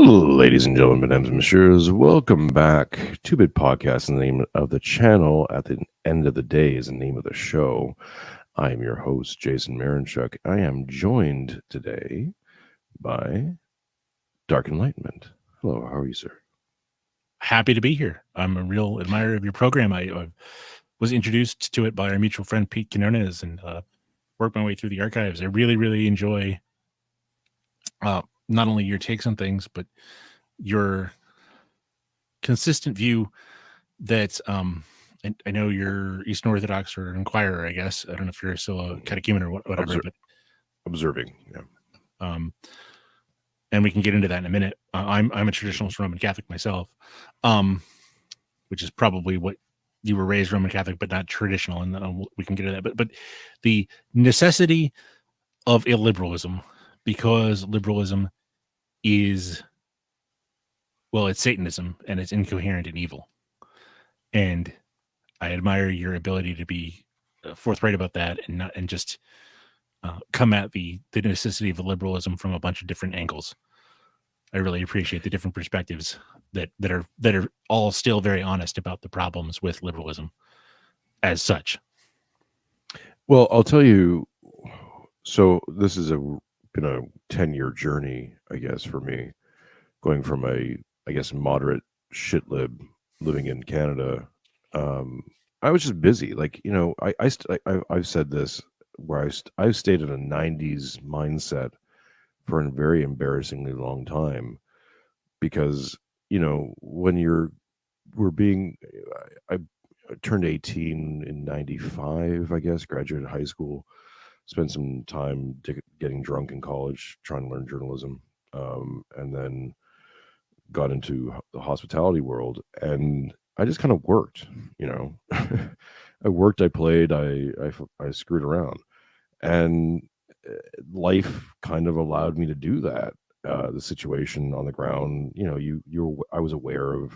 Ladies and gentlemen, mesdames and messieurs, welcome back. Two Bit Podcast, the name of the channel. At the end of the day is the name of the show. I am your host, Jason Marinchuk. I am joined today by Dark Enlightenment. Hello, how are you, sir? Happy to be here. I'm a real admirer of your program. I was introduced to it by our mutual friend Pete Quinones and worked my way through the archives. I really enjoy not only your takes on things, but your consistent view that and I know you're Eastern Orthodox or Inquirer, I guess. I don't know if you're still a catechumen or whatever, but observing, yeah. And we can get into that in a minute. I'm a traditionalist Roman Catholic myself, which is probably what you were raised Roman Catholic, but not traditional, and we can get into that. But the necessity of illiberalism, because liberalism is, well, it's Satanism and it's incoherent and evil. And I admire your ability to be forthright about that and just come at the necessity of liberalism from a bunch of different angles. I really appreciate the different perspectives that are all still very honest about the problems with liberalism as such. Well, I'll tell you, so this has been a 10-year journey, I guess, for me, going from a, I guess, moderate shitlib living in Canada. I was just busy. Like, you know, I've said this where I've stayed in a 90s mindset for a very embarrassingly long time because, you know, when I turned 18 in 95, I guess, graduated high school, spent some time getting drunk in college, trying to learn journalism, and then got into the hospitality world. And I just kind of worked, you know. I worked, I played, I screwed around. And life kind of allowed me to do that. The situation on the ground, you know, I was aware of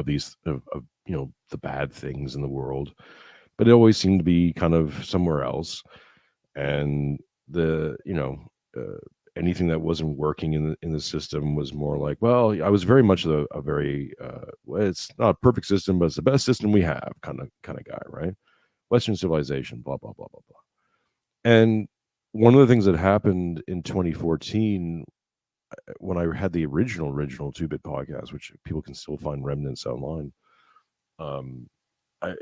these, of you know, the bad things in the world, but it always seemed to be kind of somewhere else. And anything that wasn't working in the system was more like, well, I was very much a very well, it's not a perfect system, but it's the best system we have kind of guy, right? Western civilization, blah blah blah blah blah. And one of the things that happened in 2014 when I had the original 2-bit podcast, which people can still find remnants online, I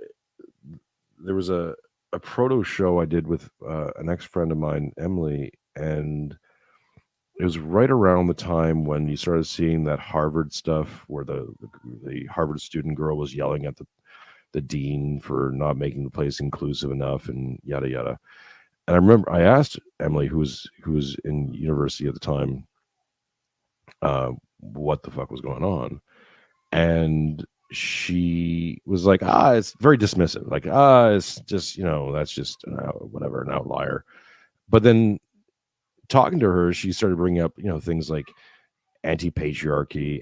there was a proto show I did with an ex friend of mine, Emily, and it was right around the time when you started seeing that Harvard stuff, where the Harvard student girl was yelling at the dean for not making the place inclusive enough, and yada yada. And I remember I asked Emily, who was in university at the time, what the fuck was going on, and she was like, it's very dismissive, like, it's just, you know, that's just whatever, an outlier. But then talking to her, she started bringing up, you know, things like anti-patriarchy,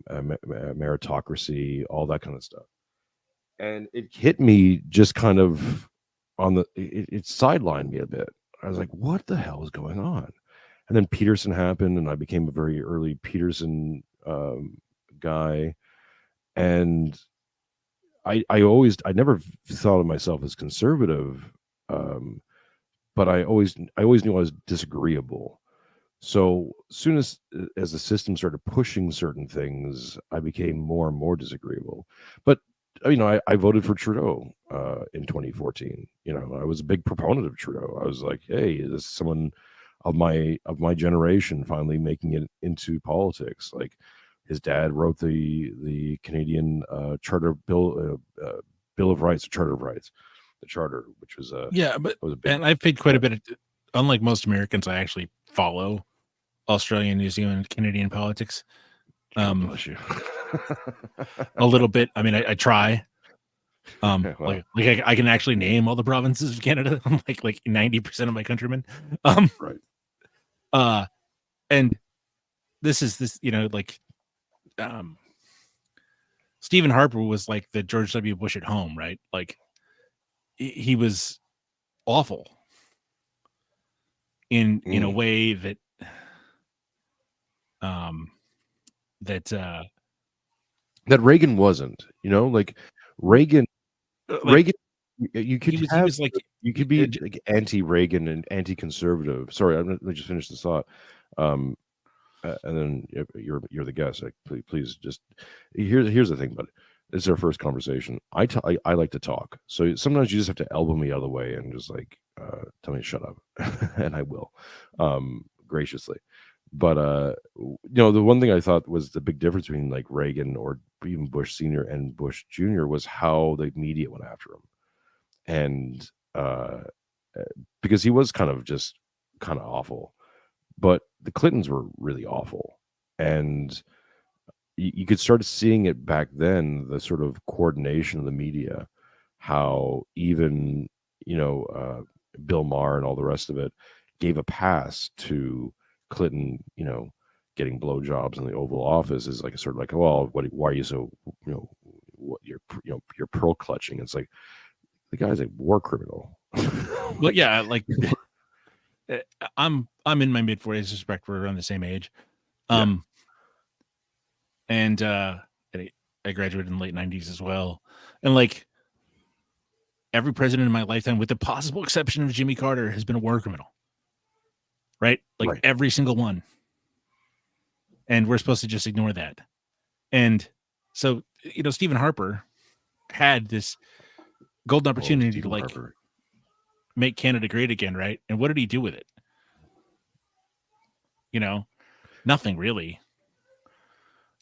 meritocracy, all that kind of stuff. And it hit me just kind of it sidelined me a bit. I was like, what the hell is going on? And then Peterson happened, and I became a very early Peterson guy. And I never thought of myself as conservative, but I always knew I was disagreeable. So soon as the system started pushing certain things, I became more and more disagreeable. But you know, I voted for Trudeau in 2014. You know, I was a big proponent of Trudeau. I was like, hey, this is someone of my generation finally making it into politics. Like, his dad wrote the Canadian Bill of Rights, Charter of Rights, the Charter, which was and I've paid quite a bit of, unlike most Americans, I actually follow Australian, New Zealand, Canadian politics. Bless you. A little bit. I mean, I try. Like I can actually name all the provinces of Canada. I'm like 90% of my countrymen. Right. And this, you know, like, Stephen Harper was like the George W. Bush at home, right? Like, he was awful in a way that that Reagan wasn't, like Reagan, like Reagan, you could he have, was like you could be like anti-Reagan and anti-conservative. Sorry, let me just finish this thought. Um, and then you're the guest. Like, please just here's the thing, but this is our first conversation. I like to talk, so sometimes you just have to elbow me out of the way and just like tell me to shut up, and I will, graciously. But the one thing I thought was the big difference between like Reagan or even Bush Senior and Bush Junior was how the media went after him, and because he was kind of awful, but the Clintons were really awful, and you could start seeing it back then, the sort of coordination of the media, how even Bill Maher and all the rest of it gave a pass to Clinton, getting blowjobs in the Oval Office is like a sort of like, well, why are you so, you're pearl clutching. It's like the guy's a war criminal. well, yeah, like I'm in my mid-40s. Suspect we're around the same age. And I graduated in the late 90s as well. And like every president in my lifetime, with the possible exception of Jimmy Carter, has been a war criminal. Right? Like Right. every single one. And we're supposed to just ignore that. And so, Stephen Harper had this golden opportunity to make Canada great again, right? And what did he do with it? Nothing really.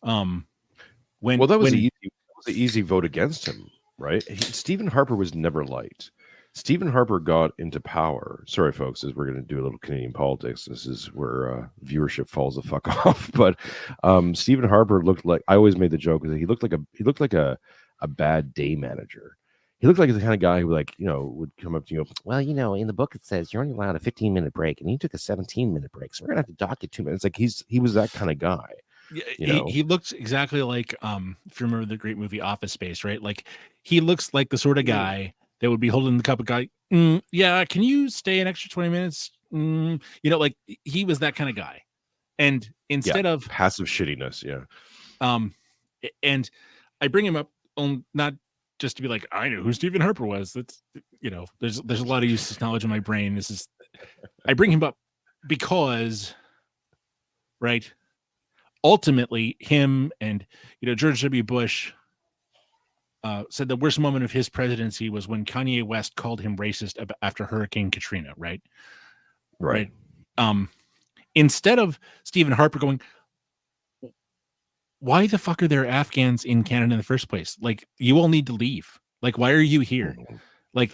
That was an easy vote against him, right? Stephen Harper was never liked. Stephen Harper got into power. Sorry, folks, as we're going to do a little Canadian politics. This is where viewership falls the fuck off. But Stephen Harper looked like, I always made the joke that he looked like a bad day manager. He looked like the kind of guy who, like, would come up to you. Well, in the book it says you're only allowed a 15-minute break, and he took a 17-minute break, so we're gonna have to dock it 2 minutes. Like he was that kind of guy. He looks exactly like if you remember the great movie Office Space, right? Like he looks like the sort of guy that would be holding the cup of guy. Yeah, can you stay an extra 20 minutes? Like he was that kind of guy. And instead of passive shittiness, and I bring him up on not just to be like, I know who Stephen Harper was. That's there's a lot of useless knowledge in my brain. I bring him up because, right, ultimately him and George W. Bush said the worst moment of his presidency was when Kanye West called him racist after Hurricane Katrina, right? Instead of Stephen Harper going, why the fuck are there Afghans in Canada in the first place? Like, you all need to leave. Like, why are you here? Like,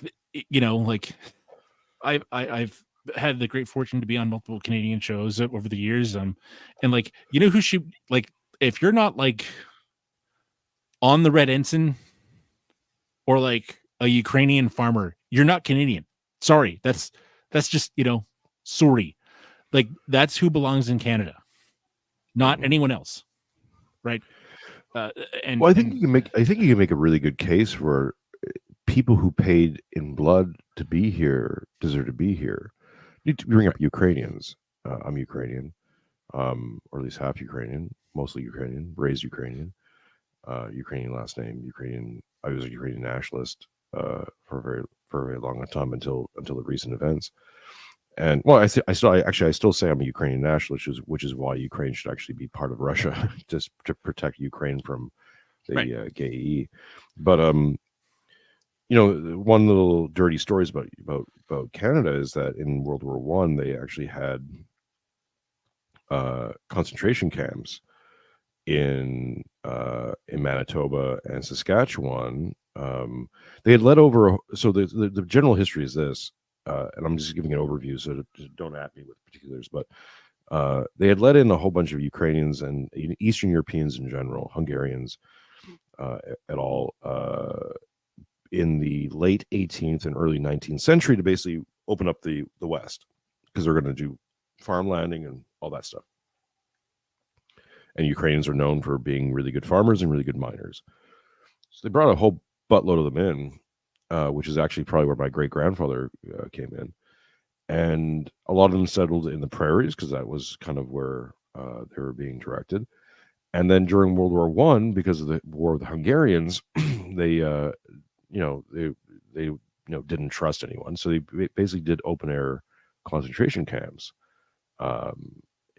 I've had the great fortune to be on multiple Canadian shows over the years. And like, who should, like, if you're not like on the Red Ensign or like a Ukrainian farmer, you're not Canadian. Sorry. That's just, sorry. Like, that's who belongs in Canada, not anyone else. Right. And I think you can make a really good case for people who paid in blood to be here deserve to be here. You bring up Ukrainians. I'm Ukrainian, or at least half Ukrainian, mostly Ukrainian, raised Ukrainian, Ukrainian last name, Ukrainian. I was a Ukrainian nationalist for a very long time until the recent events. And well, I still say I'm a Ukrainian nationalist, which is why Ukraine should actually be part of Russia just to protect Ukraine from the GAE. But one little dirty stories about Canada is that in World War I they actually had concentration camps in Manitoba and Saskatchewan. They had led over. So the general history is this. And I'm just giving an overview, so don't at me with particulars. But they had let in a whole bunch of Ukrainians and Eastern Europeans in general, Hungarians, at all, in the late 18th and early 19th century to basically open up the West, because they're going to do farm landing and all that stuff. And Ukrainians are known for being really good farmers and really good miners. So they brought a whole buttload of them in. Which is actually probably where my great-grandfather came in. And a lot of them settled in the prairies because that was kind of where they were being directed. And then during World War One, because of the war with the Hungarians, they they didn't trust anyone, so they basically did open air concentration camps.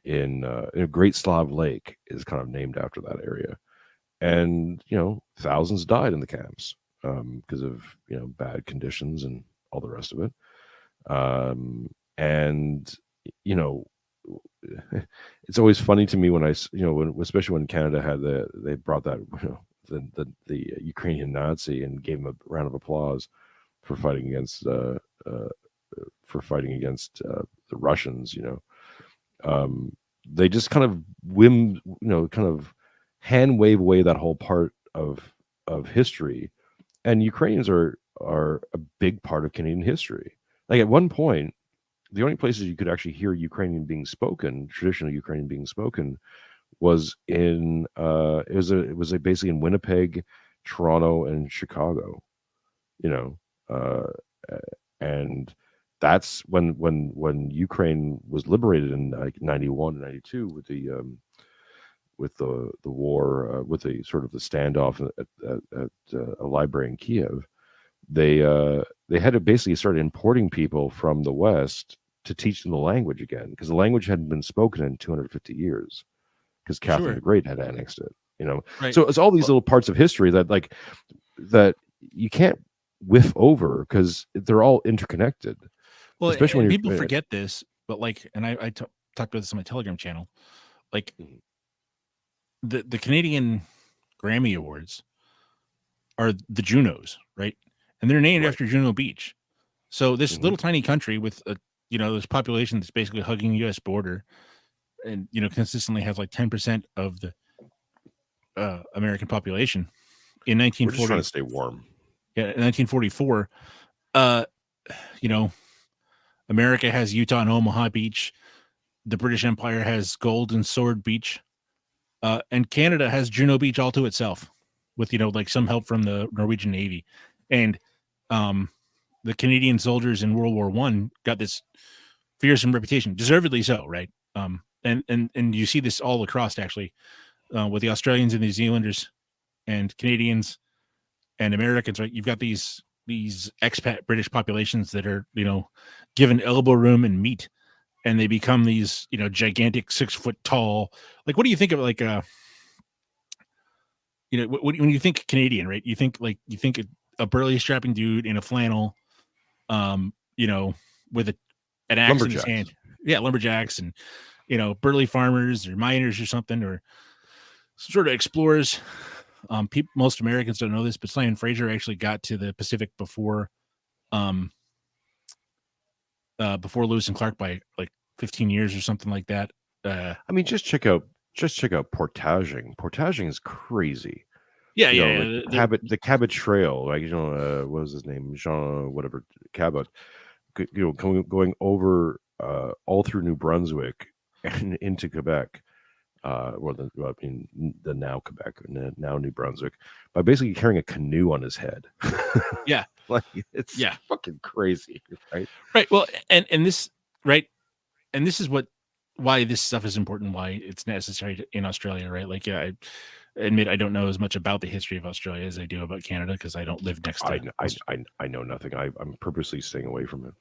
In Great Slav Lake is kind of named after that area, and thousands died in the camps because of bad conditions and all the rest of it. And it's always funny to me when especially when Canada had they brought that the Ukrainian Nazi and gave him a round of applause for fighting against the Russians. They just kind of hand wave away that whole part of history, and Ukrainians are a big part of Canadian history. Like at one point, the only places you could actually hear Ukrainian being spoken, traditional Ukrainian being spoken, was in it was basically in Winnipeg, Toronto, and Chicago. And that's when Ukraine was liberated in like 91, 92 with the war, with the sort of the standoff at a library in Kiev. They had to basically start importing people from the West to teach them the language again, because the language hadn't been spoken in 250 years, because Catherine the Great had annexed it. Right. So it's all these little parts of history that you can't whiff over, because they're all interconnected. Well, especially when people forget this, but and I talked about this on my Telegram channel, the Canadian Grammy Awards are the Junos, right? And they're named after Juno Beach. So this little tiny country with this population that's basically hugging the U.S. border, and consistently has like 10% of the American population. In 1940, we're just trying to stay warm. Yeah, in 1944, America has Utah and Omaha Beach. The British Empire has Golden Sword Beach, and Canada has Juno Beach all to itself, with some help from the Norwegian Navy. And the Canadian soldiers in World War I got this fearsome reputation, deservedly so, right? And you see this all across, actually, with the Australians and New Zealanders and Canadians and Americans, right? You've got these expat British populations that are given elbow room and meat, and they become these gigantic 6 foot tall. Like, what do you think of when you think Canadian, right? You think a burly strapping dude in a flannel, with an axe in his hand. Yeah, lumberjacks, and burly farmers or miners or something, or some sort of explorers. Most Americans don't know this, but Simon Fraser actually got to the Pacific before Lewis and Clark by like 15 years or something like that. I mean, just check out portaging. Portaging is crazy. Yeah, the Cabot Trail, like what was his name, Jean whatever Cabot, going over all through New Brunswick and into Quebec, the now Quebec, now New Brunswick, by basically carrying a canoe on his head. Yeah, it's fucking crazy, right? Right. Well, and this and this is why this stuff is important, why it's necessary in Australia, right? I admit I don't know as much about the history of Australia as I do about Canada, because I don't live next to it. I know nothing. I'm purposely staying away from it.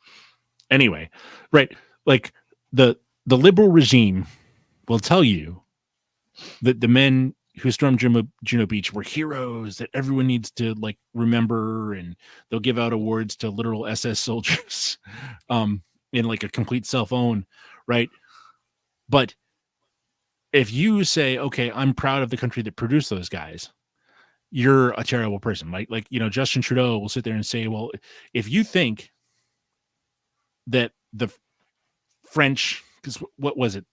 Anyway, right? The liberal regime will tell you that the men who stormed Juno Beach were heroes that everyone needs to remember, and they'll give out awards to literal SS soldiers in a complete self-own, right? But if you say, okay, I'm proud of the country that produced those guys, you're a terrible person. Justin Trudeau will sit there and say, well, if you think that the French, because what was it,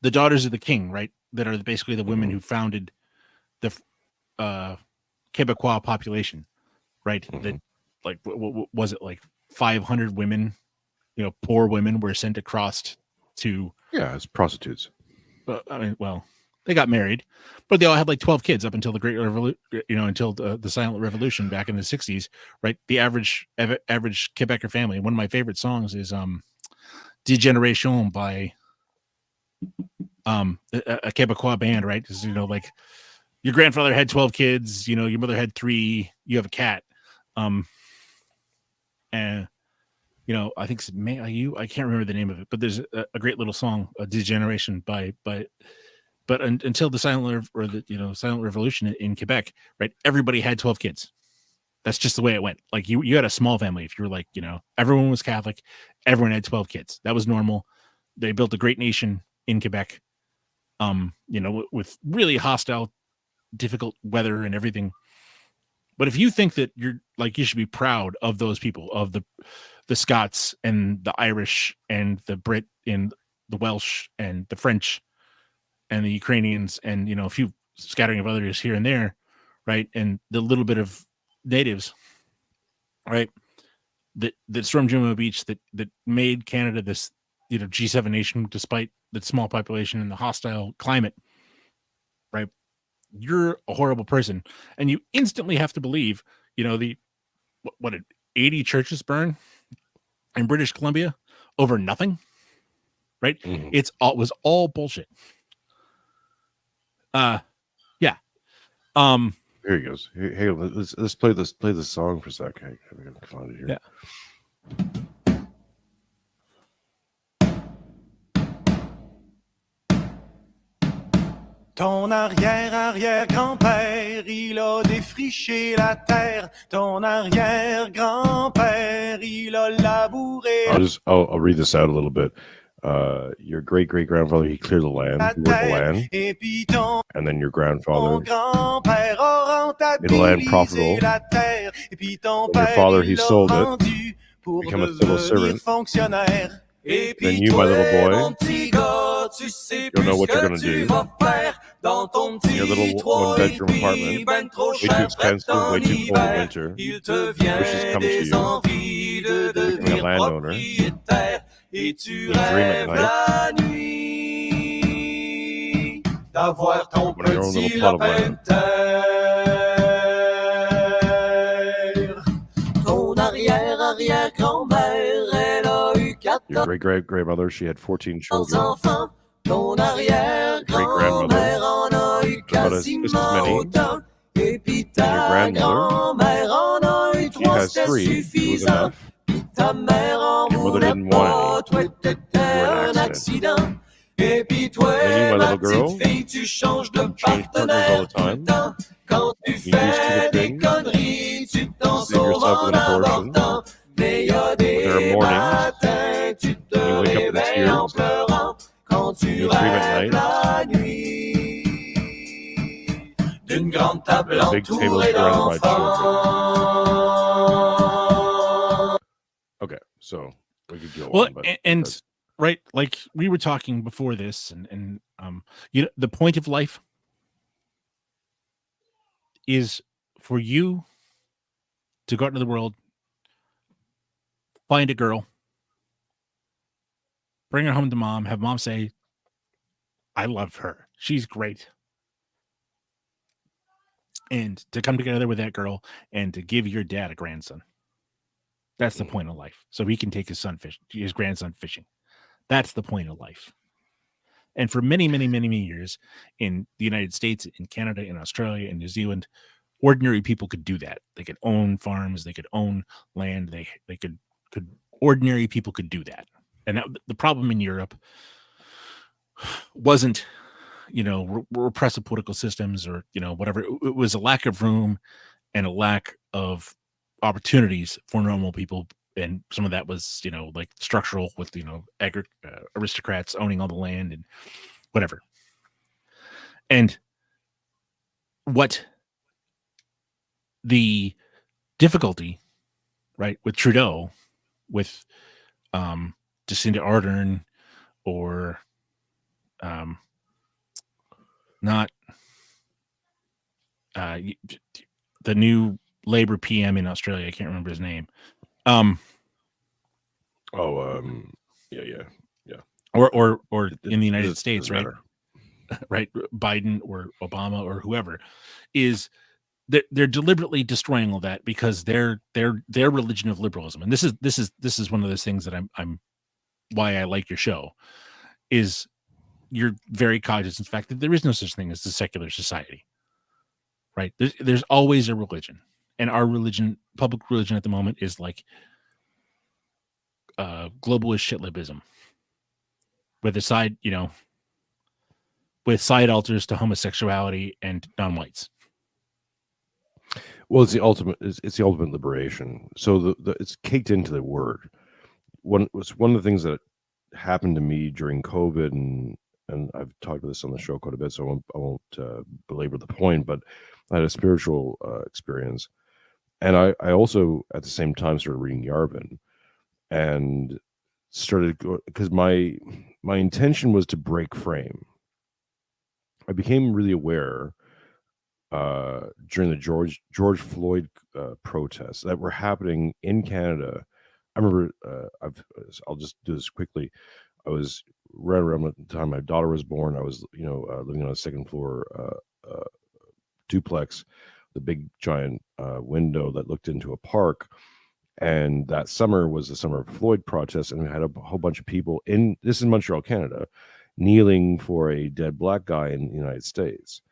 the Daughters of the King, right, that are basically the women who founded the Quebecois population, right? That what was it, 500 women, poor women, were sent across to as prostitutes. They got married, but they all had 12 kids up until the Great Revolution, until the Silent Revolution back in the 60s, right? The average Quebecer family. One of my favorite songs is Degeneration by a Quebecois band, right? Because like your grandfather had 12 kids, your mother had 3, you have a cat, and I think I can't remember the name of it, but there's a great little song, Degeneration but until the silent revolution in Quebec, right? Everybody had 12 kids. That's just the way it went. Like you had a small family. If you were like, everyone was Catholic, everyone had 12 kids. That was normal. They built a great nation in Quebec, with really hostile, difficult weather and everything. But if you think that you should be proud of those people, of the Scots and the Irish and the Brit and the Welsh and the French and the Ukrainians and, a few scattering of others here and there, right? And the little bit of natives, right? That stormed Jumeirah Beach, that made Canada this, G7 nation, despite the small population and the hostile climate, right? You're a horrible person. And you instantly have to believe, what did 80 churches burn in British Columbia over nothing, right? Mhm. It was all bullshit. Yeah. Here he goes. Hey, let's play this song for a sec. Hey, we can find it here. Yeah. Ton arrière-arrière-grand-père, il a défriché la terre. Ton arrière-grand-père, il a labouré I'll read this out a little bit. Your great-great-grandfather, he cleared the land, he worked the land, et puis ton and then your grandfather grand-père a made the land rentabilisé profitable. la terre. Et puis ton When your père, father, he il l'a sold it, vendu pour become a civil devenir servant. fonctionnaire. Et Then puis you, my toi, little boy, mon petit gars, tu sais you'll plus know ce what you're que gonna tu do. vas faire dans ton Your petit little trois et one-bedroom demi, apartment, ben trop way too cher expensive, en way too cold in hiver. winter. Il te Wishes vient come to des you, envies de becoming a devenir landowner. propriétaire et tu You dream at rêves night la nuit d'avoir ton when your own little petit plot of lapin de land. terre. Ton arrière-arrière-grand-mère, elle a eu Your 14 great-great-grandmother, she had 14 children. enfants. Ton Great-grandmother, arrière-grand-mère en a eu about just as quasiment many. autant. Et puis And your ta grandmother, grand-mère en a eu she 3, has c'était 3. It was suffisant. enough. Puis ta mère en Your mother voulait didn't want pas, toi any. t'étais You were an un accident. accident. Et puis toi, And then you, my ma little petite girl, fille, tu changes de you change partners all partenaire the tout le time. temps. Quand tu You do fais stupid des things. conneries, tu t'en You save sauves yourself en with an abortion. avortant. Mais y a But there are des mornings matins, tu te when you wake up in réveilles en tears. pleurant. Quand tu You dream at rêves night. la nuit d'une grande table A big table entourée surrounded by children. d'enfants. Okay, so we could go Well, on, but and that's right, like we were talking before this, and the point of life is for you to go out into the world, find a girl, bring her home to mom, have mom say, I love her, she's great, and to come together with that girl and to give your dad a grandson. That's the point of life. So he can take his grandson fishing. That's the point of life. And for many, many, many, many years in the United States, in Canada, in Australia, in New Zealand, ordinary people could do that. They could own farms, they could own land, they could ordinary people could do that. And the problem in Europe wasn't, repressive political systems or, whatever. It was a lack of room and a lack of opportunities for normal people. And some of that was, like structural with, aristocrats owning all the land and whatever. And what the difficulty, right, with Trudeau, with Jacinda Ardern, or not the new Labor PM in Australia, I can't remember his name. yeah. Or in the United States, right? Matter. Right, Biden or Obama or whoever, is they're deliberately destroying all that because their religion of liberalism, and this is one of those things that I'm why I like your show is you're very cognizant of the fact that there is no such thing as the secular society, right? There's always a religion, and our religion, public religion at the moment, is like globalist shitlibism with a side, with side alters to homosexuality and non-whites. Well, it's the ultimate. It's the ultimate liberation. So it's caked into the word. One of the things that happened to me during COVID, and I've talked about this on the show quite a bit, so I won't belabor the point. But I had a spiritual experience, and I also at the same time started reading Yarvin, and started because my intention was to break frame. I became really aware during the George Floyd protests that were happening in Canada. I remember I'll just do this quickly. I was right around the time my daughter was born. I was living on a second floor duplex, the big giant window that looked into a park. And that summer was the summer of Floyd protests, and we had a whole bunch of people this is Montreal, Canada, kneeling for a dead black guy in the United States.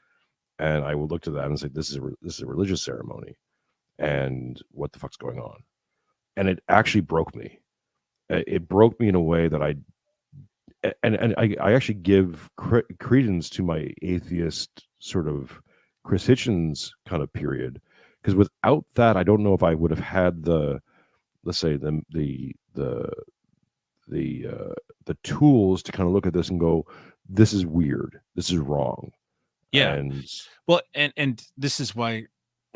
And I would look to that and say, this is a religious ceremony, and what the fuck's going on? And it actually broke me. It broke me in a way that I actually give credence to my atheist sort of Chris Hitchens kind of period, because without that, I don't know if I would have had the, let's say, the tools to kind of look at this and go, this is weird, this is wrong. Yeah. And well, and this is why.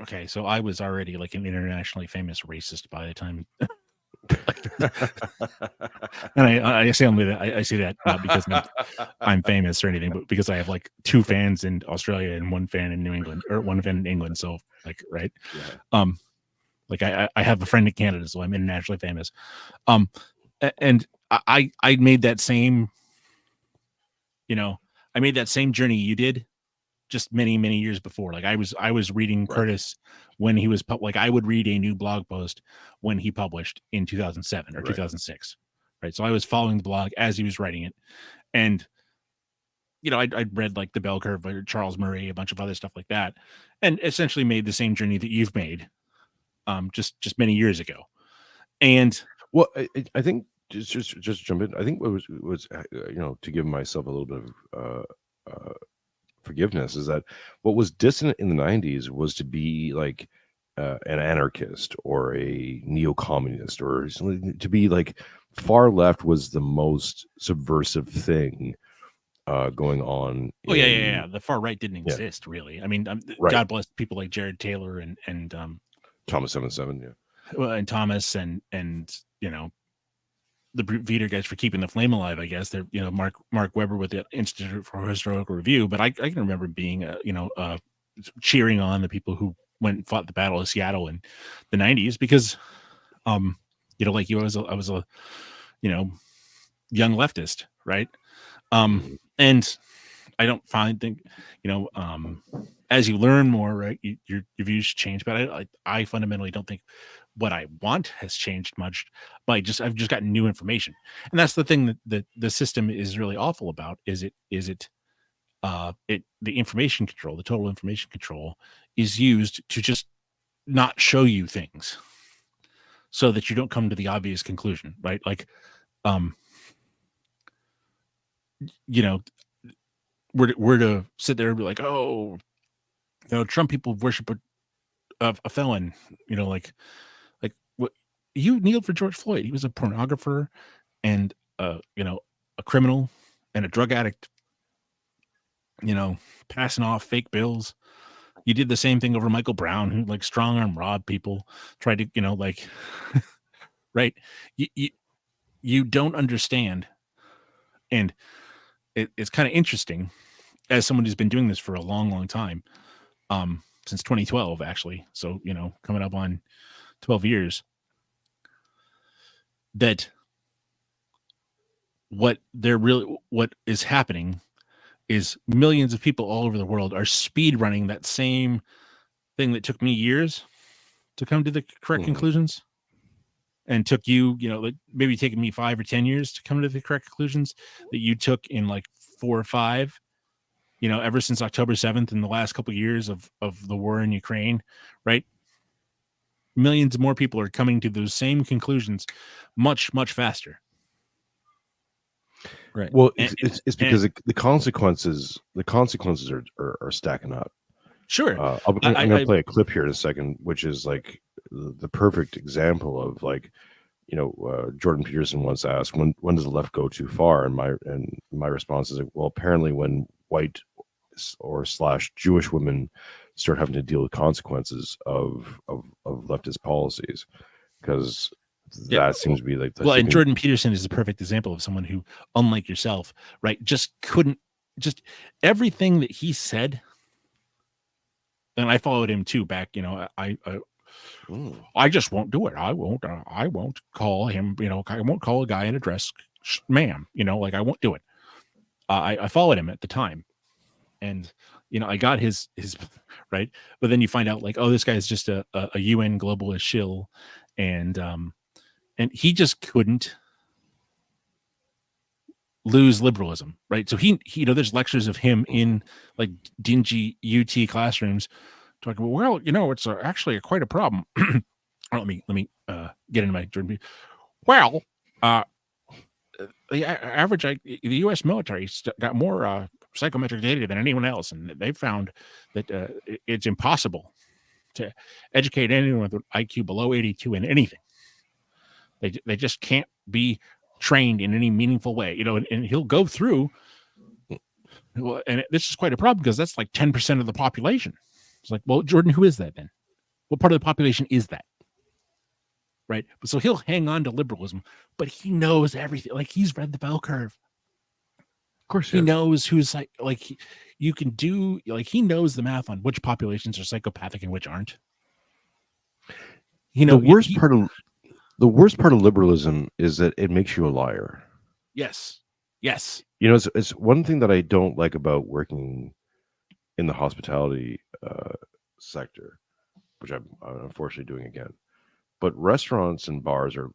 Okay, so I was already like an internationally famous racist by the time. And I say only that I say that not because I'm famous or anything, but because I have like 2 fans in Australia and 1 fan in New England, or 1 fan in England. So like, right. Yeah. Like I have a friend in Canada, so I'm internationally famous. And I made that same, I made that same journey you did, just many years before. Like I was reading Curtis when he was like, I would read a new blog post when he published in 2007 or 2006, right? So I was following the blog as he was writing it, and I'd read like the Bell Curve by Charles Murray, a bunch of other stuff like that, and essentially made the same journey that you've made, just many years ago. And well, I think just jump in. I think what was to give myself a little bit of forgiveness is that what was dissonant in the 90s was to be like an anarchist or a neo-communist, or to be like far left was the most subversive thing going on. Yeah. The far right didn't exist really. I mean, God bless people like Jared Taylor and Thomas 77, and Thomas and the Brute Veeder guys for keeping the flame alive. I guess they're Mark Weber with the Institute for Historical Review. But I can remember being cheering on the people who went and fought the Battle of Seattle in the 90s because like you, I was a young leftist, right? And I don't think as you learn more, right, your views change. But I fundamentally don't think what I want has changed much. But I've just gotten new information, and that's the thing that the system is really awful about. The information control, the total information control, is used to just not show you things, so that you don't come to the obvious conclusion, right? Like, we're to sit there and be like, oh, Trump people worship a felon, like what, you kneeled for George Floyd. He was a pornographer and a criminal and a drug addict, passing off fake bills. You did the same thing over Michael Brown, who like strong arm robbed people, tried to, right. You don't understand. And it's kind of interesting as someone who's been doing this for a long time, since 2012, actually. So, coming up on 12 years, that what is happening is millions of people all over the world are speed running that same thing that took me years to come to the correct conclusions. and took you, like maybe taking me 5 or 10 years to come to the correct conclusions that you took in like 4 or 5, ever since October 7th in the last couple of years of the war in Ukraine, right? Millions more people are coming to those same conclusions much, much faster. Right. Well, it's because the consequences are stacking up. Sure. I'm going to play a clip here in a second, which is like the perfect example of like, Jordan Peterson once asked, when does the left go too far? And my response is like, well, apparently when white or / Jewish women start having to deal with consequences of leftist policies, because that seems to be like the and Jordan Peterson is the perfect example of someone who, unlike yourself, right, just everything that he said. And I followed him too back, I just won't do it. I won't call him, I won't call a guy in a dress, ma'am, like I won't do it. I followed him at the time, and, I got his right. But then you find out like, oh, this guy is just a UN globalist shill. And he just couldn't lose liberalism. Right. So he there's lectures of him in like dingy UT classrooms talking about, well, it's actually quite a problem. let me get into my Jordan. Well, the average, the U.S. military got more psychometric data than anyone else, and they found that it's impossible to educate anyone with an IQ below 82 in anything. They just can't be trained in any meaningful way, and he'll go through. Well, and this is quite a problem because that's like 10% of the population. It's like, well, Jordan, who is that then? What part of the population is that? Right. So he'll hang on to liberalism, but he knows everything. Like he's read the bell curve. Of course, he knows who's like you can do, like he knows the math on which populations are psychopathic and which aren't. The worst part of liberalism is that it makes you a liar. Yes. It's one thing that I don't like about working in the hospitality sector, which I'm unfortunately doing again. But restaurants and bars are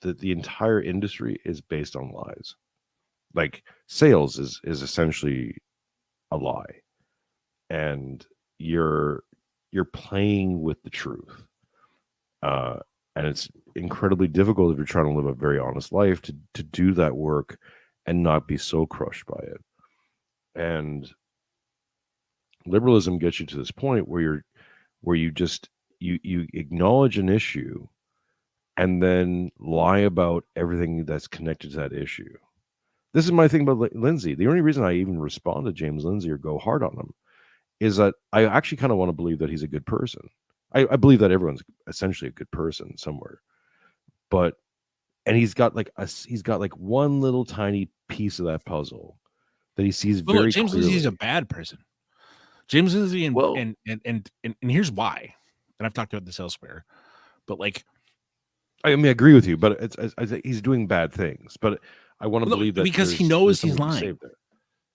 the entire industry is based on lies. Like sales is essentially a lie, and you're playing with the truth, and it's incredibly difficult if you're trying to live a very honest life to do that work and not be so crushed by it. And liberalism gets you to this point where you just you acknowledge an issue and then lie about everything that's connected to that issue. This is my thing about Lindsay. The only reason I even respond to James Lindsay or go hard on him is that I actually kind of want to believe that he's a good person. I believe that everyone's essentially a good person somewhere, and he's got like one little tiny piece of that puzzle that he sees very James clearly. Lindsay is a bad person. James Lindsay, and here's why. And I've talked about this elsewhere, but like, I mean, I agree with you, but I think he's doing bad things. But I want to believe that because he knows he's lying.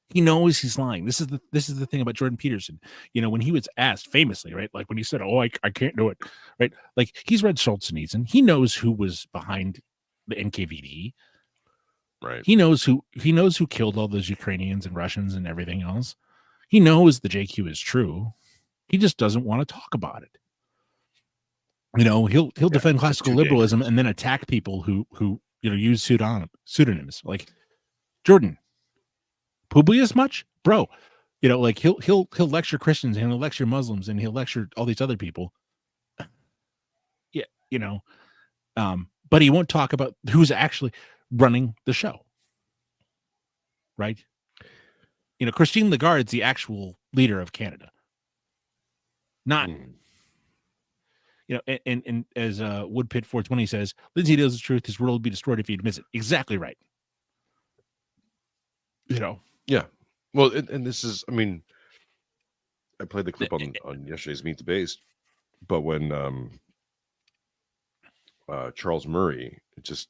He knows he's lying. This is the thing about Jordan Peterson. When he was asked famously, right, like when he said, "Oh, I can't do it," right, like he's read Solzhenitsyn. He knows who was behind the NKVD. Right. He knows who killed all those Ukrainians and Russians and everything else. He knows the JQ is true. He just doesn't want to talk about it. He'll defend classical liberalism and then attack people who use pseudonyms. Like Jordan, Publius much, bro. Like he'll lecture Christians and he'll lecture Muslims and he'll lecture all these other people. Yeah, but he won't talk about who's actually running the show. Right? Christine Lagarde's the actual leader of Canada. Not. And as Woodpit 420 says, Lindsay knows the truth. His world will be destroyed if he admits it. Exactly right. Yeah. Well, and this is, I mean, I played the clip on yesterday's Meet the Base, but when Charles Murray did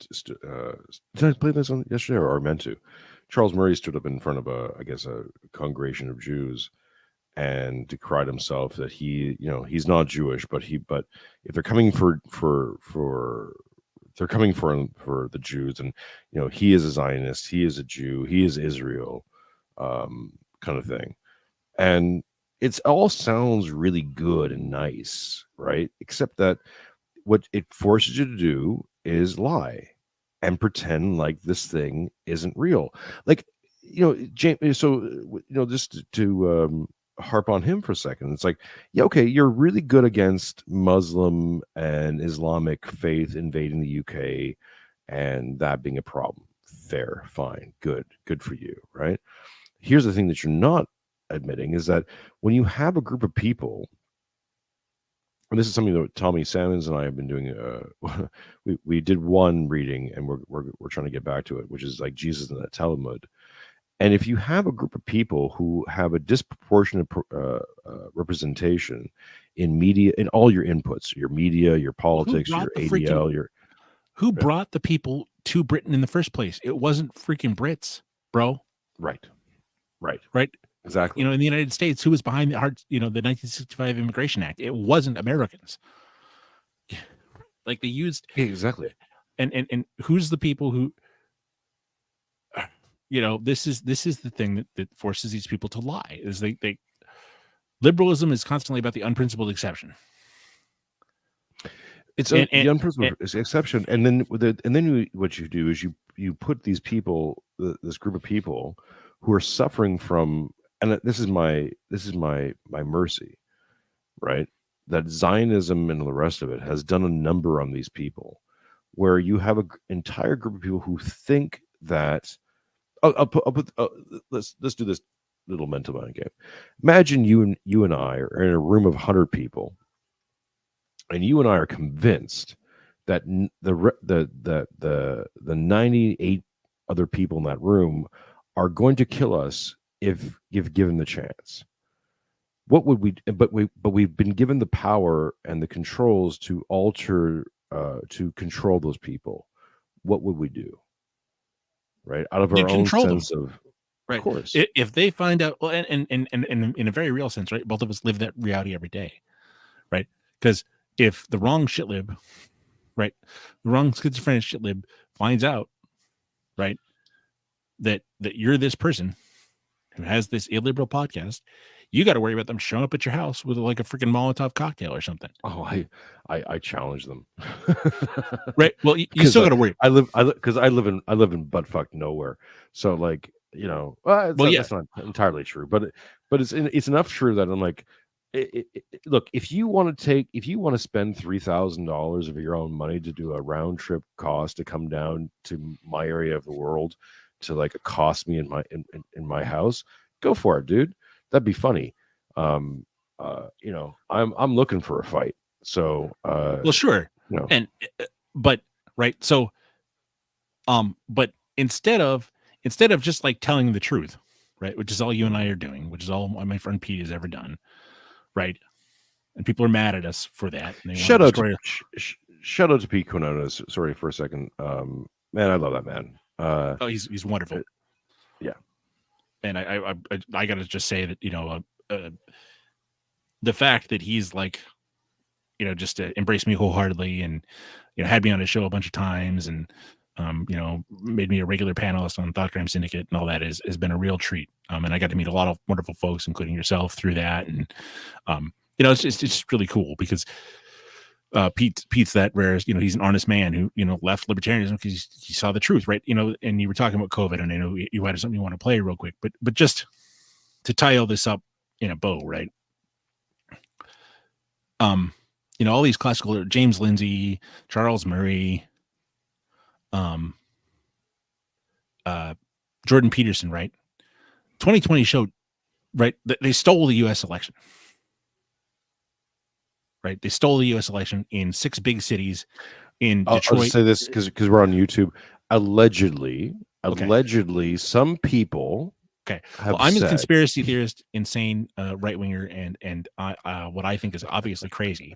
I play this on yesterday or meant to? Charles Murray stood up in front of a congregation of Jews and decried himself that he's not Jewish, but if they're coming they're coming for the Jews, and he is a Zionist, he is a Jew, he is Israel, kind of thing, and it's all sounds really good and nice, right? Except that what it forces you to do is lie and pretend like this thing isn't real. Like, James, so, just to harp on him for a second, it's like, yeah, okay, you're really good against Muslim and Islamic faith invading the UK and that being a problem. Fair, fine, good for you, right? Here's the thing that you're not admitting is that when you have a group of people, and this is something that Tommy Salmons and I have been doing. We did one reading, and we're trying to get back to it, which is like Jesus in the Talmud. And if you have a group of people who have a disproportionate representation in media, in all your inputs, your media, your politics, your ADL, who brought the people to Britain in the first place? It wasn't freaking Brits, bro. Right. Exactly. In the United States, who was behind the 1965 Immigration Act? It wasn't Americans. Like they used exactly. And who's the people who? This is the thing that forces these people to lie. Is they liberalism is constantly about the unprincipled exception. It's the unprincipled exception, and then what you do is you put these people, this group of people, who are suffering from. And this is my mercy, right? That Zionism and the rest of it has done a number on these people, where you have an entire group of people who think that. Let's do this little mental mind game. Imagine you and I are in a room of 100 people, and you and I are convinced that the 98 other people in that room are going to kill us if given the chance. What would we? But we've been given the power and the controls to alter, to control those people. What would we do? Right, out of our own sense of right. Of course, if they find out, well, and in a very real sense, right? Both of us live that reality every day, right? Because if the wrong shitlib, right, the wrong schizophrenic shitlib finds out, right, that you're this person who has this illiberal podcast, you got to worry about them showing up at your house with like a freaking Molotov cocktail or something. Oh, I challenge them. Right. Well, you still got to worry. I live in buttfuck nowhere. So like, that's not entirely true, but it's enough true that I'm like, look, if you want to spend $3,000 of your own money to do a round trip cost to come down to my area of the world to like accost me in my house, go for it, dude. That'd be funny. I'm looking for a fight. So well, sure. And but right. So but instead of just like telling the truth, right, which is all you and I are doing, which is all my friend Pete has ever done, right? And people are mad at us for that. And they shout out to Pete Quinones. Sorry for a second. Man, I love that man. He's wonderful. Yeah. And I got to just say that, the fact that he's like, just embraced me wholeheartedly and, had me on his show a bunch of times and, made me a regular panelist on Thought Crime Syndicate and all that has been a real treat. And I got to meet a lot of wonderful folks, including yourself, through that. And, it's just really cool because Pete's that rare, he's an honest man who, left libertarianism because he saw the truth, right? And you were talking about COVID, and I know you had something you want to play real quick, but just to tie all this up in a bow, right? All these classical, James Lindsay, Charles Murray, Jordan Peterson, right? 2020 showed, right, that they stole the U.S. election. Right, they stole the U.S. election in 6 big cities in Detroit. I'll just say this because we're on YouTube. Allegedly, some people. Okay, well, I'm a conspiracy theorist, insane right winger, and what I think is obviously crazy.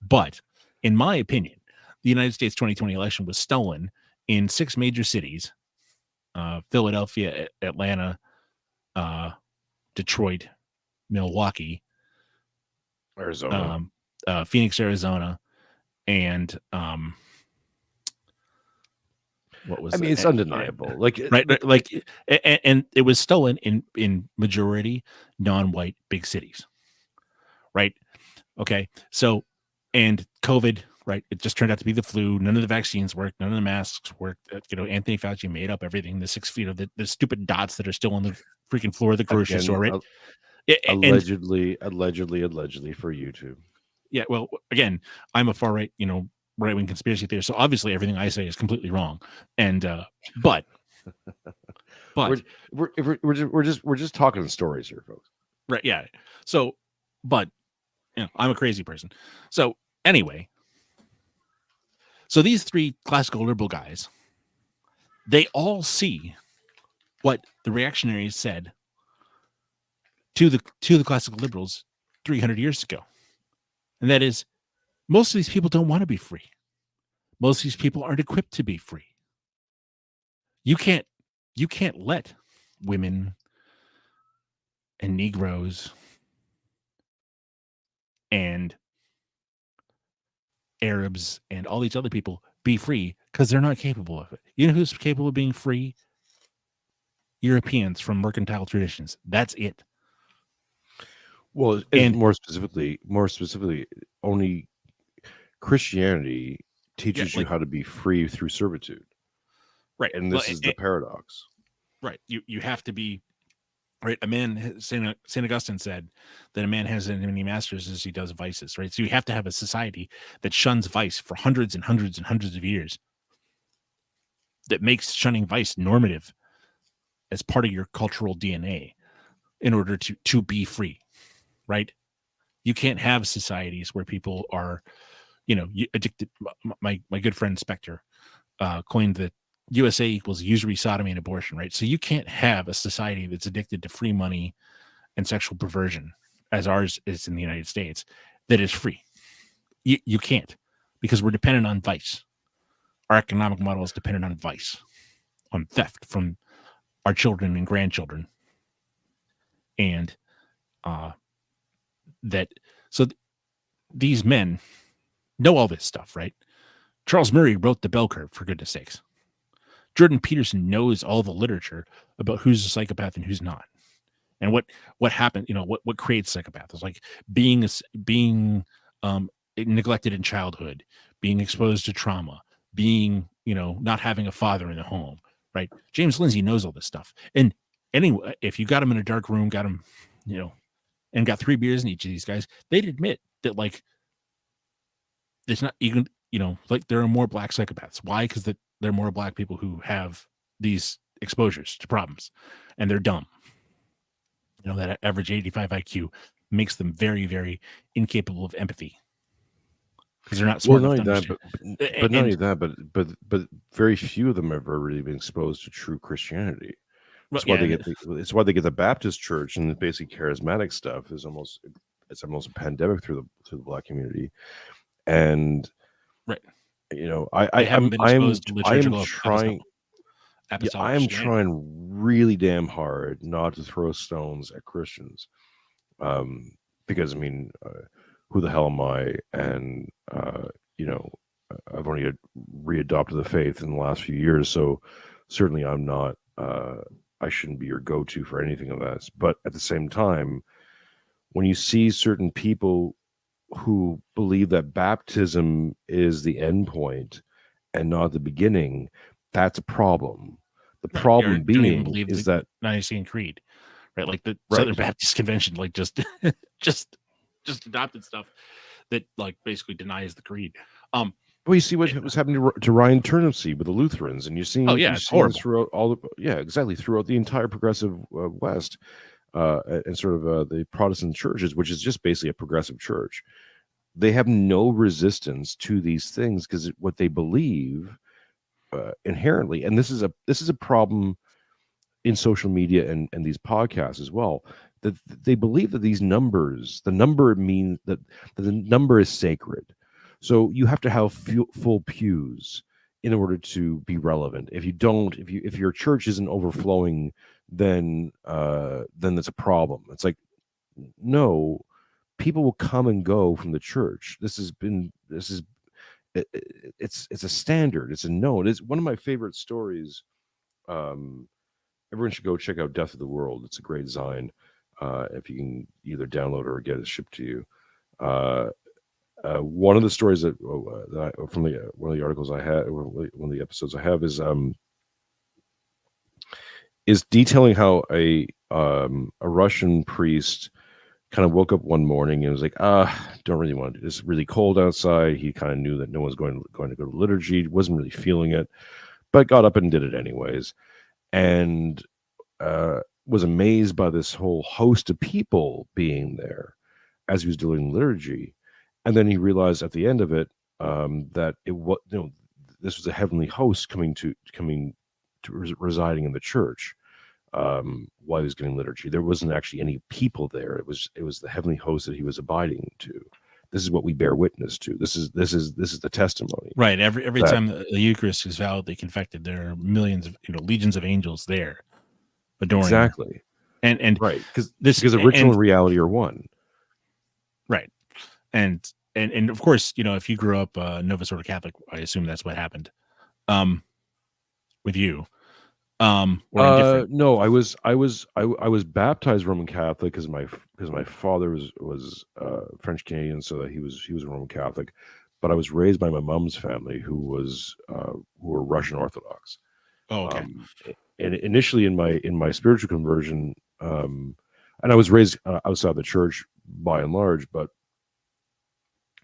But in my opinion, the United States 2020 election was stolen in 6 major cities: Philadelphia, Atlanta, Detroit, Milwaukee, Arizona. Phoenix, Arizona, and what was I mean, it's undeniable. Like, right, like, and it was stolen in majority non-white big cities, right? Okay, so, and COVID, right? It just turned out to be the flu. None of the vaccines worked. None of the masks worked. Anthony Fauci made up everything. The 6 feet of the stupid dots that are still on the freaking floor of the grocery again, store, right? And allegedly for YouTube. yeah, well, again, I'm a far right, right wing conspiracy theorist, so obviously everything I say is completely wrong. And but we're just talking stories here, folks. right, yeah. So, but I'm a crazy person. So anyway, so these three classical liberal guys, they all see what the reactionaries said to the classical liberals 300 years ago, and that is, most of these people don't want to be free. Most of these people aren't equipped to be free. You can't let women and Negroes and Arabs and all these other people be free because they're not capable of it. You know who's capable of being free? Europeans from mercantile traditions. That's it. Well, and more specifically, only Christianity teaches you how to be free through servitude. Right. And this is the paradox. Right. You have to be right. A man, Saint Augustine said that a man has as many masters as he does vices. Right. So you have to have a society that shuns vice for hundreds and hundreds and hundreds of years, that makes shunning vice normative as part of your cultural DNA in order to be free. Right. You can't have societies where people are, addicted. My good friend Spectre coined the USA equals usury, sodomy, and abortion, right? So you can't have a society that's addicted to free money and sexual perversion, as ours is in the United States, that is free. You can't, because we're dependent on vice. Our economic model is dependent on vice, on theft from our children and grandchildren. And these men know all this stuff, right? Charles Murray wrote The Bell Curve, for goodness sakes. Jordan Peterson knows all the literature about who's a psychopath and who's not, and what happened. What creates psychopaths, like being neglected in childhood, being exposed to trauma, being not having a father in the home. Right? James Lindsay knows all this stuff, and anyway, if you got him in a dark room, got him, and got 3 beers in each of these guys, they'd admit that, like, it's not even, like, there are more black psychopaths. Why? Because there are more black people who have these exposures to problems, and they're dumb. That average 85 IQ makes them very, very incapable of empathy because they're not smart enough to understand. But not only that, but very few of them have ever really been exposed to true Christianity. That's why it's why they get the Baptist church, and basically charismatic stuff is almost a pandemic through the black community. And right, I am trying really damn hard not to throw stones at Christians, because who the hell am I? And I've only readopted the faith in the last few years, so certainly I'm not. I shouldn't be your go-to for anything of that. But at the same time, when you see certain people who believe that baptism is the end point and not the beginning, that's a problem. The problem being is that Nicene Creed, right? Like the Southern Baptist Convention, like just adopted stuff that, like, basically denies the creed. Well, you see what was happening to Ryan Turnipseed with the Lutherans, and you're seeing, it's horrible throughout throughout the entire progressive West, and sort of the Protestant churches, which is just basically a progressive church. They have no resistance to these things because what they believe inherently, and this is a problem in social media and these podcasts as well, that they believe that these numbers, the number means that the number is sacred. So you have to have full pews in order to be relevant. If you don't, if your church isn't overflowing, then that's a problem. It's like, no, people will come and go from the church. This is it's a standard. It's a known. It's one of my favorite stories. Everyone should go check out Death of the World. It's a great zine. If you can either download or get it shipped to you. One of the stories from one of the articles I had, one of the episodes I have is detailing how a Russian priest kind of woke up one morning and was like, don't really want to do this. It's really cold outside. He kind of knew that no one's going to go to liturgy. Wasn't really feeling it, but got up and did it anyways. And was amazed by this whole host of people being there as he was doing liturgy. And then he realized at the end of it that it was, this was a heavenly host coming to residing in the church while he was getting liturgy. There wasn't actually any people there. It was the heavenly host that he was abiding to. This is what we bear witness to. This is the testimony. Right. Every time the Eucharist is validly confected, there are millions of legions of angels there adoring. Exactly. And right, because original and reality are one. Right. And of course, if you grew up Novus Ordo Catholic, I assume that's what happened with you. Or indifferent. No, I was baptized Roman Catholic because my father was French Canadian, so that he was a Roman Catholic, but I was raised by my mom's family who were Russian Orthodox. Oh, okay. And initially in my spiritual conversion, and I was raised outside the church by and large, but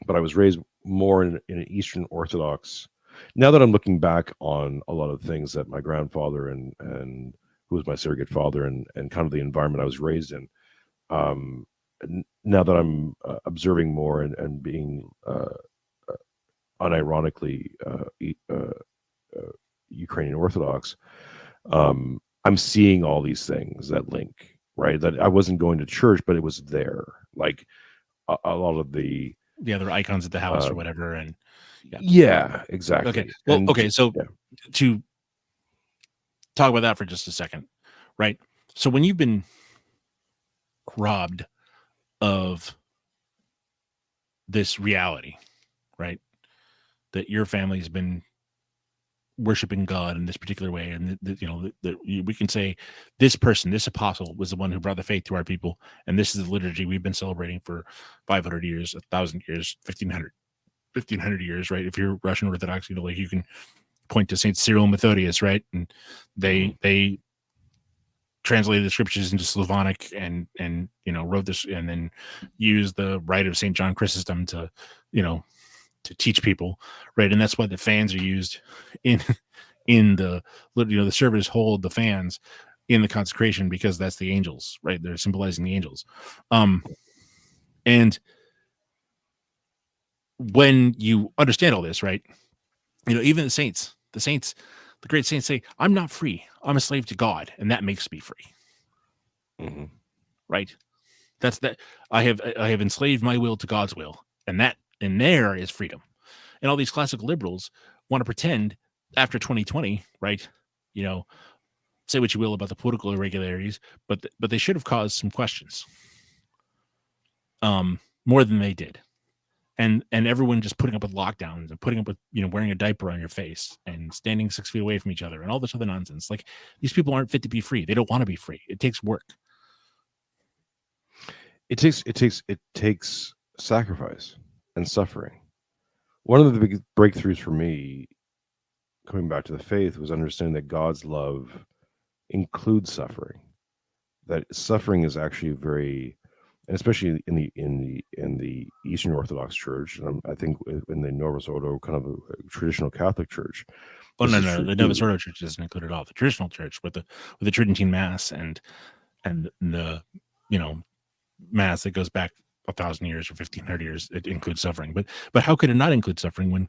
I was raised more in an Eastern Orthodox. Now that I'm looking back on a lot of things that my grandfather and who was my surrogate father and kind of the environment I was raised in, now that I'm observing more and being unironically Ukrainian Orthodox, I'm seeing all these things that link, right? That I wasn't going to church, but it was there. Like a lot of the other icons at the house or whatever, and yeah, exactly. Okay. Well, okay. So to talk about that for just a second, right? So when you've been robbed of this reality, right, that your family's been worshiping God in this particular way, and we can say this person, this apostle, was the one who brought the faith to our people, and this is the liturgy we've been celebrating for 500 years, 1,000 years, 1,500 years, right? If you're Russian Orthodox, like you can point to Saint Cyril and Methodius, right? And they translated the scriptures into Slavonic and wrote this, and then used the rite of Saint John Chrysostom to teach people, right? And that's why the fans are used in the the servers hold the fans in the consecration, because that's the angels, right? They're symbolizing the angels. And when you understand all this, right, even the saints, the great saints say, I'm not free. I'm a slave to God, and that makes me free. Mm-hmm. Right? That's that. I have enslaved my will to God's will, and there is freedom. And all these classical liberals want to pretend after 2020, right? Say what you will about the political irregularities, but they should have caused some questions, more than they did. And everyone just putting up with lockdowns and putting up with wearing a diaper on your face and standing 6 feet away from each other and all this other nonsense. Like, these people aren't fit to be free. They don't want to be free. It takes work. It takes sacrifice and suffering. One of the big breakthroughs for me, coming back to the faith, was understanding that God's love includes suffering. That suffering is actually very, and especially in the Eastern Orthodox Church, and I think in the Novus Ordo, kind of a traditional Catholic Church. Oh no, the Novus Ordo Church doesn't include at all. The traditional church with the Tridentine Mass and the Mass that goes back 1,000 years or 1,500 years, it includes suffering. But how could it not include suffering when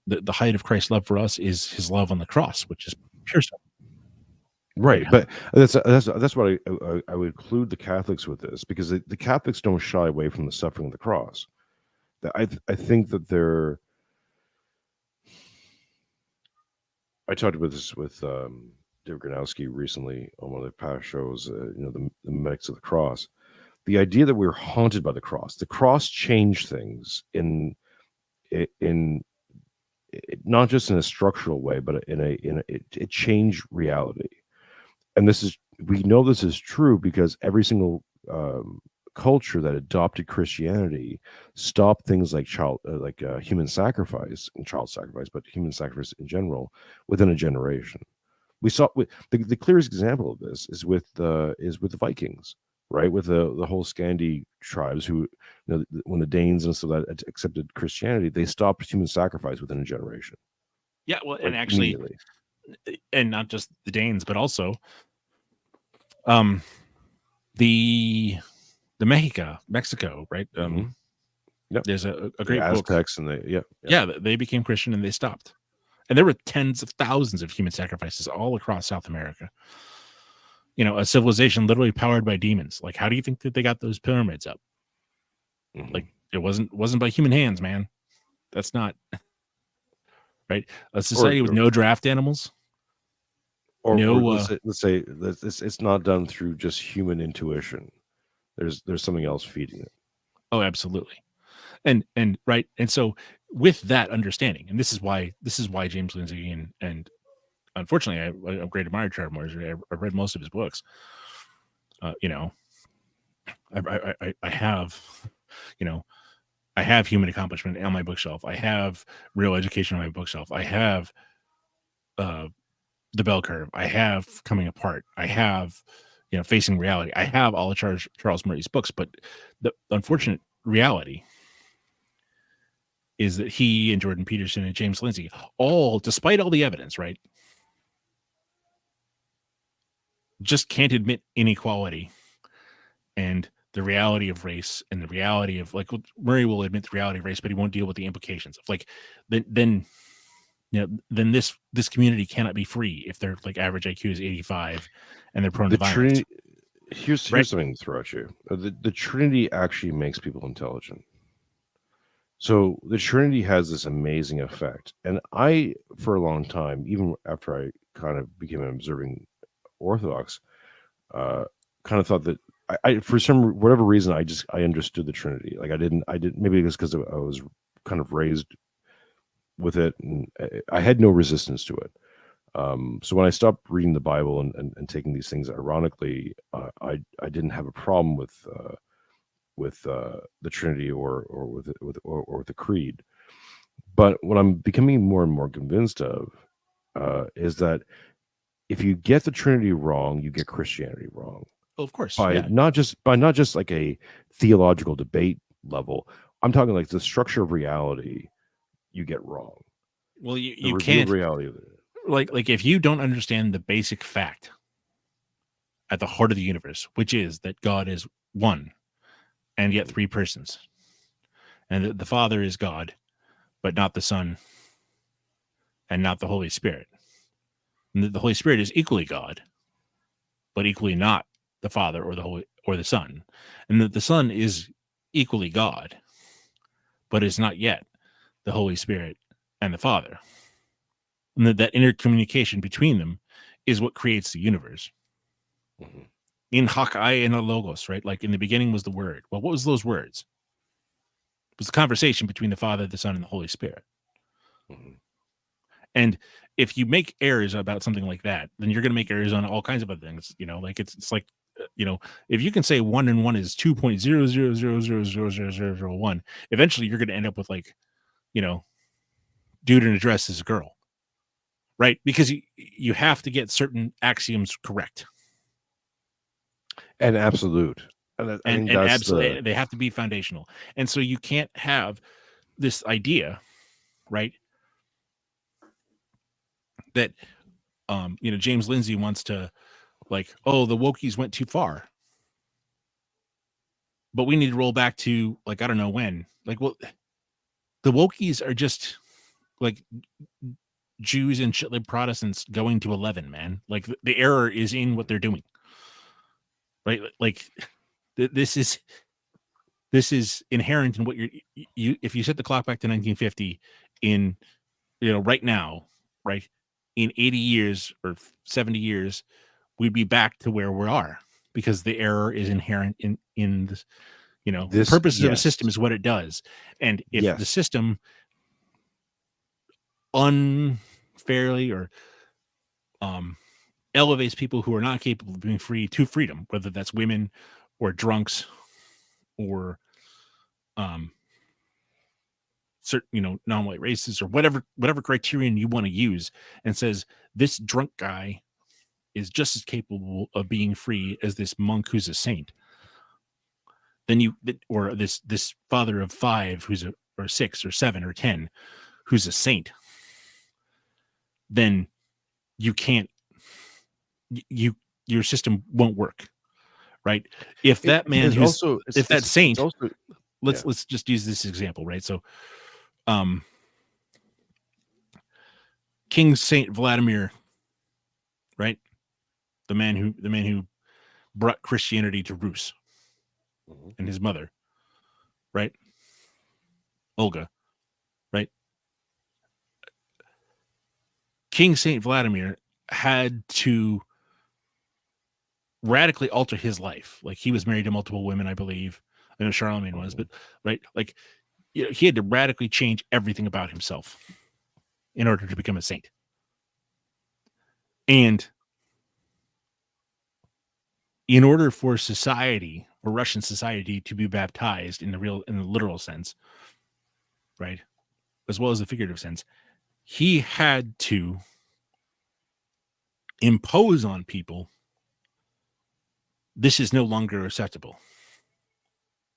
the height of Christ's love for us is his love on the cross, which is pure suffering? Right, but that's what I would include the Catholics with this, because the Catholics don't shy away from the suffering of the cross. I think that they're. I talked about this with David Gronowski recently on one of the past shows. The Medics of the Cross. The idea that we're haunted by the cross. The cross changed things in not just in a structural way, but it changed reality. And we know this is true because every single culture that adopted Christianity stopped things like human sacrifice and child sacrifice, but human sacrifice in general within a generation. We saw the clearest example of this is with the Vikings, right? With the whole Scandi tribes who, when the Danes and so that accepted Christianity, they stopped human sacrifice within a generation. Yeah, well, Like, and actually, immediately. and not just the Danes, but also the Mexico, right? Yep. There's a The great book. Aztecs and They became Christian and they stopped. And there were tens of thousands of human sacrifices all across South America. A civilization literally powered by demons. Like, how do you think that they got those pyramids up? Like, it wasn't by human hands, man. That's not right. A society with no draft animals. Or let's say it's not done through just human intuition. There's something else feeding it. Oh, absolutely. And right. And so with that understanding, and this is why James Lindsay and unfortunately I'm a great admirer of Trevor Morris. I've read most of his books. I have, I have Human Accomplishment on my bookshelf. I have Real Education on my bookshelf. I have The Bell Curve. I have Coming Apart. I have, Facing Reality. I have all of Charles Murray's books, but the unfortunate reality is that he and Jordan Peterson and James Lindsay, all, despite all the evidence, right, just can't admit inequality and the reality of race and the reality of, like, Murray will admit the reality of race, but he won't deal with the implications of, like, then this community cannot be free if their, like, average IQ is 85 and they're prone to violence. Here's something to throw at you. The Trinity actually makes people intelligent. So the Trinity has this amazing effect. And I, for a long time, even after I kind of became an observing Orthodox, kind of thought that I for whatever reason, I understood the Trinity. Like I didn't, maybe it was because I was kind of raised with it and I had no resistance to it. So when I stopped reading the Bible and taking these things ironically, I didn't have a problem with the Trinity or with the Creed. But what I'm becoming more and more convinced of is that if you get the Trinity wrong, you get Christianity wrong. Oh, of course, not just like a theological debate level. I'm talking like the structure of reality you get wrong. Well, you can't reality of it. Like if you don't understand the basic fact at the heart of the universe, which is that God is one and yet three persons, and that the Father is God, but not the Son and not the Holy Spirit, and that the Holy Spirit is equally God, but equally not the Father or the Son, and that the Son is equally God, but is not yet the Holy Spirit and the Father, and that intercommunication between them is what creates the universe. Mm-hmm. In hoc in a logos, right? Like in the beginning was the Word. Well, what was those words? It was the conversation between the Father, the Son, and the Holy Spirit. Mm-hmm. And if you make errors about something like that, then you're going to make errors on all kinds of other things. Like it's like, if you can say 1 and 1 is 2.000000001, eventually you're going to end up with like, dude in a dress is a girl, right? Because you have to get certain axioms correct. And absolute. And absolutely, they have to be foundational. And so you can't have this idea, right, that James Lindsay wants to, like, oh, the wokies went too far, but we need to roll back to, like, I don't know when. Like, well, the wokies are just like Jews and shitlib Protestants going to 11, man. Like the error is in what they're doing, right? Like this is inherent in what you if you set the clock back to 1950 in right now, right, in 80 years or 70 years we'd be back to where we are, because the error is inherent in this, the purpose of a system is what it does. And if the system unfairly or elevates people who are not capable of being free to freedom, whether that's women or drunks or certain non-white races or whatever criterion you want to use, and says this drunk guy is just as capable of being free as this monk who's a saint, then or this father of 5 who's or 6 or 7 or 10 who's a saint, then you can't your system won't work, right? If that man who's if that saint, let's just use this example, right? So King Saint Vladimir, right? The man who brought Christianity to Rus, and his mother, right? Olga, right? King Saint Vladimir had to radically alter his life. Like, he was married to multiple women, I believe. I know Charlemagne was, but right, like, he had to radically change everything about himself in order to become a saint. And in order for society, or Russian society, to be baptized in the literal sense, right, as well as the figurative sense, he had to impose on people, this is no longer acceptable.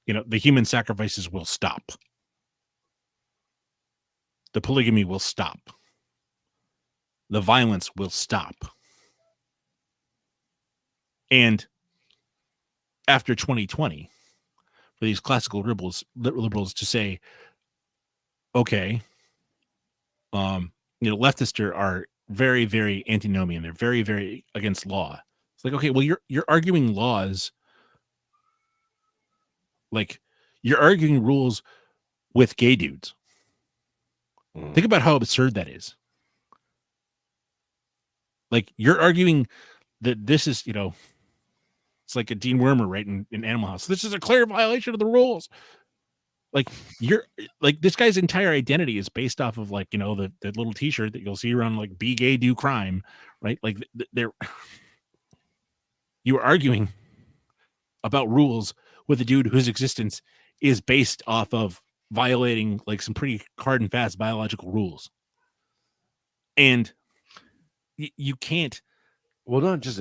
The human sacrifices will stop. The polygamy will stop. The violence will stop. And after 2020, for these classical liberals to say, okay, leftists are very, very antinomian. They're very, very against law. It's like, okay, well, you're arguing laws, like, you're arguing rules with gay dudes. Think about how absurd that is. Like, you're arguing that this is, it's like a Dean Wormer, right, in Animal House. This is a clear violation of the rules. Like, this guy's entire identity is based off of, like, the little T-shirt that you'll see around, like, "Be gay, do crime," right? Like, you are arguing about rules with a dude whose existence is based off of violating, like, some pretty hard and fast biological rules. And you can't. Well, not just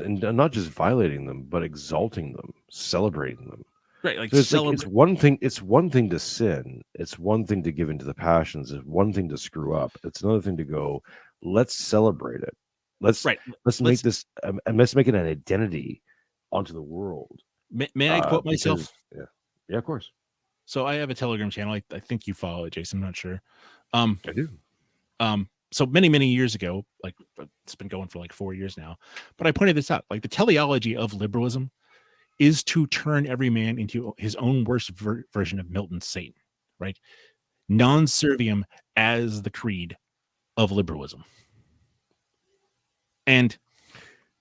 violating them, but exalting them, celebrating them. Right, like, it's one thing. It's one thing to sin. It's one thing to give into the passions. It's one thing to screw up. It's another thing to go, let's celebrate it. Let's make this, and let's make it an identity onto the world. May I quote myself? Yeah, of course. So I have a Telegram channel. I think you follow it, Jason. I'm not sure. I do. So many years ago, like, it's been going for like 4 years now, but I pointed this out. Like, the teleology of liberalism is to turn every man into his own worst version of Milton's Satan, right? Non serviam as the creed of liberalism. And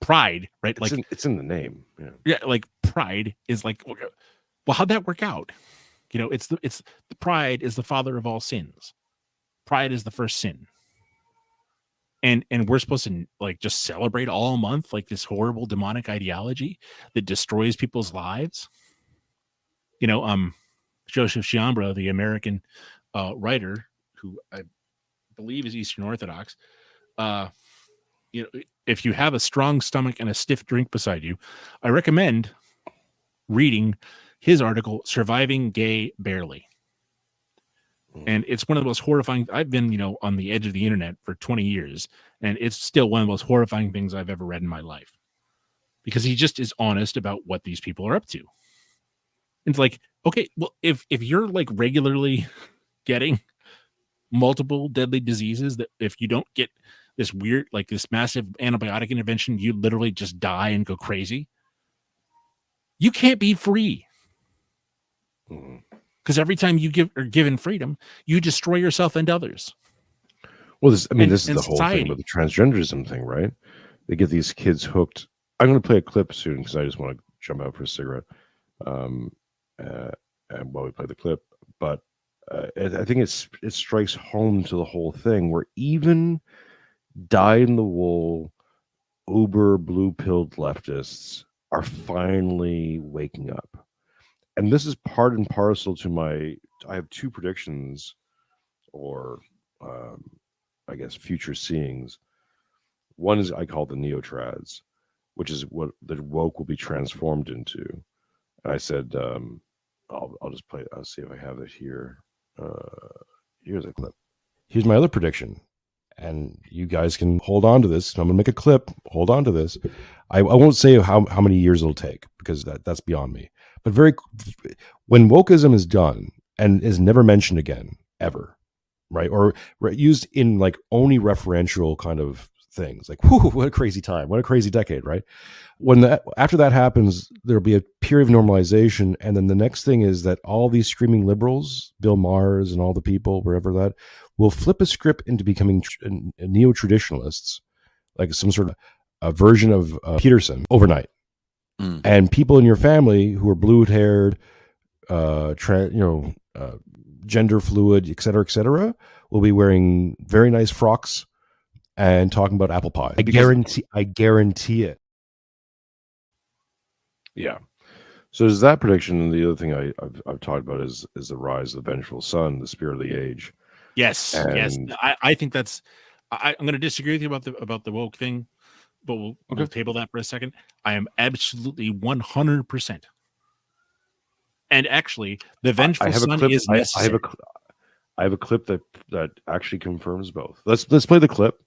pride, right? It's in the name. Yeah, like, pride is like, well, how'd that work out? It's the pride is the father of all sins. Pride is the first sin. And we're supposed to, like, just celebrate all month, like, this horrible demonic ideology that destroys people's lives. Joseph Chiambra, the American writer, who I believe is Eastern Orthodox, if you have a strong stomach and a stiff drink beside you, I recommend reading his article, "Surviving Gay Barely." And it's one of the most horrifying. I've been, on the edge of the internet for 20 years, and it's still one of the most horrifying things I've ever read in my life, because he just is honest about what these people are up to. It's like, okay, well, if you're, like, regularly getting multiple deadly diseases, that if you don't get this weird, like, this massive antibiotic intervention, you literally just die and go crazy, you can't be free. Because every time you are given freedom, you destroy yourself and others. Well, this is the whole thing with the transgenderism thing, right? They get these kids hooked. I'm going to play a clip soon because I just want to jump out for a cigarette, and while we play the clip. But I think it strikes home to the whole thing where even dyed-in-the-wool, uber blue-pilled leftists are finally waking up. And this is part and parcel to I have two predictions, or I guess future seeings. One is I call the neo-trads, which is what the woke will be transformed into. And I said, I'll just play. I'll see if I have it here. Here's a clip. Here's my other prediction, and you guys can hold on to this. I'm gonna make a clip. Hold on to this. I won't say how many years it'll take because that's beyond me. But when wokeism is done and is never mentioned again ever, right? Or used in like only referential kind of things, like whoo, what a crazy time, what a crazy decade, right? After that happens, there'll be a period of normalization, and then the next thing is that all these screaming liberals, Bill Maher's and all the people wherever that, will flip a script into becoming neo-traditionalists, like some sort of a version of Peterson overnight. And people in your family who are blue-haired, gender fluid, et cetera, will be wearing very nice frocks and talking about apple pie. I guarantee it. Yeah. So there's that prediction, and the other thing I've talked about is the rise of the vengeful son, the spirit of the age. Yes. I think that's. I'm going to disagree with you about the woke thing, but we'll table that for a second. I am absolutely 100%. And actually, the vengeful son is necessary. I have a clip that actually confirms both. Let's play the clip.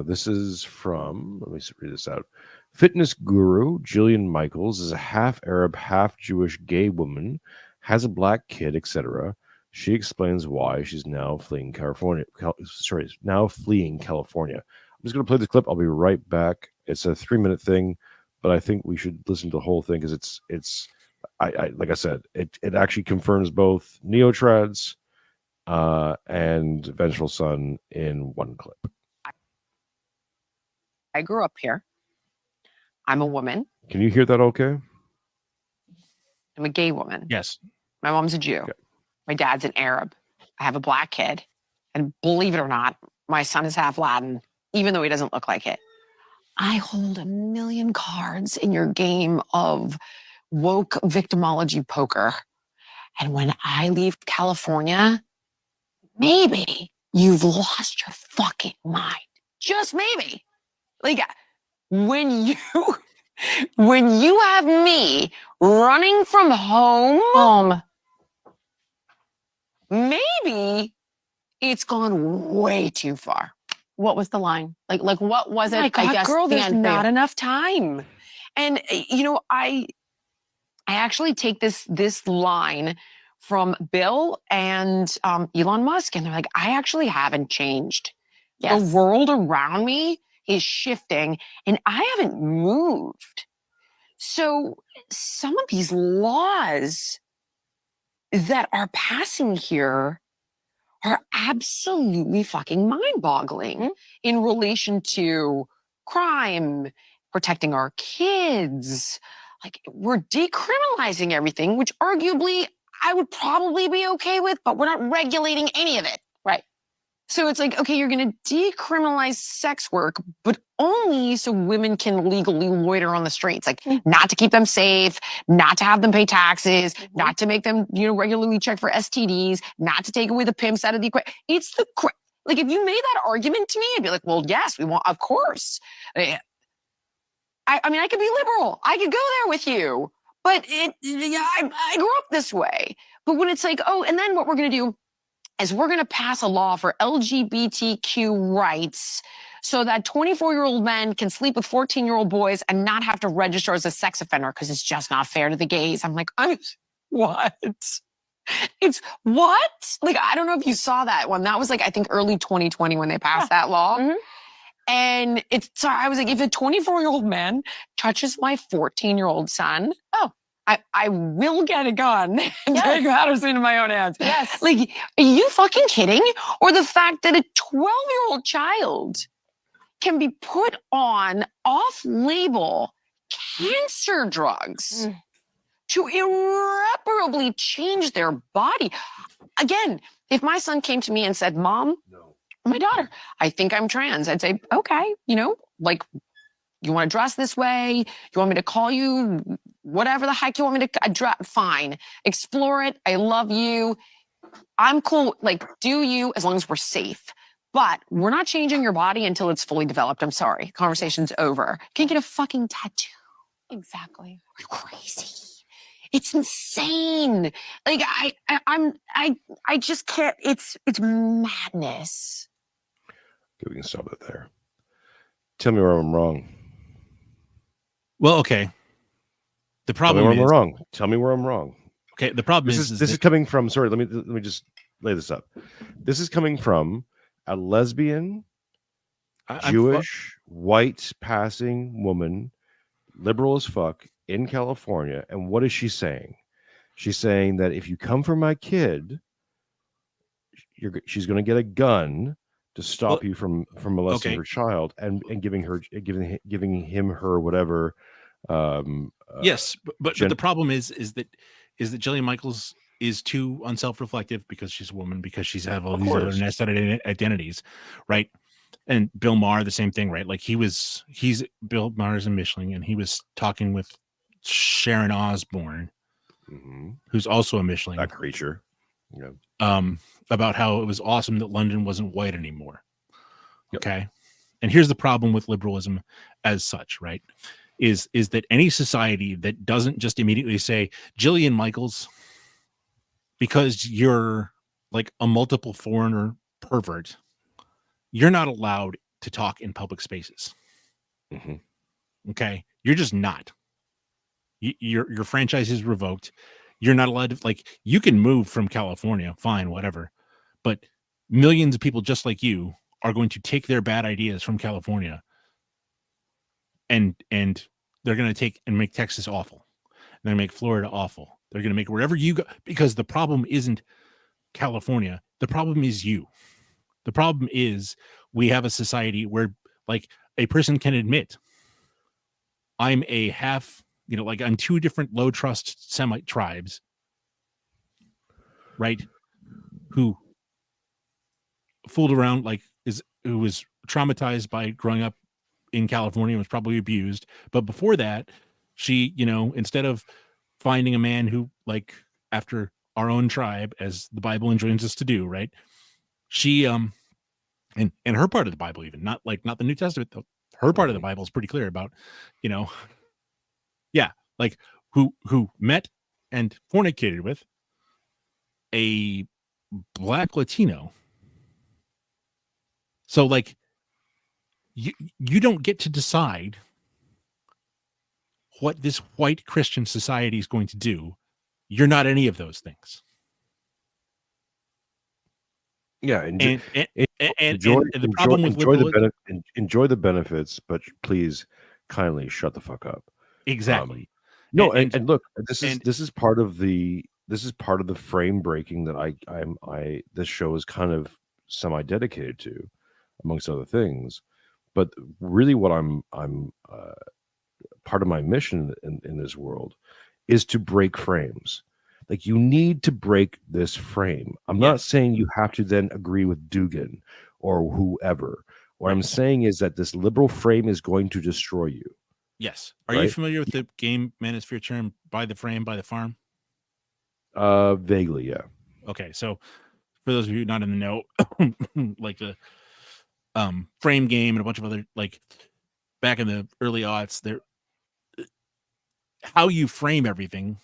This is from, let me read this out. Fitness guru Jillian Michaels is a half Arab, half Jewish gay woman, has a black kid, etc. She explains why she's now fleeing California. Now fleeing California. I'm just going to play the clip. I'll be right back. It's a 3-minute thing, but I think we should listen to the whole thing because it's like I said, it actually confirms both neo-trads and vengeful son in one clip. I grew up here. I'm a woman. Can you hear that okay? I'm a gay woman. Yes. My mom's a Jew. Okay. My dad's an Arab. I have a black kid. And believe it or not, my son is half Latin, even though he doesn't look like it. I hold a million cards in your game of woke victimology poker. And when I leave California, maybe you've lost your fucking mind. Just maybe. Like, when you have me running from home, maybe it's gone way too far. What was the line? Like what was it? My God, I guess girl, the there's end for not you. enough time. And I actually take this line from Bill and Elon Musk, and they're like, I actually haven't changed. Yes. The world around me is shifting, and I haven't moved. So some of these laws that are passing here are absolutely fucking mind-boggling in relation to crime, protecting our kids. Like, we're decriminalizing everything, which arguably I would probably be okay with, but we're not regulating any of it. Right. So it's like, okay, you're going to decriminalize sex work, but only so women can legally loiter on the streets. Like, not to keep them safe, not to have them pay taxes, not to make them, regularly check for STDs, not to take away the pimps out of the equation. It's like, if you made that argument to me, I'd be like, well, yes, we want, of course. I mean, I could be liberal. I could go there with you. But I grew up this way. But when it's like, oh, and then what we're going to do is we're going to pass a law for LGBTQ rights so that 24-year-old men can sleep with 14-year-old boys and not have to register as a sex offender because it's just not fair to the gays. I'm like, what? It's what? Like, I don't know if you saw that one. That was like, I think early 2020 when they passed that law. Mm-hmm. And I was like, if a 24-year-old man touches my 14-year-old son, I will get a gun and take matters into my own hands. Yes. Like, are you fucking kidding? Or the fact that a 12-year-old child can be put on off-label cancer drugs to irreparably change their body. Again, if my son came to me and said, Mom, No. my daughter, I think I'm trans, I'd say, okay, like, you want to dress this way? You want me to call you whatever the heck you want me to address? Fine. Explore it. I love you. I'm cool. Like, do you, as long as we're safe. But we're not changing your body until it's fully developed. I'm sorry. Conversation's over. Can't get a fucking tattoo. Exactly. You're crazy. It's insane. Like I just can't. It's madness. Okay, we can stop it there. Tell me where I'm wrong. Well, okay. The Tell me problem where is I'm wrong. Tell me where I'm wrong. okay. The problem This is is that- coming from. Sorry, let me just lay this up. This is coming from a lesbian, I'm Jewish, white passing woman, liberal as fuck in California. And what is she saying? She's saying that if you come for my kid, she's going to get a gun to stop Well, you from molesting okay. her child and giving him her whatever. Yes, but gen- the problem is that Jillian Michaels is too unself-reflective because she's a woman, because she's have all Of these other course. nested identities, right? And Bill Maher, the same thing, right? Like he's Bill Maher's in Mischling, and he was talking with Sharon Osbourne, Mhm. who's also a Mischling, That creature. Yeah. about how it was awesome that London wasn't white anymore. Yep. Okay. And here's the problem with liberalism as such, right? Is that any society that doesn't just immediately say, Jillian Michaels, because you're like a multiple foreigner pervert, you're not allowed to talk in public spaces. Mhm. Okay. You're just not. Your franchise is revoked. You're not allowed to, like, you can move from California, fine, whatever. But millions of people just like you are going to take their bad ideas from California and they're going to take and make Texas awful. They're going to make Florida awful. They're going to make wherever you go, because the problem isn't California. The problem is you. The problem is we have a society where, like, a person can admit, I'm a half, like I'm two different low trust Semite tribes, right? Who fooled around, who was traumatized by growing up in California and was probably abused. But before that, she, instead of finding a man who, like, after our own tribe, as the Bible enjoins us to do, right? She, and her part of the Bible, even not the New Testament, though, her part of the Bible is pretty clear about, yeah, like who met and fornicated with a Black Latino. So, like, you don't get to decide what this white Christian society is going to do. You're not any of those things. Yeah, And enjoy, the problem with enjoy the benefits, but please kindly shut the fuck up. Exactly. No, And- and look, this is part of the frame breaking that this show is kind of semi-dedicated to, amongst other things. But really, what I'm part of my mission in this world is to break frames. Like, you need to break this frame. I'm not saying you have to then agree with Dugan or whoever. What I'm saying is that this liberal frame is going to destroy you. Yes. Are you Right? familiar with the game Manosphere term, by the frame, by the farm? Vaguely, yeah. Okay, so for those of you not in the know, like the frame game and a bunch of other, like, back in the early aughts, there, how you frame everything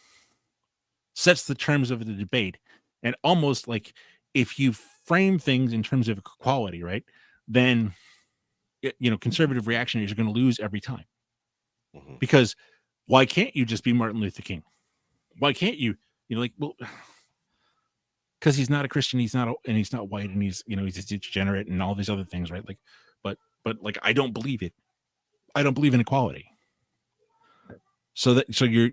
sets the terms of the debate. And almost like, if you frame things in terms of equality, right, then conservative reactionaries are going to lose every time. Because why can't you just be Martin Luther King? Why can't you, well, because he's not a Christian, he's not white, and he's a degenerate and all these other things, right? Like, but like, I don't believe it. I don't believe in equality. So you're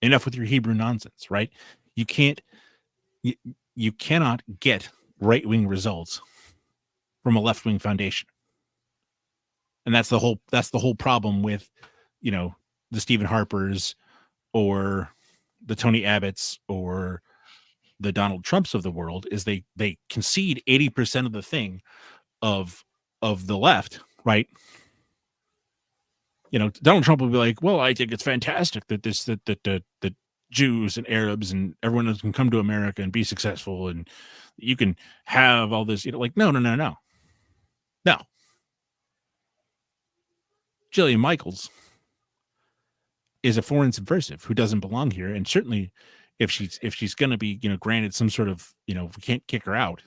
enough with your Hebrew nonsense, right? You cannot get right-wing results from a left-wing foundation. And that's the whole problem with the Stephen Harpers or the Tony Abbotts or the Donald Trumps of the world is they concede 80% of the thing of the left, right? Donald Trump will be like, well, I think it's fantastic that that Jews and Arabs and everyone else can come to America and be successful, and you can have all this, like, no. Jillian Michaels is a foreign subversive who doesn't belong here, and certainly if she's going to be, granted some sort of, we can't kick her out,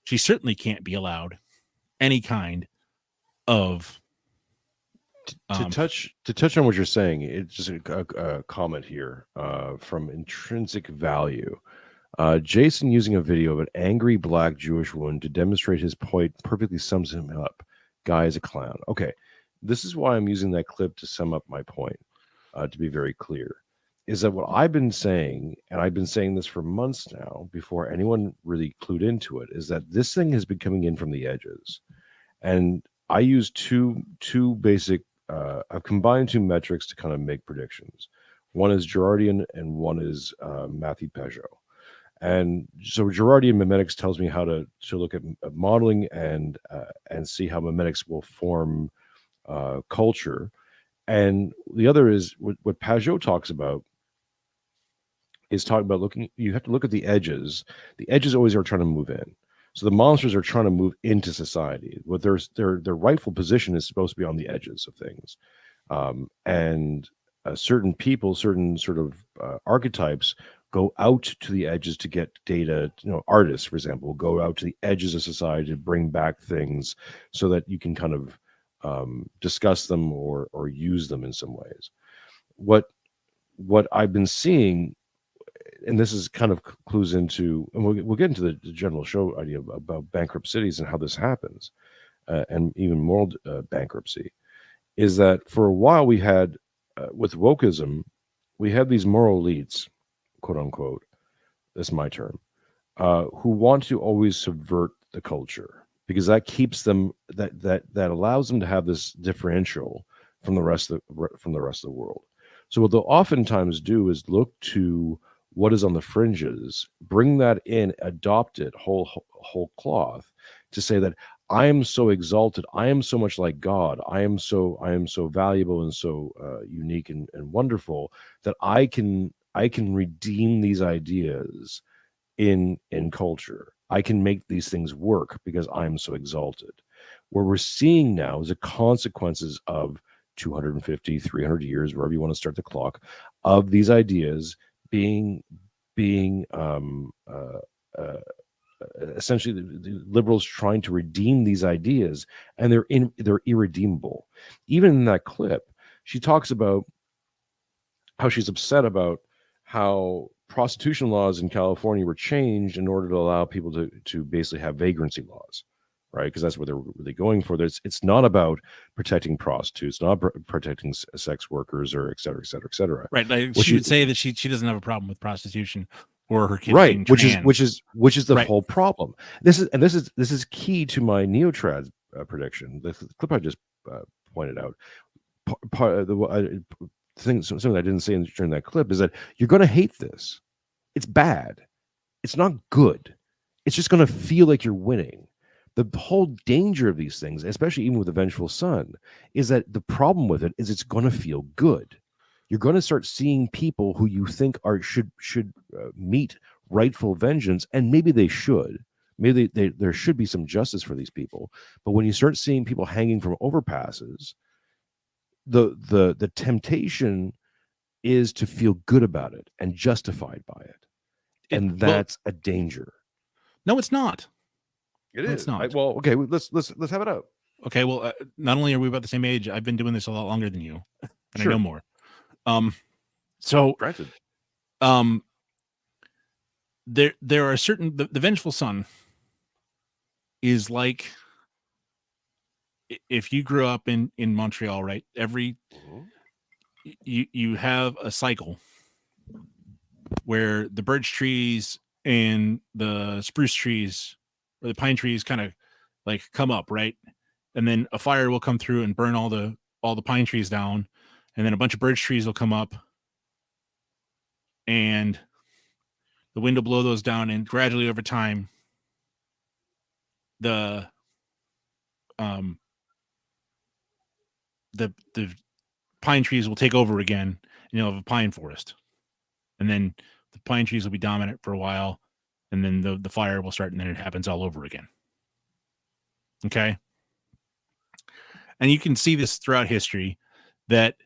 she certainly can't be allowed any kind of to touch on what you're saying. It's just a comment here from Intrinsic Value. Jason using a video of an angry black Jewish woman to demonstrate his point perfectly sums him up. Guy is a clown. Okay, this is why I'm using that clip to sum up my point. To be very clear, is that what I've been saying, and I've been saying this for months now, before anyone really clued into it, is that this thing has been coming in from the edges, and I use two basic. I've combined two metrics to kind of make predictions. One is Girardian, and one is Matthew Peugeot. And so Girardian memetics tells me how to look at modeling and see how memetics will form culture. And the other is what Peugeot talks about is talking about you have to look at the edges. The edges always are trying to move in. So the monsters are trying to move into society. What their rightful position is supposed to be on the edges of things. And certain people, certain sort of archetypes go out to the edges to get data. Artists, for example, will go out to the edges of society to bring back things so that you can kind of discuss them or use them in some ways. What I've been seeing, and this is kind of clues into, and we'll get into the general show idea about bankrupt cities and how this happens, and even moral bankruptcy, is that for a while we had, with wokeism, we had these moral elites, quote unquote, that's my term, who want to always subvert the culture, because that keeps them, that allows them to have this differential from the rest of the world. So what they'll oftentimes do is look to what is on the fringes, bring that in, adopt it whole cloth, to say that I am so exalted, I am so much like God, I am so valuable and so unique and wonderful that I can redeem these ideas in culture. I can make these things work because I'm so exalted. What we're seeing now is the consequences of 250, 300 years, wherever you want to start the clock, of these ideas being essentially the liberals trying to redeem these ideas, and they're irredeemable. Even in that clip, she talks about how she's upset about how prostitution laws in California were changed in order to allow people to basically have vagrancy laws, right? Because that's what they're really going for. It's not about protecting prostitutes, not protecting sex workers, or et cetera, et cetera, et cetera. Right. Like she would say that she doesn't have a problem with prostitution or her kids right, being which trans. is the right. whole problem. This is key to my neotrad prediction. The clip I just pointed out. Part of the something I didn't say during that clip is that you're going to hate this. It's bad. It's not good. It's just going to feel like you're winning. The whole danger of these things, especially even with the Vengeful Son, is that the problem with it is it's going to feel good. You're going to start seeing people who you think should meet rightful vengeance, and maybe they should. Maybe there should be some justice for these people. But when you start seeing people hanging from overpasses, the temptation is to feel good about it and justified by it, and that's a danger. No, it's not. It no, is. It's not. Well, okay, let's have it out. Okay, well, not only are we about the same age, I've been doing this a lot longer than you, and Sure. I know more. So granted, there are certain the Vengeful Son is like, if you grew up in Montreal, right? You have a cycle where the birch trees and the spruce trees or the pine trees kind of like come up, right? And then a fire will come through and burn all the pine trees down, and then a bunch of birch trees will come up, and the wind will blow those down, and gradually over time, the pine trees will take over again, and you'll have a pine forest, and then the pine trees will be dominant for a while, and then the fire will start, and then it happens all over again. Okay, and you can see this throughout history, that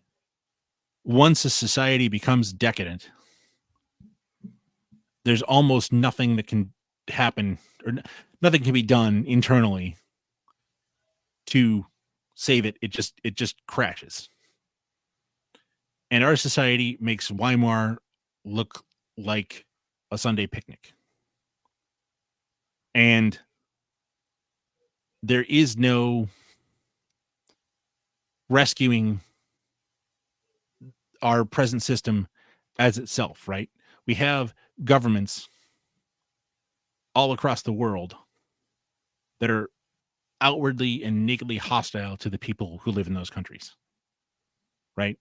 once a society becomes decadent, there's almost nothing that can happen, or nothing can be done internally to save it. It just crashes. And our society makes Weimar look like a Sunday picnic. And there is no rescuing our present system as itself, right? We have governments all across the world that are outwardly and nakedly hostile to the people who live in those countries, right?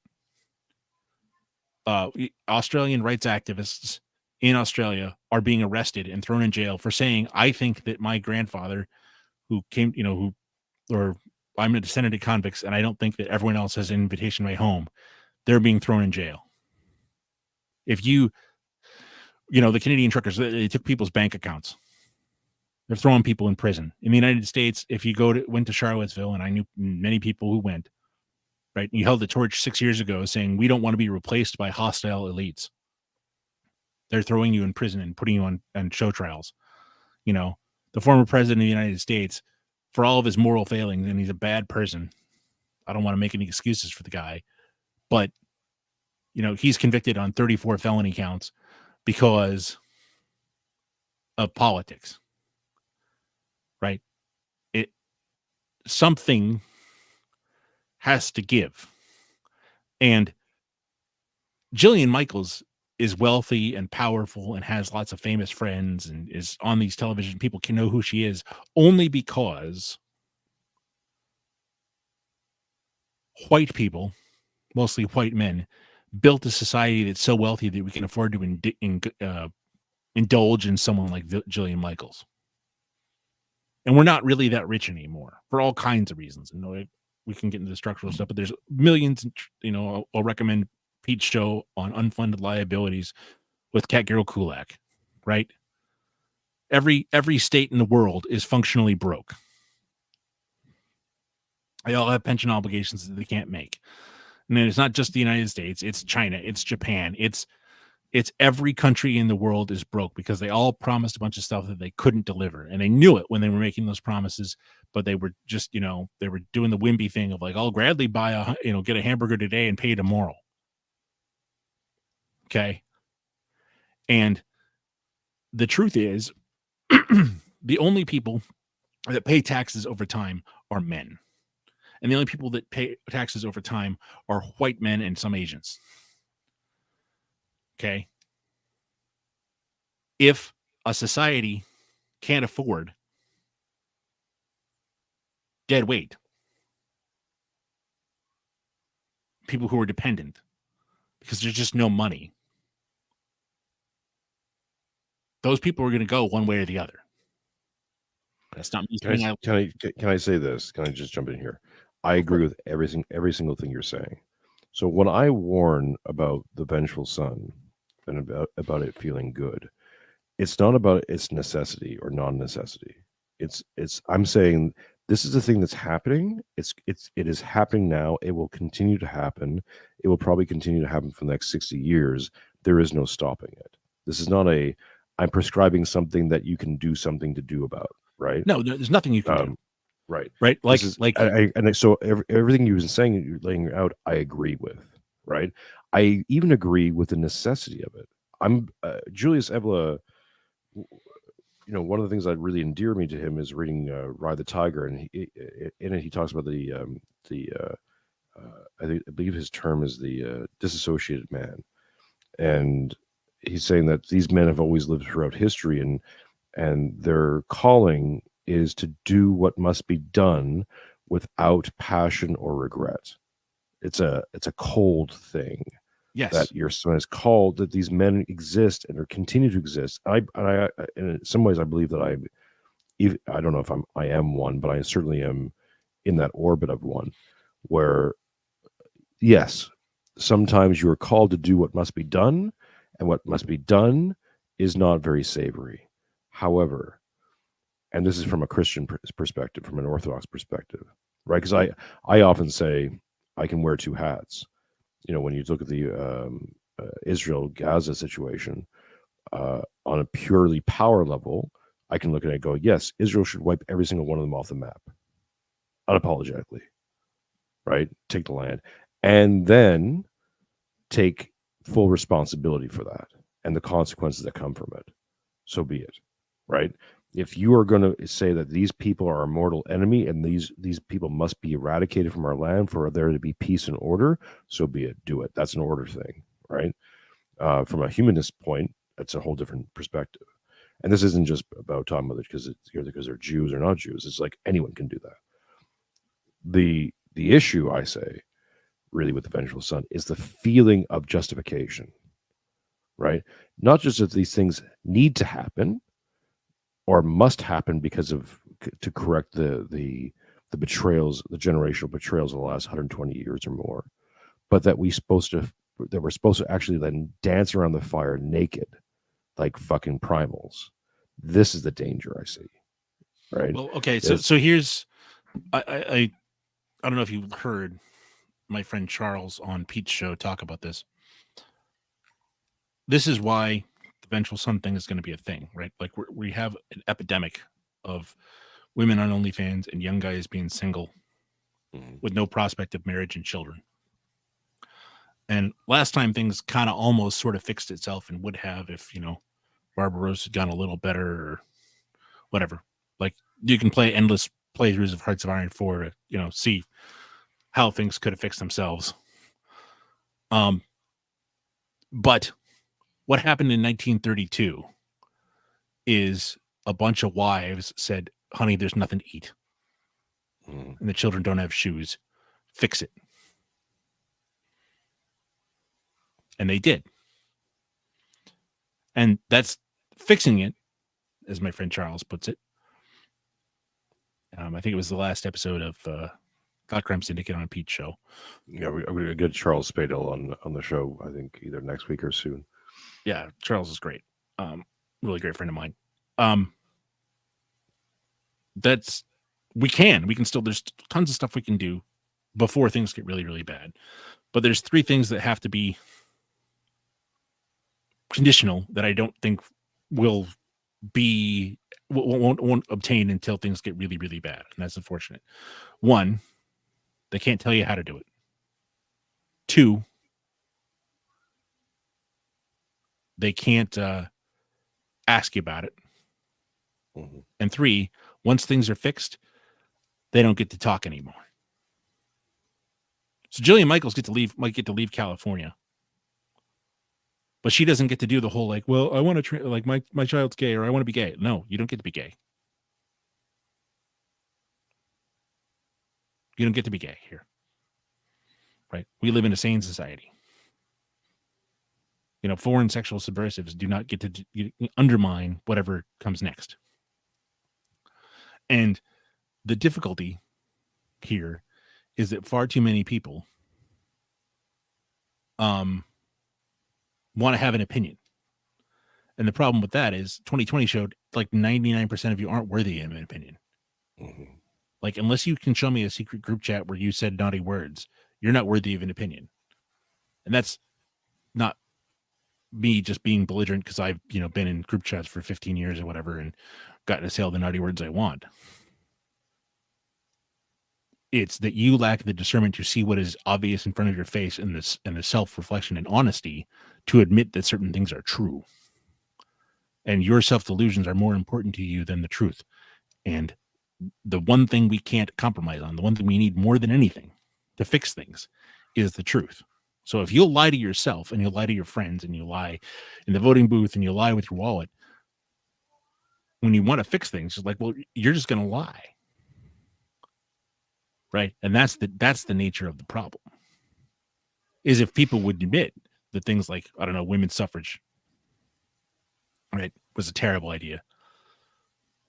Australian rights activists in Australia are being arrested and thrown in jail for saying, I think that my grandfather who came, or I'm a descendant of convicts, and I don't think that everyone else has an invitation to my home. They're being thrown in jail. If the Canadian truckers, they took people's bank accounts. They're throwing people in prison. In the United States, if you went to Charlottesville, and I knew many people who went, right? You held the torch 6 years ago saying, we don't want to be replaced by hostile elites. They're throwing you in prison and putting you on show trials. The former president of the United States, for all of his moral failings, and he's a bad person. I don't want to make any excuses for the guy, but he's convicted on 34 felony counts because of politics. Right? Something has to give. And Jillian Michaels is wealthy and powerful and has lots of famous friends and is on these television. People can know who she is only because white people, mostly white men, built a society that's so wealthy that we can afford to indulge in someone like Jillian Michaels. And we're not really that rich anymore for all kinds of reasons. We can get into the structural stuff, but there's millions. I'll recommend Pete's show on unfunded liabilities with Cat Garo Kulak, right? Every state in the world is functionally broke. They all have pension obligations that they can't make. And then it's not just the United States, it's China, it's Japan, it's every country in the world is broke because they all promised a bunch of stuff that they couldn't deliver. And they knew it when they were making those promises, but they were just, they were doing the wimpy thing of like, I'll gladly buy get a hamburger today and pay tomorrow. Okay. And the truth is the only people that pay taxes over time are men. And the only people that pay taxes over time are white men and some Asians. Okay. If a society can't afford dead weight, people who are dependent, because there's just no money, those people are going to go one way or the other. That's not me saying. Can I say this? Can I just jump in here? I agree with every single thing you're saying. So when I warn about the vengeful son and about it feeling good, it's not about its necessity or non-necessity. I'm saying this is the thing that's happening. It is happening now. It will continue to happen. It will probably continue to happen for the next 60 years. There is no stopping it. This is not I'm prescribing something that you can do something to do about, right? No, there's nothing you can do. Right. Right. So everything you were saying, you're laying out, I agree with, right? I even agree with the necessity of it. I'm Julius Evola. One of the things that really endear me to him is reading Ride the Tiger, and in it he talks about I believe his term is the disassociated man, and he's saying that these men have always lived throughout history, and their calling is to do what must be done without passion or regret. It's a cold thing Yes. that when it's called that these men exist and are continue to exist. I in some ways I believe that I don't know if I am one, but I certainly am in that orbit of one where yes, sometimes you are called to do what must be done, and what must be done is not very savory. However, and this is from a Christian perspective, from an Orthodox perspective, right? Because I often say I can wear two hats. You know, when you look at the Israel-Gaza situation, on a purely power level, I can look at it and go, yes, Israel should wipe every single one of them off the map, unapologetically, right? Take the land. And then take full responsibility for that and the consequences that come from it. So be it, right? If you are going to say that these people are our mortal enemy and these people must be eradicated from our land for there to be peace and order, so be it. Do it. That's an order thing, right? From a humanist point, that's a whole different perspective. And this isn't just about talking about it because they're Jews or not Jews. It's like anyone can do that. The issue, I say, really with the vengeful son is the feeling of justification, right? Not just that these things need to happen or must happen because of to correct the betrayals, the generational betrayals of the last 120 years or more, but that we're supposed to actually then dance around the fire naked like fucking primals. This is the danger I see, right? Well, okay, so here's I don't know if you've heard my friend Charles on Pete's show talk about this. This is why the vengeful son thing is going to be a thing, right? Like we have an epidemic of women on OnlyFans and young guys being single with no prospect of marriage and children. And last time things kind of almost sort of fixed itself and would have if, Barbarossa had gone a little better or whatever. Like you can play endless playthroughs of Hearts of Iron 4 to, see how things could have fixed themselves. But what happened in 1932 is a bunch of wives said, honey, there's nothing to eat. And the children don't have shoes. Fix it. And they did. And that's fixing it, as my friend Charles puts it. I think it was the last episode of Thought Crime Syndicate on Pete's show. Yeah, we're going to get Charles Spadel on the show, I think, either next week or soon. Yeah, Charles is great. Really great friend of mine. We can still, there's tons of stuff we can do before things get really, really bad. But there's three things that have to be conditional that I don't think won't obtain until things get really, really bad. And that's unfortunate. One, they can't tell you how to do it. Two, they can't ask you about it. Mm-hmm. And three, once things are fixed, they don't get to talk anymore. So Jillian Michaels might get to leave California, but she doesn't get to do the whole I want to my child's gay or I want to be gay. No, you don't get to be gay. You don't get to be gay here, right? We live in a sane society. Foreign sexual subversives do not get to undermine whatever comes next. And the difficulty here is that far too many people want to have an opinion. And the problem with that is 2020 showed like 99% of you aren't worthy of an opinion. Mm-hmm. Like, unless you can show me a secret group chat where you said naughty words, you're not worthy of an opinion. And that's not me just being belligerent because I've, been in group chats for 15 years or whatever and gotten to say all the naughty words I want. It's that you lack the discernment to see what is obvious in front of your face and the self-reflection and honesty to admit that certain things are true. And your self-delusions are more important to you than the truth. And the one thing we can't compromise on, the one thing we need more than anything to fix things is the truth. So if you'll lie to yourself and you'll lie to your friends and you lie in the voting booth and you lie with your wallet, when you want to fix things, it's like, well, you're just going to lie. Right. And that's the nature of the problem. is if people would admit that things like, I don't know, women's suffrage, right, was a terrible idea.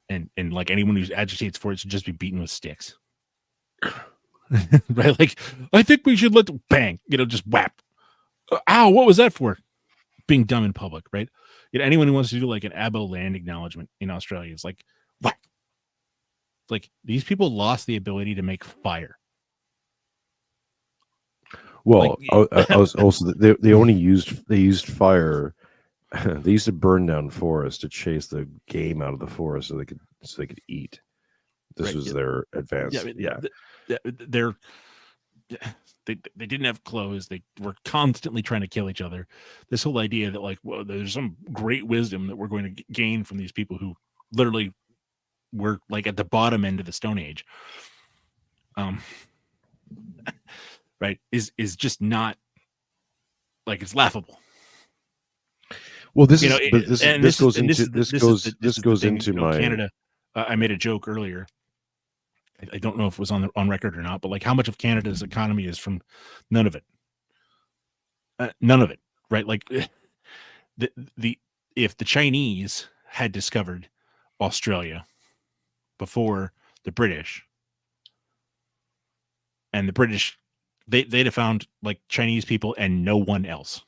And like anyone who agitates for it should just be beaten with sticks. Right? Like, I think we should let bang, just whap. Ow, what was that for? Being dumb in public, right? Anyone who wants to do like an Abo land acknowledgement in Australia is like, what? Like, these people lost the ability to make fire. Well, Like, I was also they only used fire. They used to burn down forests to chase the game out of the forest so they could eat. This was their advance. They're they didn't have clothes. They were constantly trying to kill each other. This whole idea that like, well, there's some great wisdom that we're going to gain from these people who literally were like at the bottom end of the Stone Age. Right, is just not, like, it's laughable. Well, this goes into my Canada. I made a joke earlier. I don't know if it was on record or not, but like, how much of Canada's economy is from none of it? None of it, right? Like, if the Chinese had discovered Australia before the British, and the British, they'd have found like Chinese people and no one else.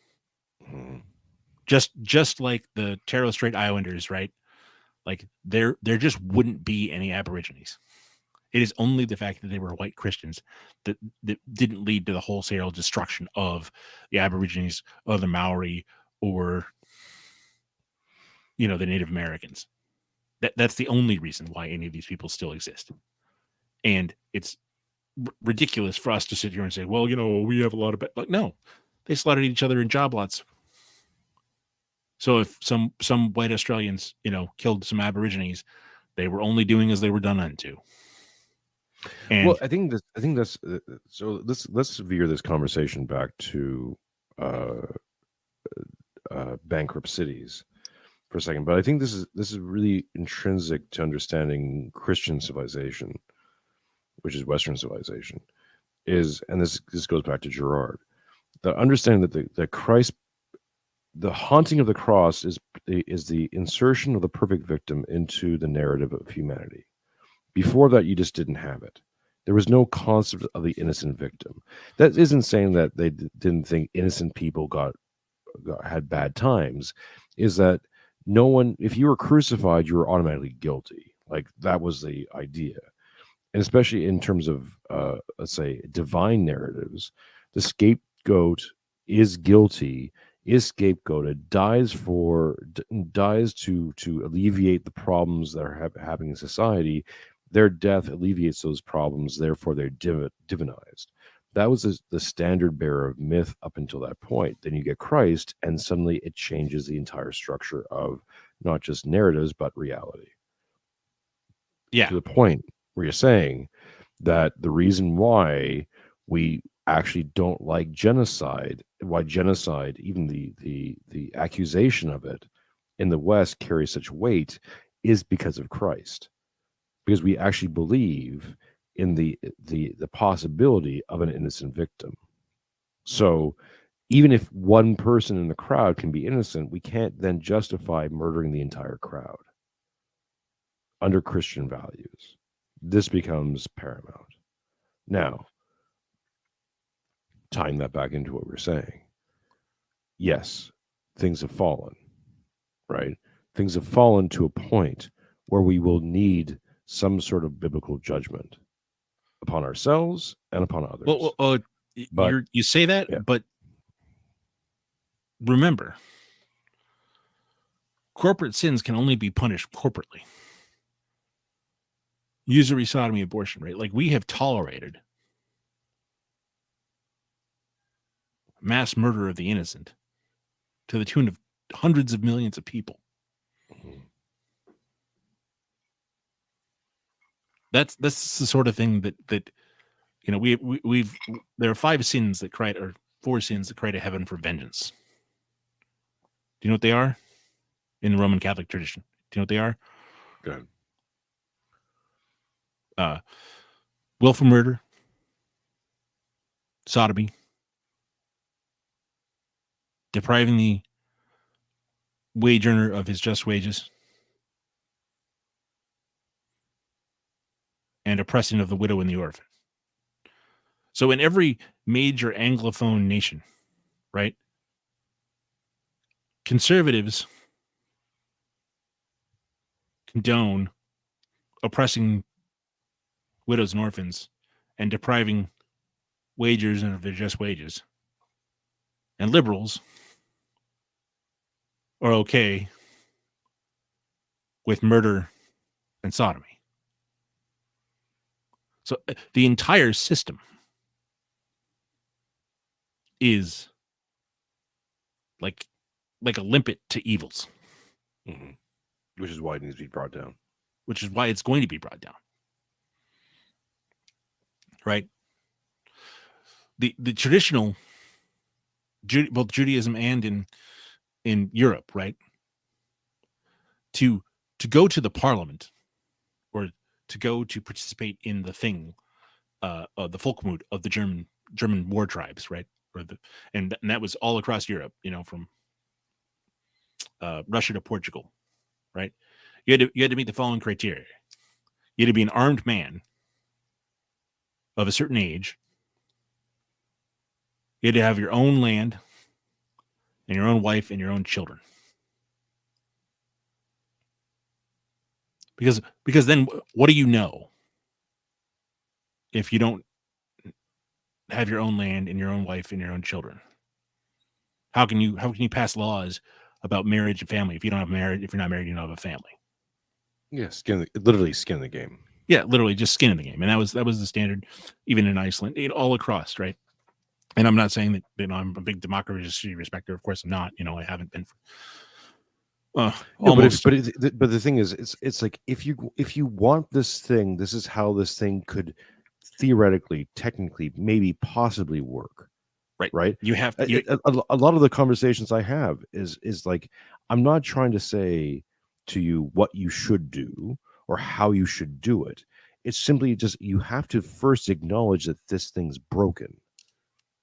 Just like the Torres Strait Islanders, right? Like, there just wouldn't be any Aborigines. It is only the fact that they were white Christians that didn't lead to the wholesale destruction of the Aborigines, or the Maori, or the Native Americans. That's the only reason why any of these people still exist. And it's ridiculous for us to sit here and say, well, we have a lot of like, no, they slaughtered each other in job lots. So if some white Australians, killed some Aborigines, they were only doing as they were done unto. And well, I think that's so. Let's veer this conversation back to bankrupt cities for a second. But I think this is really intrinsic to understanding Christian civilization, which is Western civilization. And this goes back to Gerard. The understanding that Christ, the haunting of the cross, is the insertion of the perfect victim into the narrative of humanity. Before that, you just didn't have it. There was no concept of the innocent victim. That isn't saying that they didn't think innocent people had bad times. Is that no one, if you were crucified, you were automatically guilty. Like, that was the idea. And especially in terms of, let's say, divine narratives, the scapegoat is guilty, is scapegoated, dies to alleviate the problems that are happening in society. Their death alleviates those problems, therefore they're divinized. That was the standard bearer of myth up until that point. Then you get Christ, and suddenly it changes the entire structure of not just narratives, but reality. Yeah. To the point where you're saying that the reason why we actually don't like genocide, why genocide, even the accusation of it in the West carries such weight, is because of Christ. Because we actually believe in the possibility of an innocent victim. So even if one person in the crowd can be innocent, we can't then justify murdering the entire crowd under Christian values. This becomes paramount. Now, tying that back into what we're saying, yes, things have fallen, right? Things have fallen to a point where we will need some sort of biblical judgment upon ourselves and upon others. Well, you say that, yeah. But remember, corporate sins can only be punished corporately. Usury, sodomy, abortion, right? Like, we have tolerated mass murder of the innocent to the tune of hundreds of millions of people. Mm-hmm. That's the sort of thing that we've there are 5 sins that cry, or 4 sins that cry to heaven for vengeance. Do you know what they are in the Roman Catholic tradition? Do you know what they are? Go ahead. Willful murder, sodomy, depriving the wage earner of his just wages, and oppressing of the widow and the orphan. So in every major Anglophone nation, right, conservatives condone oppressing widows and orphans and depriving wagers of their just wages. And liberals are okay with murder and sodomy. So the entire system is like a limpet to evils, Mhm. Which is why it needs to be brought down. which is why it's going to be brought down. Right? The traditional both Judaism and in Europe, right? To go to the parliament or to go to participate in the thing, the Volkmut of the German war tribes, right? And that was all across Europe, from Russia to Portugal, right? You had to meet the following criteria. You had to be an armed man of a certain age. You had to have your own land and your own wife and your own children. Because then what do you know if you don't have your own land and your own wife and your own children? How can you pass laws about marriage and family if you don't have marriage? If you're not married, you don't have a family. Yeah, literally skin the game. Yeah, literally just skin in the game, and that was the standard, even in Iceland, all across, right? And I'm not saying that I'm a big democracy respecter. Of course, I'm not. I haven't been. No, Almost. but the thing is, it's like if you want this thing, this is how this thing could theoretically, technically, maybe possibly work. Right. You have a lot of the conversations I have is like, I'm not trying to say to you what you should do or how you should do it. It's simply just you have to first acknowledge that this thing's broken,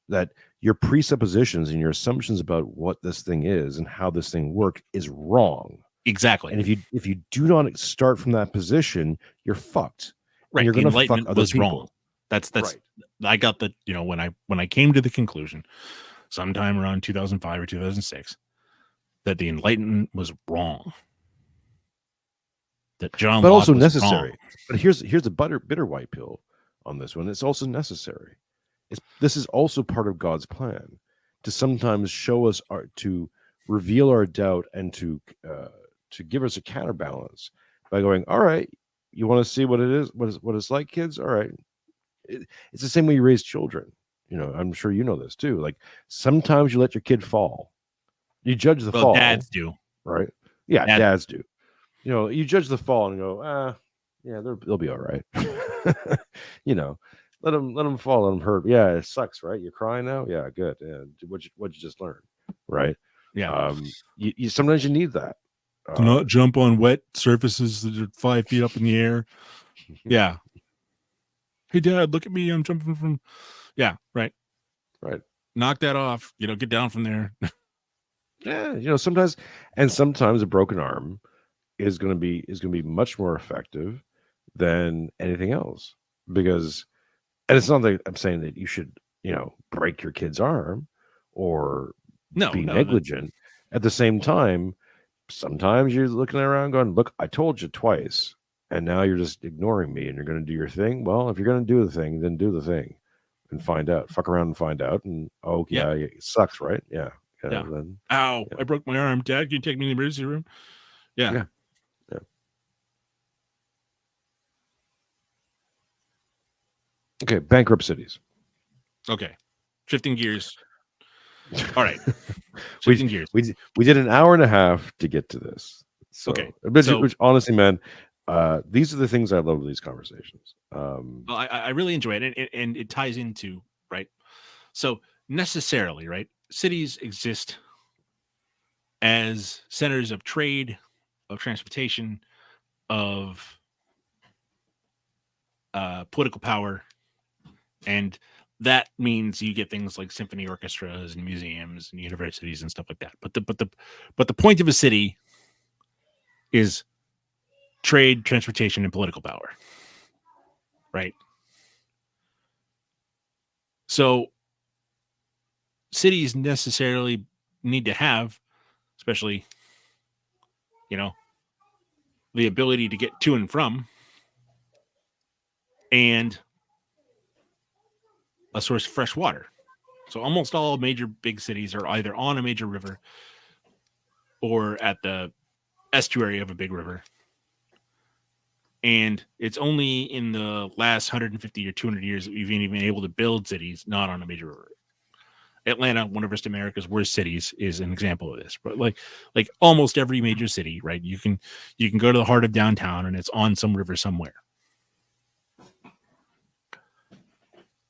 that your presuppositions and your assumptions about what this thing is and how this thing works is wrong. Exactly. And if you do not start from that position, you're fucked. Right. And you're going to fuck Enlightenment other was people. wrong. That's right. I got the, when I came to the conclusion sometime around 2005 or 2006 that the Enlightenment was wrong. That John but Locke also was necessary. wrong. But here's the bitter white pill on this one. It's also necessary. This is also part of God's plan to sometimes show us to reveal our doubt and to give us a counterbalance by going, all right, you want to see what it is, what it's like, kids? All right. It's the same way you raise children. I'm sure you know this too. Like sometimes you let your kid fall. You judge the fall. Dads do. Right? Yeah, dads do. You judge the fall and go, yeah, they'll be all right. Let them fall, let them hurt. Yeah, it sucks, right? You're crying now. Yeah, good. Yeah, what'd you just learn, right? Yeah. You sometimes you need that. Do not jump on wet surfaces that are 5 feet up in the air. Yeah. Hey, Dad, look at me. I'm jumping from. Yeah, right. Knock that off. Get down from there. Yeah, sometimes a broken arm is going to be much more effective than anything else because. And it's not that I'm saying that you should, break your kid's arm or be negligent. At the same time, sometimes you're looking around going, look, I told you twice, and now you're just ignoring me and you're going to do your thing. Well, if you're going to do the thing, then do the thing and find out. Fuck around and find out. And, yeah, it sucks, right? Yeah. Then, ow, I broke my arm. Dad, can you take me to the emergency room? Yeah. Okay, bankrupt cities. Okay, shifting gears. All right, shifting gears. We did an hour and a half to get to this. So, okay, which honestly, man, these are the things I love with these conversations. Well, I really enjoy it, and it ties into right. So necessarily, right, cities exist as centers of trade, of transportation, of political power. And that means you get things like symphony orchestras and museums and universities and stuff like that. But the point of a city is trade, transportation, and political power, right? So cities necessarily need to have, especially, the ability to get to and from, and a source of fresh water. So almost all major big cities are either on a major river or at the estuary of a big river. And it's only in the last 150 or 200 years that we've even been able to build cities not on a major river. Atlanta, one of America's worst cities, is an example of this. But like almost every major city, right? You can go to the heart of downtown and it's on some river somewhere.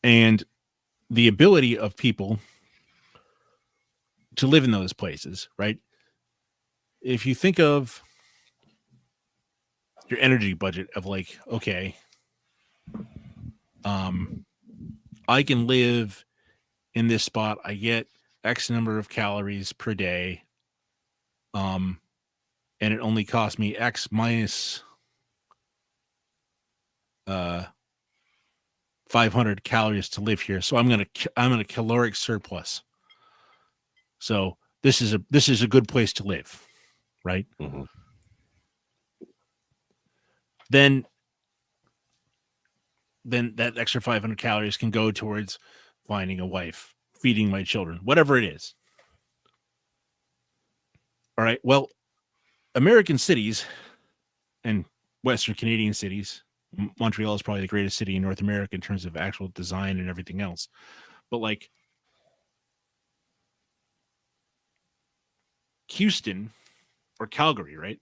And the ability of people to live in those places, right? If you think of your energy budget of like, okay, I can live in this spot. I get X number of calories per day. And it only costs me X minus 500 calories to live here. So I'm in a caloric surplus. So this is a good place to live, right? Mm-hmm. Then that extra 500 calories can go towards finding a wife, feeding my children, whatever it is. All right. Well, American cities and Western Canadian cities, Montreal is probably the greatest city in North America in terms of actual design and everything else. But like Houston or Calgary, right?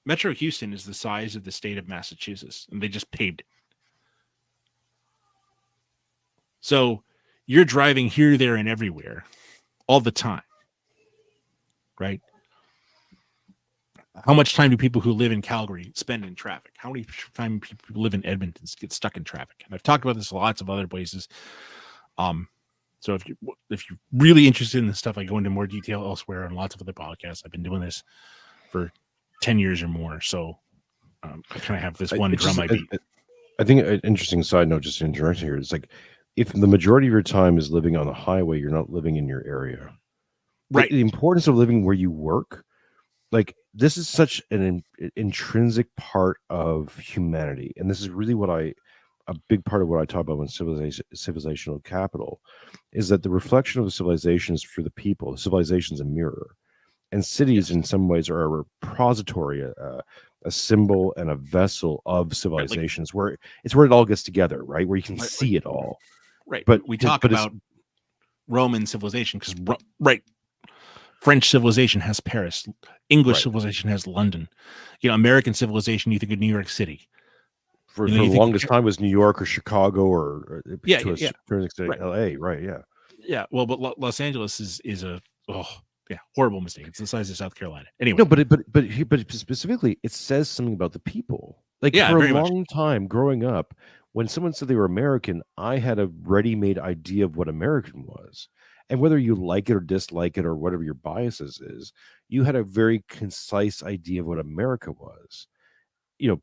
Metro Houston is the size of the state of Massachusetts, and they just paved it. So you're driving here, there, and everywhere all the time, right? How much time do people who live in Calgary spend in traffic? How many time people who live in Edmonton get stuck in traffic? And I've talked about this lots of other places. So if you're really interested in this stuff, I go into more detail elsewhere on lots of other podcasts. I've been doing this for 10 years or more. So I kind of have this one drum I beat. I think an interesting side note, just to interject here, is like, if the majority of your time is living on the highway, you're not living in your area. Right. The importance of living where you work, like, this is such an intrinsic part of humanity. And this is really a big part of what I talk about when civilizational capital is that the reflection of the civilization is through the people. The civilization's a mirror. And cities, in some ways, are a repository, a symbol and a vessel of civilizations, where it's where it all gets together, right? Where you can see it all. Right. But we talk about Roman civilization because, French civilization has Paris. English civilization has London. American civilization, you think of New York City. For the longest time was New York or Chicago or to a certain extent, LA, right? Yeah. Yeah. Well, but Los Angeles is a horrible mistake. It's the size of South Carolina. Anyway. No, but specifically, it says something about the people. Like, for a long time growing up, when someone said they were American, I had a ready-made idea of what American was. And whether you like it or dislike it or whatever your biases is, you had a very concise idea of what America was,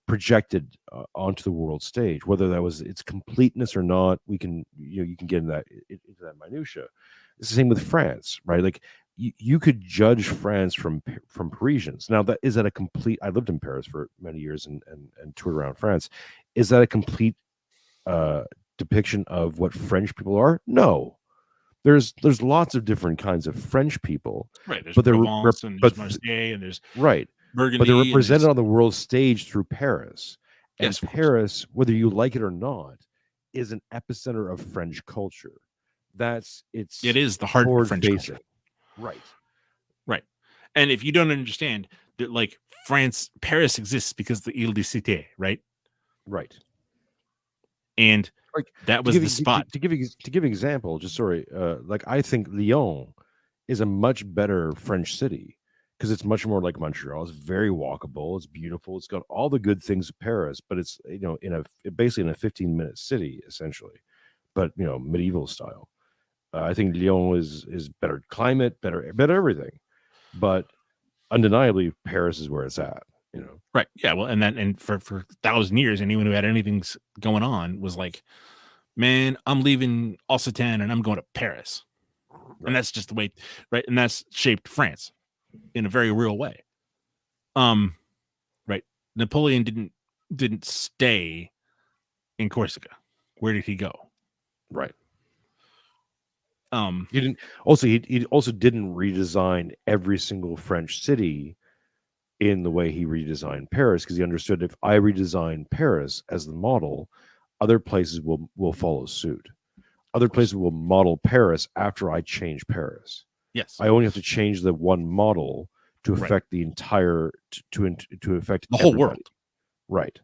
projected onto the world stage. Whether that was its completeness or not, we can, you can get into that minutia. It's the same with France, right? Like, you could judge France from Parisians. Now, I lived in Paris for many years and toured around France. Is that a complete depiction of what French people are? No. There's lots of different kinds of French people, right? There's Provence and there's Marseille and there's Burgundy, but they're represented on the world stage through Paris. And yes, Paris, whether you like it or not, is an epicenter of French culture. It is the heart of French culture. Right. And if you don't understand that, like, Paris exists because of the Ile de Cité, right? And that was the spot. To give an example, like, I think Lyon is a much better French city because it's much more like Montreal. It's very walkable. It's beautiful. It's got all the good things of Paris, but it's basically in a 15-minute city essentially. but medieval style. I think Lyon is better climate, better everything, but undeniably Paris is where it's at. Right. Yeah. Well, and for 1,000 years, anyone who had anything going on was like, man, I'm leaving Occitan and I'm going to Paris. Right. And that's just the way, right? And that's shaped France in a very real way. Right. Napoleon didn't stay in Corsica. Where did he go? Right. He didn't. Also, he also didn't redesign every single French city in the way he redesigned Paris, because he understood if I redesign Paris as the model, other places will follow suit. Other places will model Paris after I change Paris. Yes. I only have to change the one model to affect the entire to affect the whole everybody. world. Right.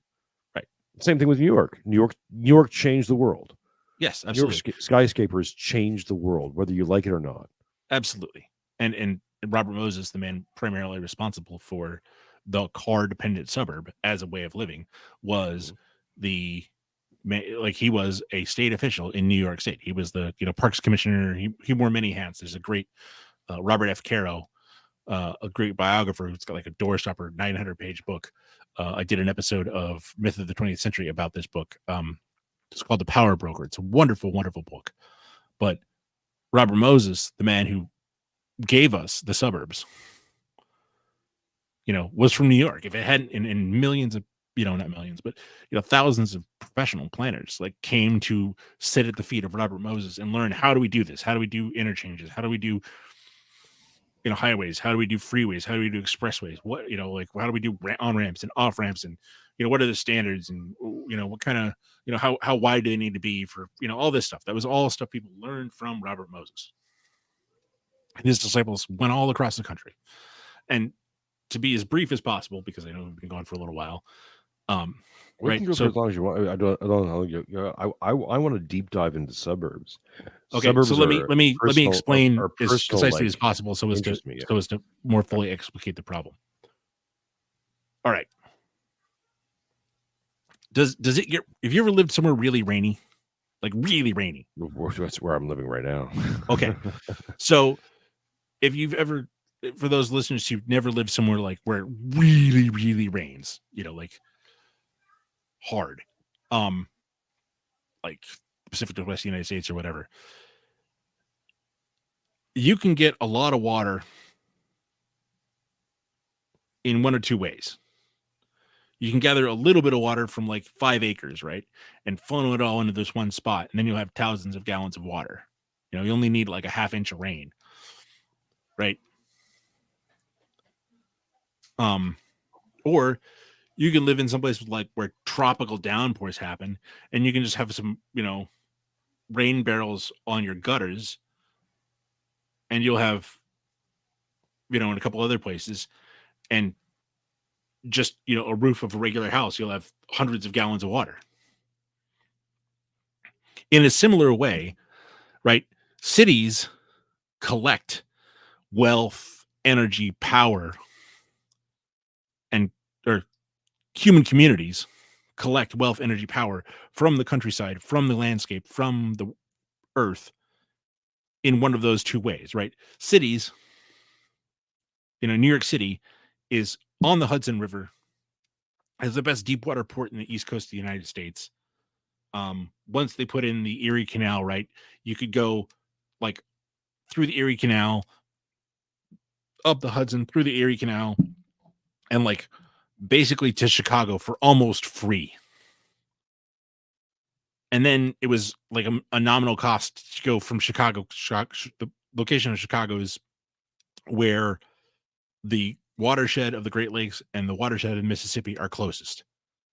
Right. Same thing with New York. New York changed the world. Yes, New York absolutely. skyscrapers changed the world, whether you like it or not. Absolutely. And Robert Moses, the man primarily responsible for the car-dependent suburb as a way of living, was the man, like he was a state official in New York State. He was the parks commissioner. He wore many hats. There's a great Robert F. Caro, a great biographer who's got like a doorstopper 900-page book. I did an episode of Myth of the 20th Century about this book. It's called The Power Broker. It's a wonderful, wonderful book. But Robert Moses, the man who gave us the suburbs, was from New York. If it hadn't, in millions of, not millions, but thousands of professional planners like came to sit at the feet of Robert Moses and learn, how do we do this? How do we do interchanges? How do we do highways? How do we do freeways? How do we do expressways? What how do we do on ramps and off ramps? And what are the standards? And what kind of how wide do they need to be for all this stuff? That was all stuff people learned from Robert Moses. And his disciples went all across the country. And to be as brief as possible, because I know we've been going for a little while. We right. can go So for as long as you want. I don't know. I want to deep dive into suburbs. okay. Suburbs So let me explain are as personal, concisely as possible so as to more fully explicate the problem. All right. Does it get, if you ever lived somewhere really rainy, like really rainy? That's where I'm living right now. Okay. So if you've ever, for those listeners who've never lived somewhere like where it really, really rains, like hard, like Pacific Northwest United States or whatever, you can get a lot of water in one or two ways. You can gather a little bit of water from like 5 acres, right? And funnel it all into this one spot. And then you'll have thousands of gallons of water. You only need like a half inch of rain, right? Or you can live in some place like where tropical downpours happen, and you can just have some, rain barrels on your gutters, and you'll have, in a couple other places, and just, a roof of a regular house, you'll have hundreds of gallons of water. In a similar way, right? Cities collect wealth, energy, power, or human communities collect wealth, energy, power from the countryside, from the landscape, from the earth in one of those two ways, right? Cities, New York City is on the Hudson River, has the best deep water port in the East Coast of the United States. Once they put in the Erie Canal, right, you could go like through the Erie Canal, up the Hudson, through the Erie Canal, and like basically to Chicago for almost free. And then it was like a nominal cost to go from Chicago. The location of Chicago is where the watershed of the Great Lakes and the watershed of the Mississippi are closest.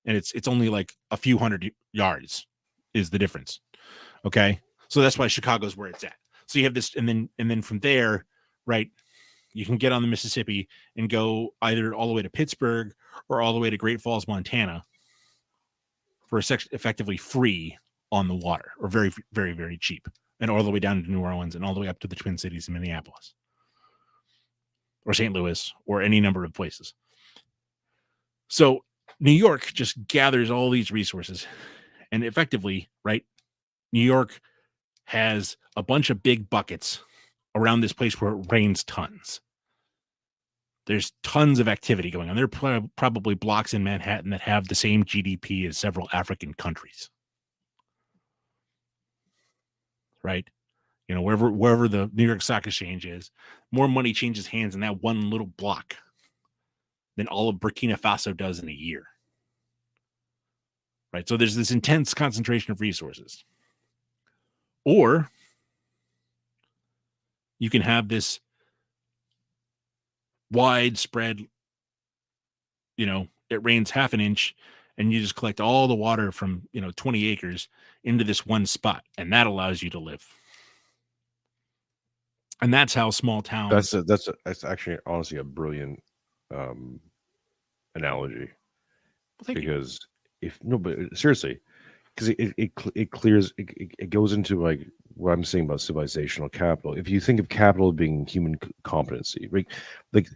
And it's only like a few hundred yards is the difference. Okay. So that's why Chicago's where it's at. So you have this, and then from there, right, you can get on the Mississippi and go either all the way to Pittsburgh or all the way to Great Falls, Montana for effectively free on the water, or very, very, very cheap, and all the way down to New Orleans and all the way up to the Twin Cities in Minneapolis or St. Louis or any number of places. So New York just gathers all these resources and effectively, right, New York has a bunch of big buckets around this place where it rains tons. There's tons of activity going on. There are probably blocks in Manhattan that have the same GDP as several African countries. Right? You know, wherever the New York Stock Exchange is, more money changes hands in that one little block than all of Burkina Faso does in a year. Right? So there's this intense concentration of resources. Or you can have this widespread, you know, it rains half an inch and you just collect all the water from, 20 acres into this one spot, and that allows you to live. And that's how small towns. That's actually honestly a brilliant analogy. Thank you. Because but seriously, because it clears, it goes into like what I'm saying about civilizational capital. If you think of capital being human competency, right? Like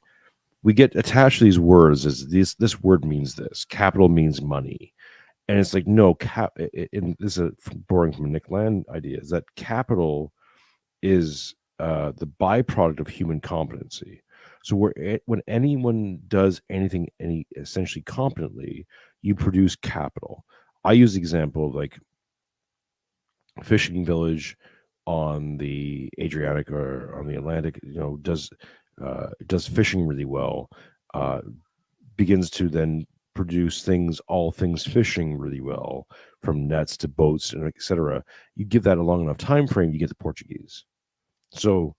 we get attached to these words as this word means this, capital means money, and it's like no and this is a borrowing from a Nick Land idea, is that capital is the byproduct of human competency. So when anyone does anything essentially competently, you produce capital. I use the example of like a fishing village on the Adriatic or on the Atlantic, does fishing really well, begins to then produce all things fishing really well, from nets to boats and etc. You give that a long enough time frame, you get the Portuguese. So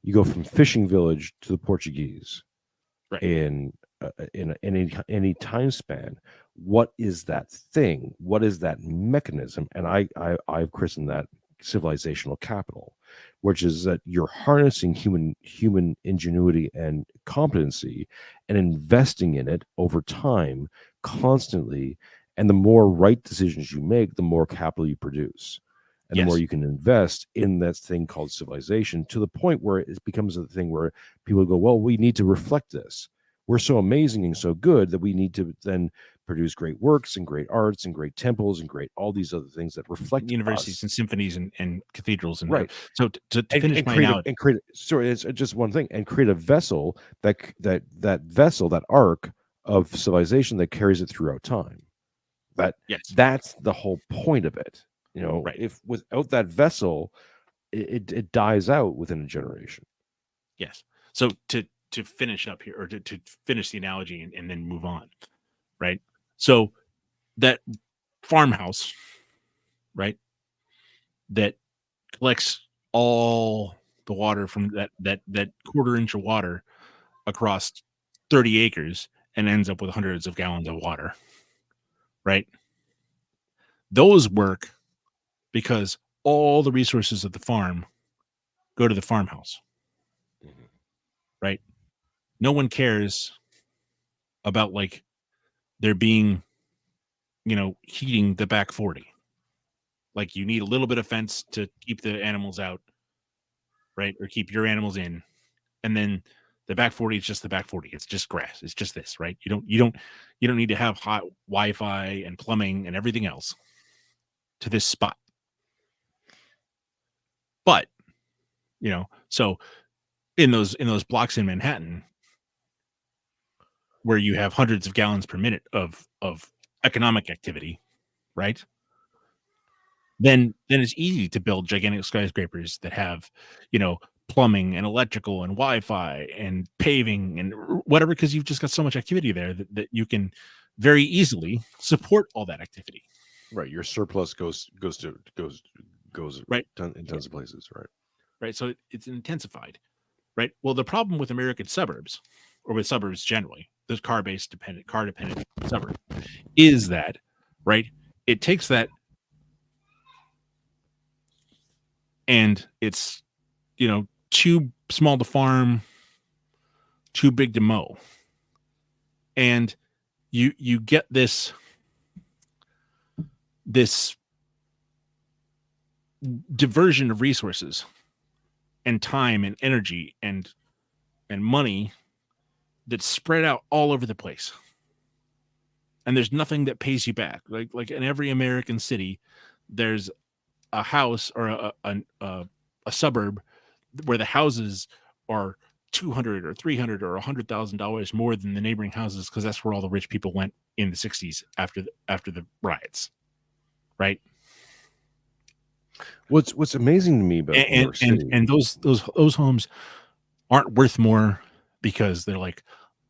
you go from fishing village to the Portuguese, right, in any time span. What is that thing? What is that mechanism? And I've christened that civilizational capital, which is that you're harnessing human ingenuity and competency and investing in it over time, constantly. And the more right decisions you make, the more capital you produce. And the more you can invest in that thing called civilization, to the point where it becomes a thing where people go, well, we need to reflect this. We're so amazing and so good that we need to then produce great works and great arts and great temples and great all these other things that reflect universities us. And symphonies and cathedrals. And right. So to finish my analogy. Sorry, it's just one thing. And create a vessel that arc of civilization that carries it throughout time. That's the whole point of it. Right. If without that vessel, it dies out within a generation. Yes. So to finish up here, or to finish the analogy and then move on, right? So that farmhouse, right, that collects all the water from that quarter inch of water across 30 acres and ends up with hundreds of gallons of water, right? Those work because all the resources of the farm go to the farmhouse, right? No one cares about like there being, heating the back 40. Like you need a little bit of fence to keep the animals out, right? Or keep your animals in. And then the back 40 is just the back 40. It's just grass. It's just this, right? You don't need to have hot Wi-Fi and plumbing and everything else to this spot. But, so in those blocks in Manhattan where you have hundreds of gallons per minute of economic activity, right? Then it's easy to build gigantic skyscrapers that have, plumbing and electrical and Wi-Fi and paving and whatever, because you've just got so much activity there that you can very easily support all that activity. Right. Your surplus goes right in tons of places. Right. Right. So it's intensified. Right. Well, the problem with American suburbs, or with suburbs generally, the car dependent suburb, is that, right, it takes that and it's, too small to farm, too big to mow. And you get this diversion of resources and time and energy and money that's spread out all over the place. And there's nothing that pays you back. Like in every American city, there's a house or a suburb where the houses are 200 or 300 or $100,000 more than the neighboring houses, because that's where all the rich people went in the 60s after the riots, right? What's amazing to me about New York City, And those homes aren't worth more because they're like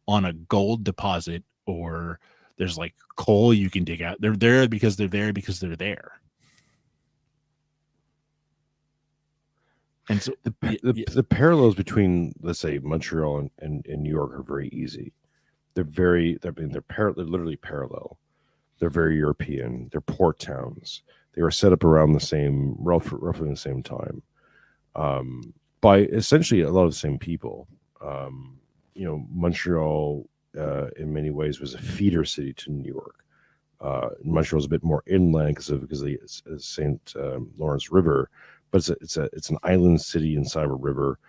on a gold deposit, or there's like coal you can dig out. They're there because they're there. And so the parallels between, let's say, Montreal and New York are very easy. They're literally parallel. They're very European. They're port towns. They were set up around the same, roughly the same time, by essentially a lot of the same people. Montreal, in many ways, was a feeder city to New York. Montreal is a bit more inland because of the St. Lawrence River, but it's an island city inside of a river,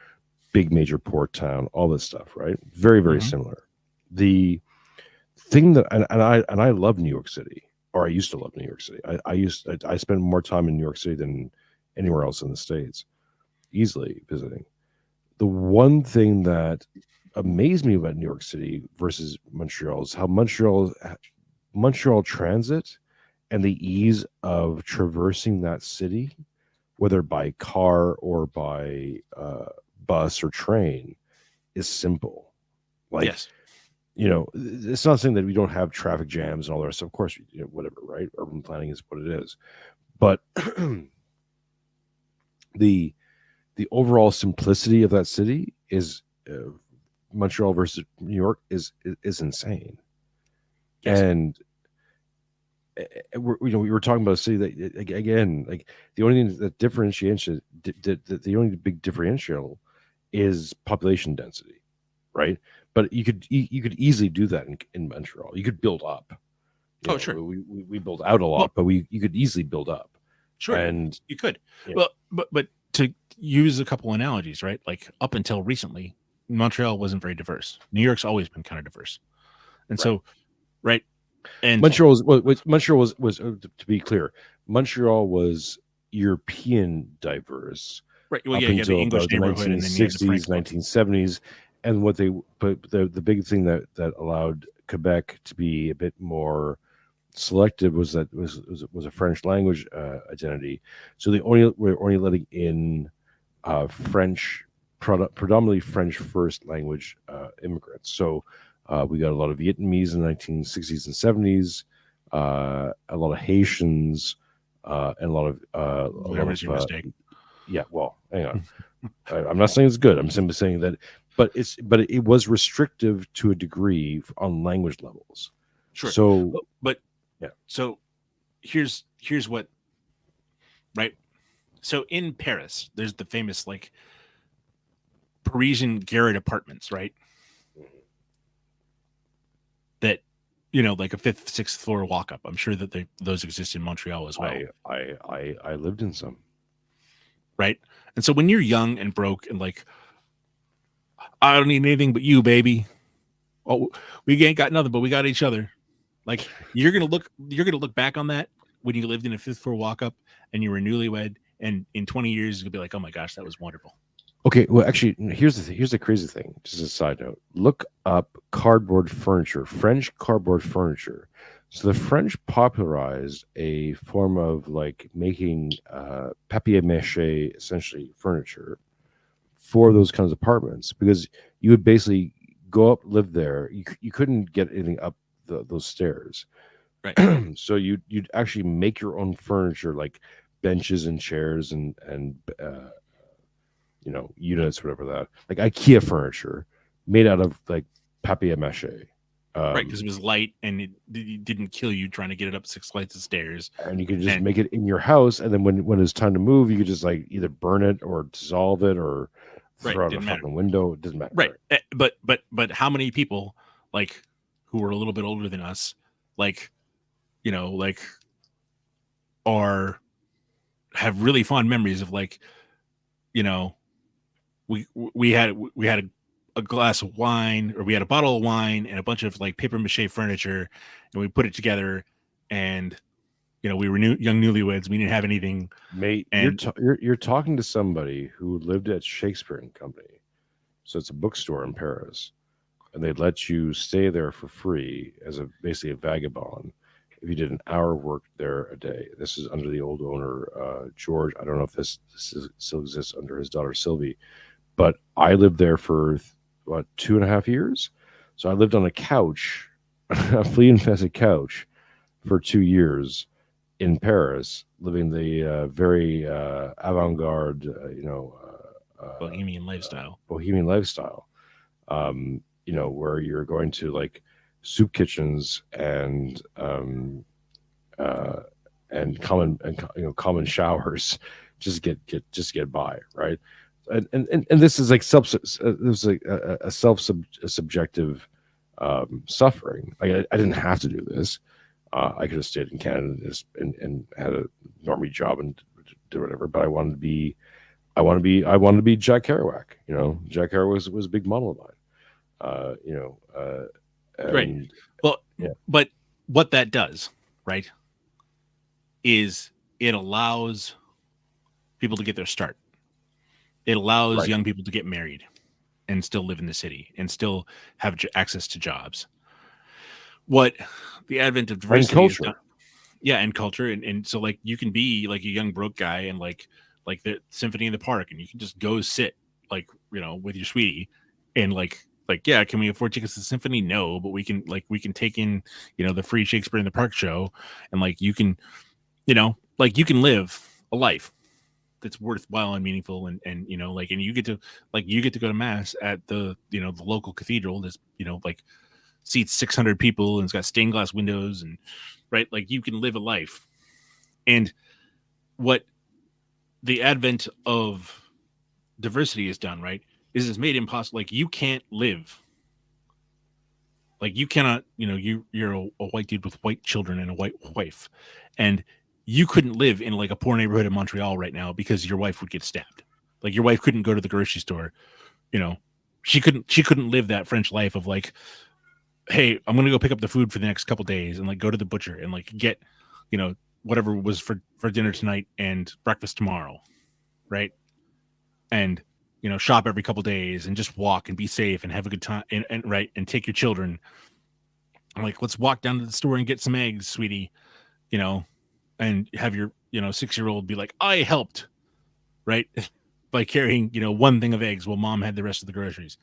big major port town, all this stuff, right? Very, very similar. The thing that and I love New York City, or I used to love New York City. I spent more time in New York City than anywhere else in the States, easily visiting. The one thing that amazed me about New York City versus Montreal is how Montreal transit and the ease of traversing that city, whether by car or by bus or train, is simple. Like, yes. It's not saying that we don't have traffic jams and all the rest. Of course, whatever, right? Urban planning is what it is. But the overall simplicity of that city is Montreal versus New York is insane. Yes. And we were talking about a city that, again, like the only thing that differentiates the only big differential is population density, right? But you could easily do that in Montreal. You could build up. Sure. We build out a lot, but you could easily build up. Sure, and you could. Yeah. Well, but to use a couple analogies, right? Like up until recently, Montreal wasn't very diverse. New York's always been kind of diverse, and so, right. And Montreal was to be clear, Montreal was European diverse, right. Well, up yeah, until the English about the neighborhood, and then you had the 1960s, Frank 1970s, and the big thing that allowed Quebec to be a bit more selective was a French language identity. So we're only letting in French, predominantly French first language immigrants. So we got a lot of Vietnamese in the 1960s and 70s, a lot of Haitians, and a lot of Whatever's your mistake. Yeah, well, hang on. I'm not saying it's good. I'm simply saying that, but it was restrictive to a degree on language levels. Sure. So, but yeah. So here's what, right? So in Paris, there's the famous like Parisian garret apartments, right? That, like a 5th, 6th floor walk up. I'm sure that those exist in Montreal as well. I lived in some. Right. And so when you're young and broke and like, I don't need anything but you, baby. Oh, we ain't got nothing, but we got each other. Like you're gonna look back on that when you lived in a 5th floor walk up and you were newlywed, and in 20 years you'll be like, oh my gosh, that was wonderful. Okay, well, actually, here's the crazy thing. Just a side note: look up cardboard furniture, French cardboard furniture. So the French popularized a form of like making papier-mâché, essentially furniture, for those kinds of apartments, because you would basically go up, live there. You couldn't get anything up those stairs, right? So you'd actually make your own furniture, like benches and chairs and units, whatever that, like IKEA furniture made out of like papier-mâché. Right, because it was light and it didn't kill you trying to get it up 6 flights of stairs. And you could just make it in your house, and then when it's time to move, you could just like either burn it or dissolve it or throw out a fucking window. It doesn't matter. Right. But how many people like who are a little bit older than us, like, have really fond memories of like, we had a glass of wine, or we had a bottle of wine and a bunch of like papier-mâché furniture, and we put it together, and we were young newlyweds. We didn't have anything. Mate, And- you're talking to somebody who lived at Shakespeare and Company. So it's a bookstore in Paris. And they'd let you stay there for free as basically a vagabond if you did an hour of work there a day. This is under the old owner, George. I don't know if this still exists under his daughter, Sylvie. But I lived there for, 2.5 years? So I lived on a couch, a flea-infested couch, for 2 years in Paris, living the very avant-garde, Bohemian lifestyle. Bohemian lifestyle. Where you're going to like soup kitchens and common showers, just get by, right? And this is like there's like a subjective suffering. Like I didn't have to do this. I could have stayed in Canada and had a normie job and do whatever. But I wanted to be Jack Kerouac. Jack Kerouac was a big model of mine. Right. Well, yeah. But what that does, right, is it allows people to get their start. It allows young people to get married and still live in the city and still have access to jobs. What the advent of diversity and culture, and culture, and so like you can be like a young broke guy and like the symphony in the park, and you can just go sit with your sweetie and yeah, can we afford tickets to the symphony? No, but we can take in the free Shakespeare in the Park show, and you can live a life that's worthwhile and meaningful, and you get to go to mass at the the local cathedral that's seats 600 people and it's got stained glass windows, and you can live a life. And what the advent of diversity has done, is it's made impossible. You can't live. You cannot, you're a white dude with white children and a white wife, and you couldn't live in a poor neighborhood in Montreal right now because your wife would get stabbed. Your wife couldn't go to the grocery store. She couldn't live that French life of hey, I'm going to go pick up the food for the next couple days and go to the butcher and get, whatever was for dinner tonight and breakfast tomorrow. Right. And, shop every couple days and just walk and be safe and have a good time and take your children. I'm let's walk down to the store and get some eggs, sweetie, and have your, 6-year-old be I helped, right. By carrying, one thing of eggs while mom had the rest of the groceries.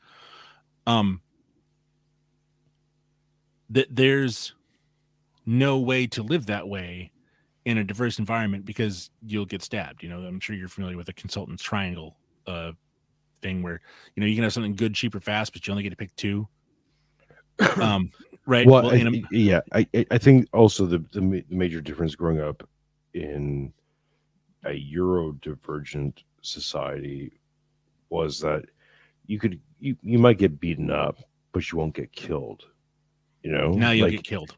That there's no way to live that way in a diverse environment because you'll get stabbed. I'm sure you're familiar with the consultant's triangle thing where, you can have something good, cheap, or fast, but you only get to pick two. Right. Well, I think also the major difference growing up in a Eurodivergent society was that you might get beaten up, but you won't get killed. Now you'll get killed.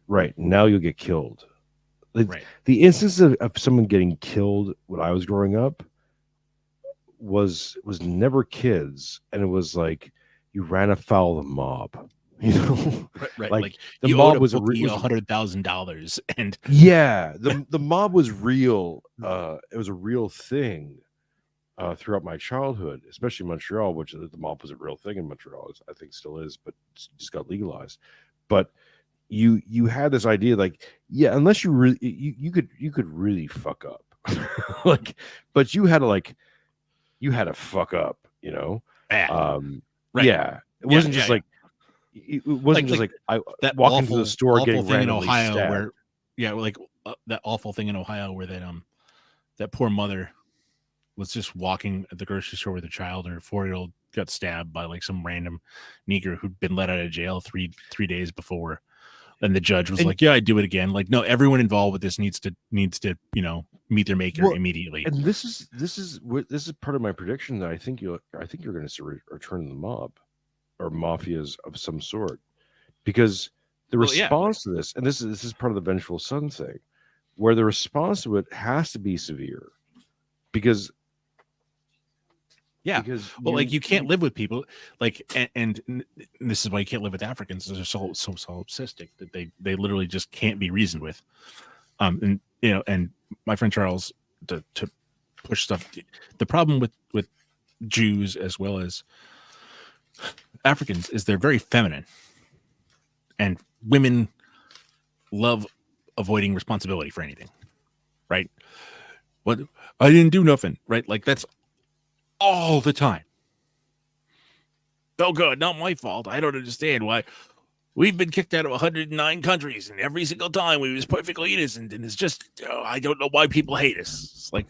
Right. Now you'll get killed. Right. The instance of someone getting killed when I was growing up was never kids, and it was you ran afoul of the mob. Right. The mob was $100,000, and the mob was real. It was a real thing throughout my childhood, especially in Montreal, which the mob was a real thing in Montreal. I think still is, but just got legalized. But you had this idea unless you really you could really fuck up, but you had to fuck up, Right. Yeah, it wasn't just it wasn't just I that walk into the store getting thing in randomly Ohio stabbed. where that awful thing in Ohio where that poor mother was just walking at the grocery store with a child, and her 4-year-old got stabbed by some random Negro who'd been let out of jail three days before. And the judge was yeah, I'd do it again. Like, no, everyone involved with this needs to, meet their maker immediately. And this is part of my prediction that I think you're going to see return to the mob or mafias of some sort, because the response to this, and this is part of the vengeful son thing, where the response to it has to be severe, because you can't live with people and this is why you can't live with Africans. They're so solipsistic that they literally just can't be reasoned with. And and my friend Charles to push stuff. The problem with Jews as well as Africans is they're very feminine, and women love avoiding responsibility for anything, right? What, I didn't do nothing, right? Like that's all the time. Oh, good, not my fault. I don't understand why we've been kicked out of 109 countries, and every single time we was perfectly innocent, and it's just I don't know why people hate us. It's like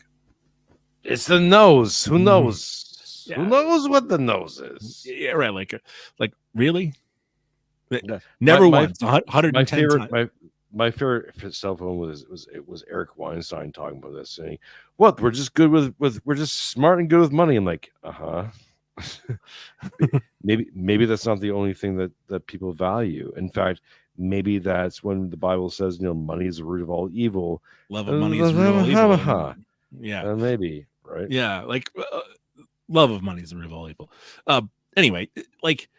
It's the nose. Who knows? Yeah. Who knows what the nose is? yeah, right. Like really? Yeah. Never My- once. 110 My favorite, times. my favorite cell phone was Eric Weinstein talking about this, saying, "What? We're just good with we're just smart and good with money." I'm like, maybe that's not the only thing that people value. In fact, maybe that's when the Bible says, money is the root of all evil. Love of money is the root of all evil. And- yeah. Maybe, right? Yeah, like love of money is the root of all evil. Anyway, like,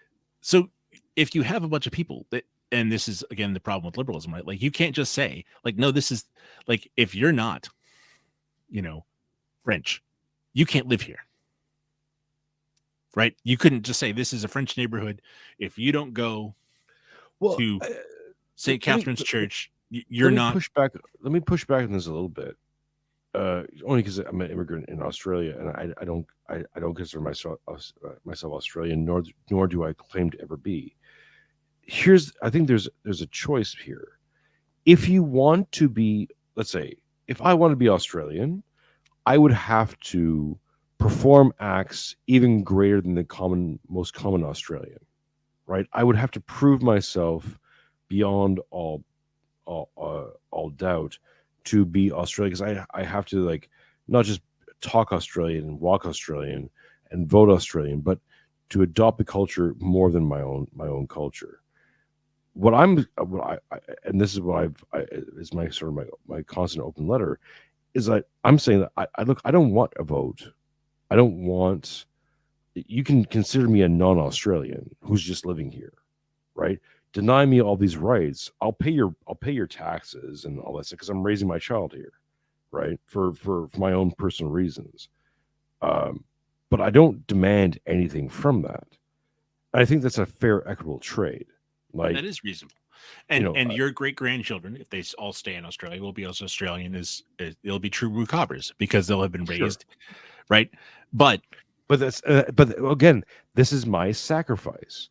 so if you have a bunch of people that, and this is again the problem with liberalism, right? Like, you can't just say, like, no, this is like, if you're not, French, you can't live here, right? You couldn't just say this is a French neighborhood. If you don't go to St. Catherine's Church, you're not. Let me push back on this a little bit. Only because I'm an immigrant in Australia, and I don't consider myself Australian, nor do I claim to ever be. I think there's a choice here. If you want to be, let's say, if I want to be Australian, I would have to perform acts even greater than the most common Australian, right? I would have to prove myself beyond all doubt to be Australian, because I have to, like, not just talk Australian and walk Australian and vote Australian, but to adopt the culture more than my own culture. And this is what is my sort of my constant open letter, is that I'm saying that I don't want a vote. I don't want. You can consider me a non-Australian who's just living here, right? Deny me all these rights. I'll pay your taxes and all that stuff because I'm raising my child here, right? For my own personal reasons. But I don't demand anything from that. I think that's a fair, equitable trade. Like, that is reasonable. And your great grandchildren, if they all stay in Australia, will be as Australian as they'll be true Rucobbers because they'll have been raised, right? But again, this is my sacrifice.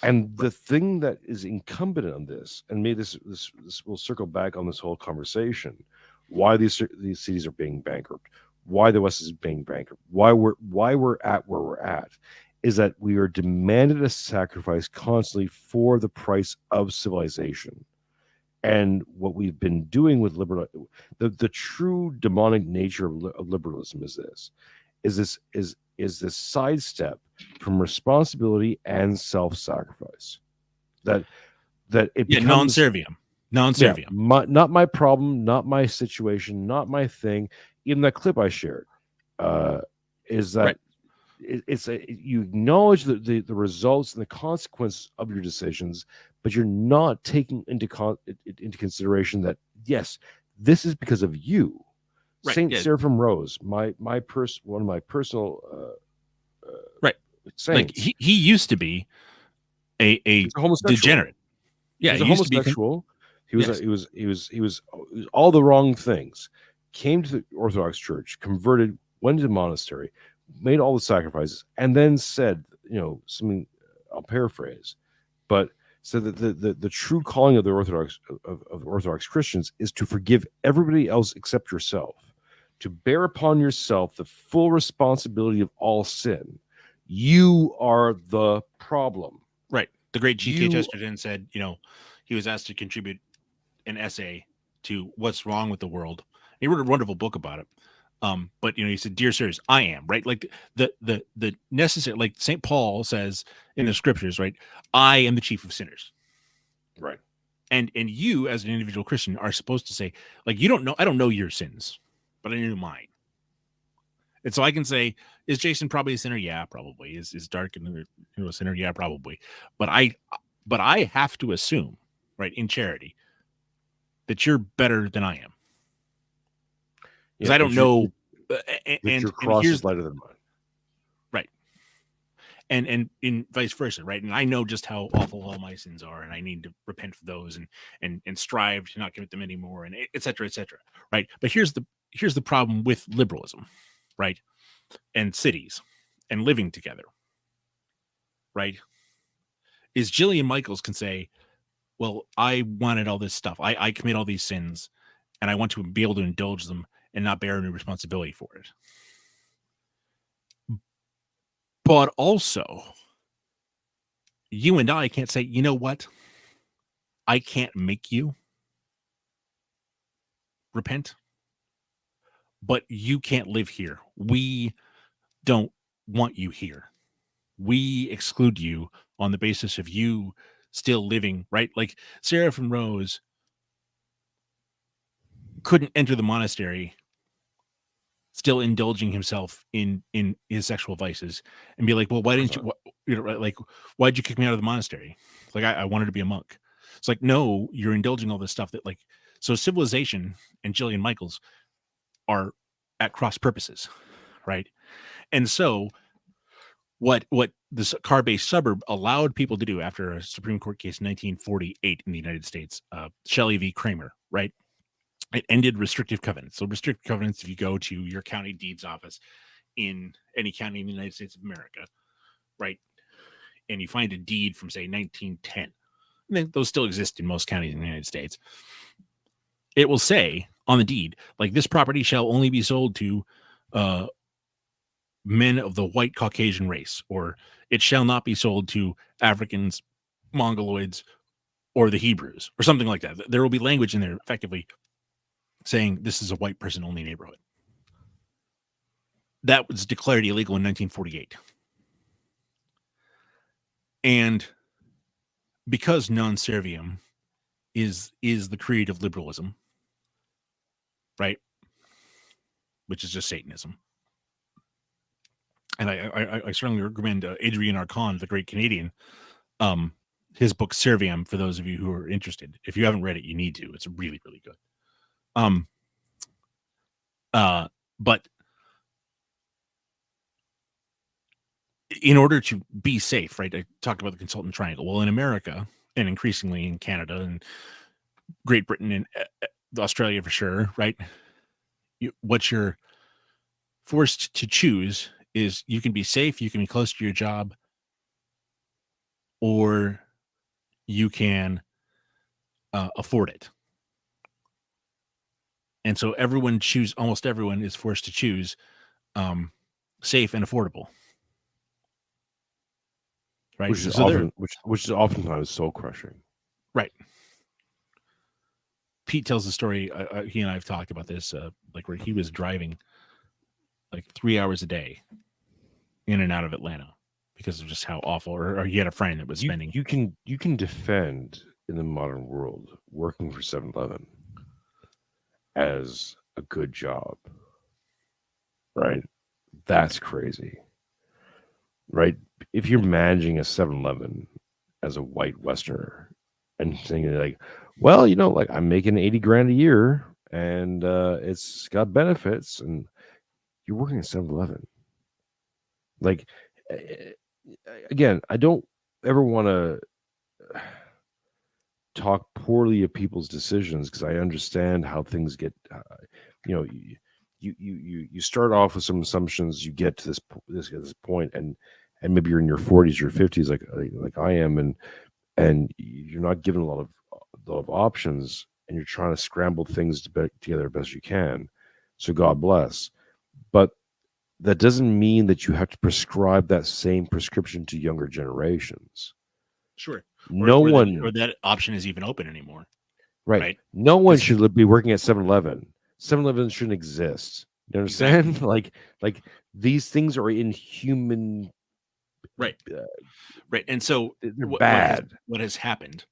And the thing that is incumbent on this, and maybe this will circle back on this whole conversation, why these cities are being bankrupt, why the West is being bankrupt, why we're at where we're at, is that we are demanded a sacrifice constantly for the price of civilization. And what we've been doing with the true demonic nature of liberalism is this sidestep from responsibility and self-sacrifice. That it becomes non-serviam. Not my problem, not my situation, not my thing. Even that clip I shared is that you acknowledge the results and the consequences of your decisions, but you're not taking into consideration that, yes, this is because of you. Right, Saint yeah. Seraphim Rose, one of my personal saints. Like he used to be a degenerate. Yeah, he was a he used to be homosexual. He was all the wrong things. Came to the Orthodox Church, converted, went to the monastery, made all the sacrifices, and then said, something, I'll paraphrase, but said that the true calling of the Orthodox Christians is to forgive everybody else except yourself, to bear upon yourself the full responsibility of all sin. You are the problem. Right. The great G.K. Chesterton said, he was asked to contribute an essay to what's wrong with the world. He wrote a wonderful book about it. But he said, "Dear sirs, I am," right? Like the necessary, like St. Paul says in the scriptures, right? I am the chief of sinners. Right. And you as an individual Christian are supposed to say, like, I don't know your sins, but I know mine. And so I can say, is Jason probably a sinner? Yeah, probably. Is Dark a sinner? Yeah, probably. But I have to assume, right, in charity, that you're better than I am. Because Yeah, I don't that your- know. that your And cross here's is lighter than mine. right. And in vice versa, right? And I know just how awful all my sins are, and I need to repent for those and strive to not commit them anymore, and et cetera, right? But here's the problem with liberalism, right? And cities and living together, right? Is Jillian Michaels can say, well, I wanted all this stuff. I commit all these sins, and I want to be able to indulge them and not bear any responsibility for it. But also, you and I can't say, you know what? I can't make you repent, but you can't live here. We don't want you here. We exclude you on the basis of you still living, right? Like Seraphim Rose couldn't enter the monastery still indulging himself in his sexual vices and be like, well, why didn't you, right, like, why'd you kick me out of the monastery? Like, I wanted to be a monk. It's like, no, you're indulging all this stuff that, like, so civilization and Jillian Michaels are at cross purposes, right? And so what this car-based suburb allowed people to do after a Supreme Court case in 1948 in the United States, Shelley v. Kramer, right? It ended restrictive covenants. So restrictive covenants, if you go to your county deeds office in any county in the United States of America, right, and you find a deed from, say, 1910, and those still exist in most counties in the United States, it will say on the deed, like, this property shall only be sold to men of the white Caucasian race, or it shall not be sold to Africans, Mongoloids, or the Hebrews, or something like that. There will be language in there effectively saying this is a white person only neighborhood. That was declared illegal in 1948. And because non serviam is the creed of liberalism, right? Which is just Satanism. And I certainly recommend Adrian Arcon, the great Canadian, his book Serviam, for those of you who are interested. If you haven't read it, you need to. It's really, really good. But in order to be safe, right? I talked about the consultant triangle. Well, in America, and increasingly in Canada and Great Britain and Australia for sure, right? What you're forced to choose is you can be safe, you can be close to your job, or you can afford it. And so almost everyone is forced to choose safe and affordable. Right. Which is which is oftentimes soul crushing. Right. Pete tells the story. He and I have talked about this, like where he was driving like 3 hours a day in and out of Atlanta because of just how awful. Or he had a friend that was spending. You can defend in the modern world working for 7-Eleven as a good job, right? That's crazy, right? If you're managing a 7-Eleven as a white Westerner and saying like, well, like I'm making 80 grand a year and it's got benefits, and you're working at 7-Eleven. Like, again, I don't ever want to talk poorly of people's decisions because I understand how things get. You start off with some assumptions, you get to this point, and maybe you're in your 40s, your 50s, like I am, and you're not given a lot of options, and you're trying to scramble things together as best you can. So God bless, but that doesn't mean that you have to prescribe that same prescription to younger generations. Sure. Or that option is even open anymore. Right. No one should be working at 7-Eleven. 7-Eleven shouldn't exist. You understand? Exactly. Like these things are inhuman. Right. Right. And so they're bad. What has happened,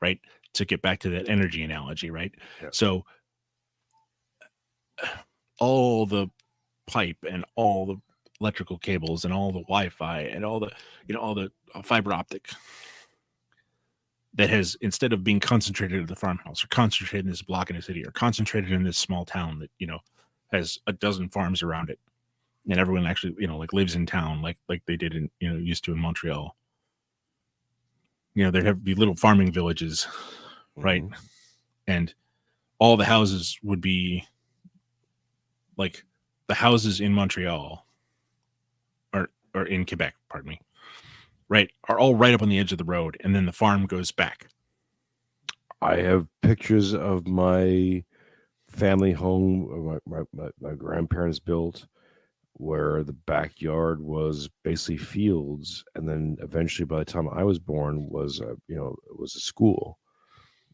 right? To get back to that energy analogy, right? Yeah. So all the pipe and all the electrical cables and all the Wi-Fi and all the fiber optic that has, instead of being concentrated at the farmhouse or concentrated in this block in a city or concentrated in this small town that, has a dozen farms around it, and everyone actually, like lives in town, like they did in, used to in Montreal. There'd have be little farming villages, right? Mhm. And all the houses would be like the houses in Montreal or in Quebec, pardon me, right, are all right up on the edge of the road, and then the farm goes back. I have pictures of my family home my grandparents built, where the backyard was basically fields, and then eventually, by the time I was born, was it was a school.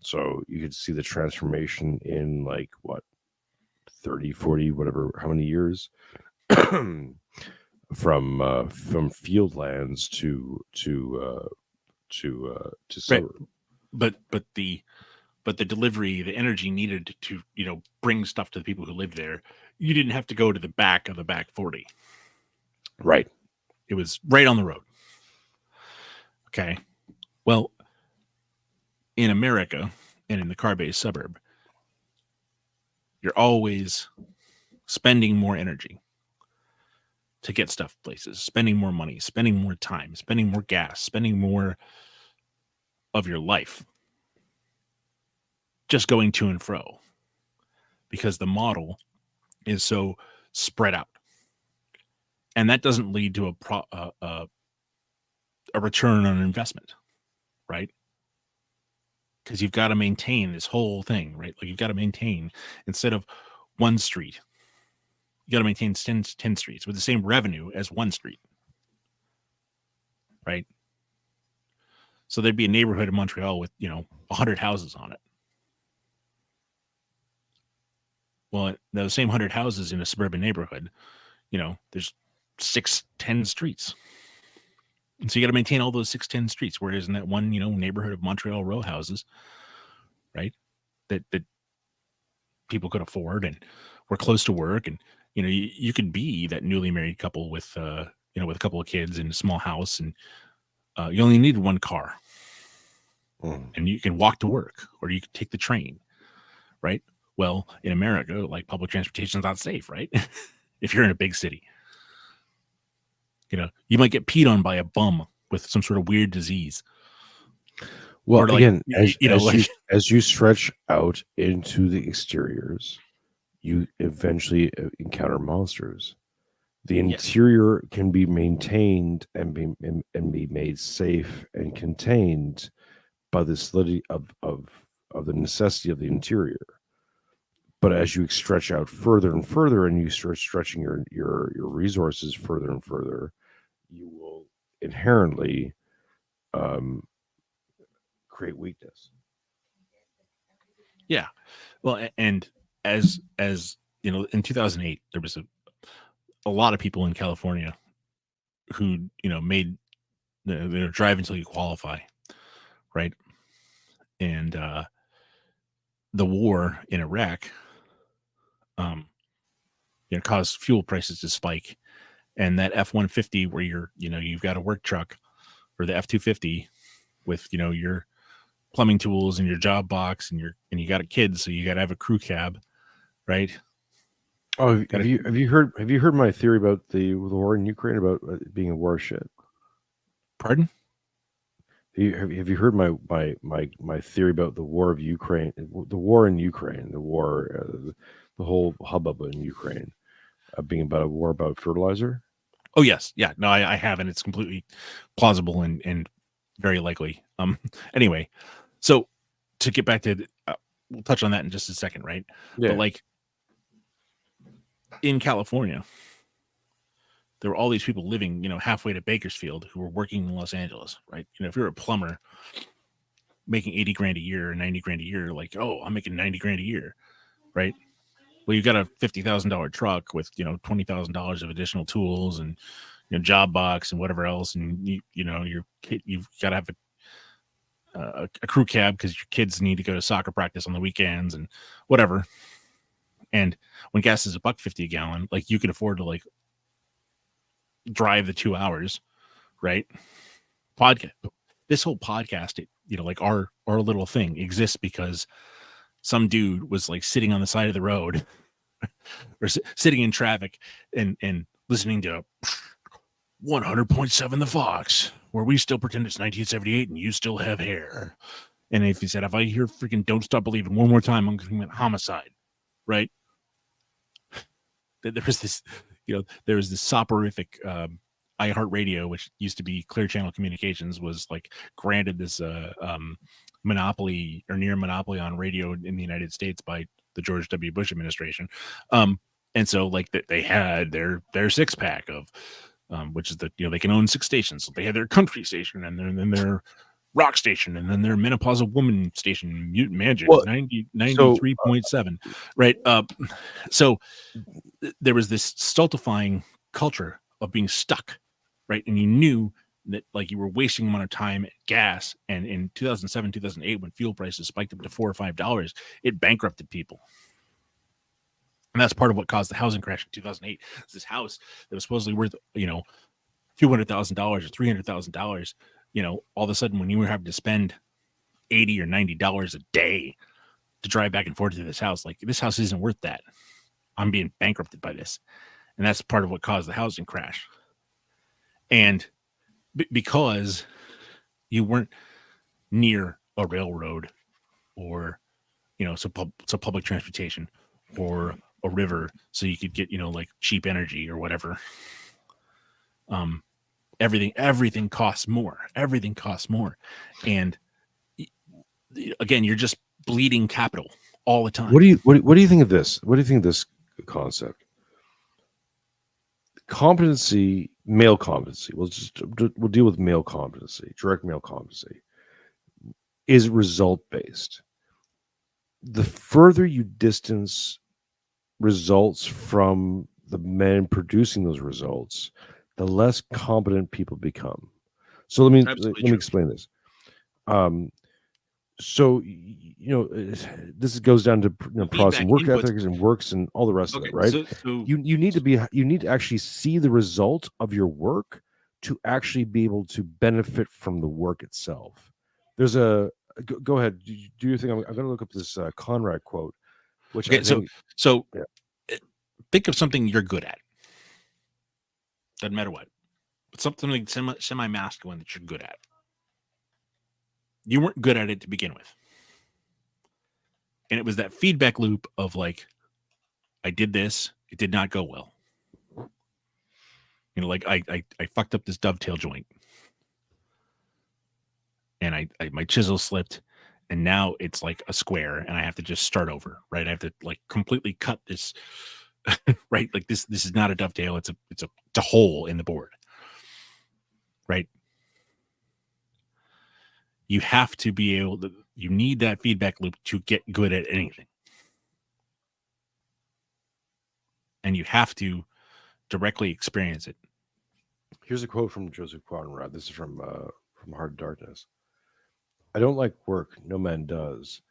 So you could see the transformation in like what 30, 40, whatever, how many years from field lands to Right. suburb. But the delivery, the energy needed to bring stuff to the people who live there, you didn't have to go to the back of the back 40. Right. It was right on the road. Okay. Well, in America and in the car-based suburb, you're always spending more energy to get stuff places, spending more money, spending more time, spending more gas, spending more of your life just going to and fro, because the model is so spread out. And that doesn't lead to a return on investment, right? Because you've got to maintain this whole thing, right? Like you've got to maintain, instead of one street, you got to maintain 10 streets with the same revenue as one street, right? So there'd be a neighborhood in Montreal with 100 houses on it. Well, those same 100 houses in a suburban neighborhood, there's 6-10 streets. And so you got to maintain all those 6-10 streets. Whereas in that one, neighborhood of Montreal row houses, right, that people could afford and were close to work, and you could be that newly married couple with with a couple of kids in a small house, and you only needed one car, and you can walk to work, or you could take the train, right? Well, in America, like, public transportation is not safe, right? If you're in a big city, you might get peed on by a bum with some sort of weird disease. Well, Or, like, again, like, as you stretch out into the exteriors, you eventually encounter monsters. The Yes. interior can be maintained and be made safe and contained by the solidity of the necessity of the interior. But as you stretch out further and further, and you start stretching your resources further and further, you will inherently create weakness. Yeah. Well, and as in 2008, there was a lot of people in California who made drive until you qualify, right? And the war in Iraq caused fuel prices to spike, and that F-150, where you've got a work truck, or the F-250 with your plumbing tools and your job box, and you got a kid, so you got to have a crew cab, right? Oh, have you heard my theory about the war in Ukraine, about it being a war shit? Pardon? Have you heard my theory about the war of Ukraine, the war in Ukraine, the whole hubbub in Ukraine, being about a war about fertilizer? Oh yes, yeah. No, I have, and it's completely plausible and very likely. Anyway, so to get back to, we'll touch on that in just a second, right? Yeah. But like in California, there were all these people living, halfway to Bakersfield, who were working in Los Angeles, right? If you're a plumber making 80 grand a year or 90 grand a year, like, oh, I'm making 90 grand a year, right? Well, you've got a $50,000 truck with, $20,000 of additional tools and, job box and whatever else. And you've got to have a crew cab because your kids need to go to soccer practice on the weekends and whatever. And when gas is $1.50 a gallon, like, you can afford to, like, drive the 2 hours, right? This whole podcast, like our little thing exists because some dude was like sitting on the side of the road or sitting in traffic and listening to 100.7 The Fox, where we still pretend it's 1978 and you still have hair. And if he said, if I hear freaking Don't Stop Believing one more time, I'm going to commit homicide, right? There was this, there was this soporific iHeartRadio, which used to be Clear Channel Communications, was like granted this monopoly or near monopoly on radio in the United States by the George W. Bush administration. And so like they had their six pack of, which is that, they can own 6 stations. So they had their country station and then their rock station and then their menopausal woman station, Mutant Magic, Well, 93.7. Right. So there was this stultifying culture of being stuck, right? And you knew that like you were wasting a amount of time at gas. And in 2007, 2008, when fuel prices spiked up to $4 or $5, it bankrupted people. And that's part of what caused the housing crash in 2008. It's this house that was supposedly worth, $200,000 or $300,000. All of a sudden when you were having to spend $80 or $90 a day to drive back and forth to this house, like this house isn't worth that. I'm being bankrupted by this. And that's part of what caused the housing crash. And because you weren't near a railroad or, so public transportation or a river, so you could get, like cheap energy or whatever. Everything costs more. Everything costs more. And again, you're just bleeding capital all the time. What do you think of this? What do you think of this concept? Competency, male competency. We'll deal with male competency, direct male competency, is result based. The further you distance results from the men producing those results, the less competent people become. So let me explain this. So this goes down to Protestant work ethics and works and all the rest of it, right? So you need to actually see the result of your work to actually be able to benefit from the work itself. There's a go ahead, do your thing. I'm going to look up this Conrad quote, which think of something you're good at. Doesn't matter what, but something semi-masculine that you're good at. You weren't good at it to begin with. And it was that feedback loop of like, I did this, it did not go well. Like I fucked up this dovetail joint. And I my chisel slipped, and now it's like a square, and I have to just start over, right? I have to like completely cut this, right? Like this is not a dovetail, it's a hole in the board. Right? You have to be able to, you need that feedback loop to get good at anything. And you have to directly experience it. Here's a quote from Joseph Conrad. This is from Hard Darkness. I don't like work, no man does,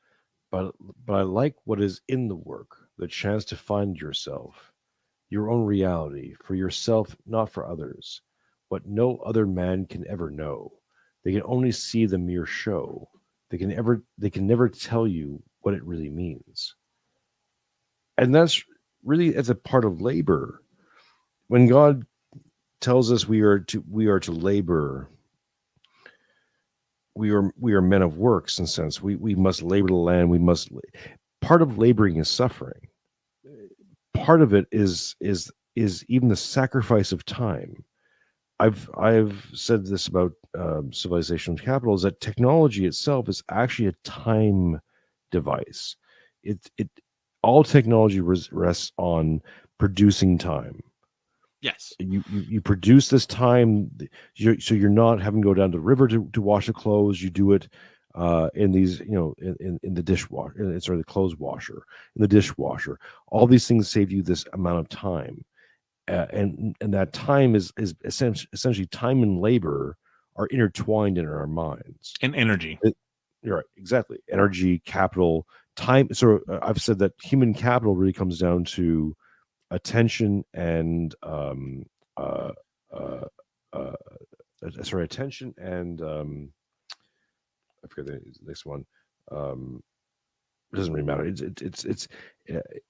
but I like what is in the work, the chance to find yourself, your own reality, for yourself, not for others, what no other man can ever know. They can only see the mere show. They can never tell you what it really means. And that's really as a part of labor. When God tells us we are to labor, we are men of works in a sense. We must labor the land. Part of laboring is suffering. Part of it is even the sacrifice of time. I've said this about civilization and capital, is that technology itself is actually a time device. All technology rests on producing time. Yes. You produce this time, so you're not having to go down to the river to wash the clothes. You do it in these, in the dishwasher, the clothes washer, in the dishwasher. All these things save you this amount of time, and that time is essentially time and labor are intertwined in our minds. And energy. You're right, exactly. Energy, capital, time. So I've said that human capital really comes down to attention and attention and I forget the next one. It doesn't really matter.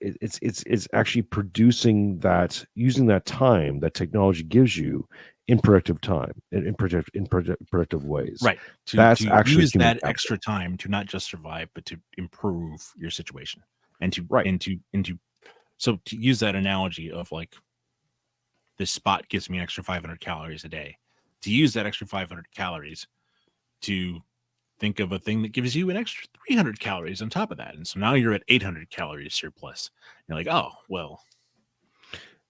It's actually producing that, using that time that technology gives you in productive time, in productive ways. Right. That's to actually use human that capital. extra time to not just survive, but to improve your situation, and to Right. so to use that analogy of like, this spot gives me an extra 500 calories a day. To use that extra 500 calories to think of a thing that gives you an extra 300 calories on top of that. And so now you're at 800 calories surplus. You're like, oh, well,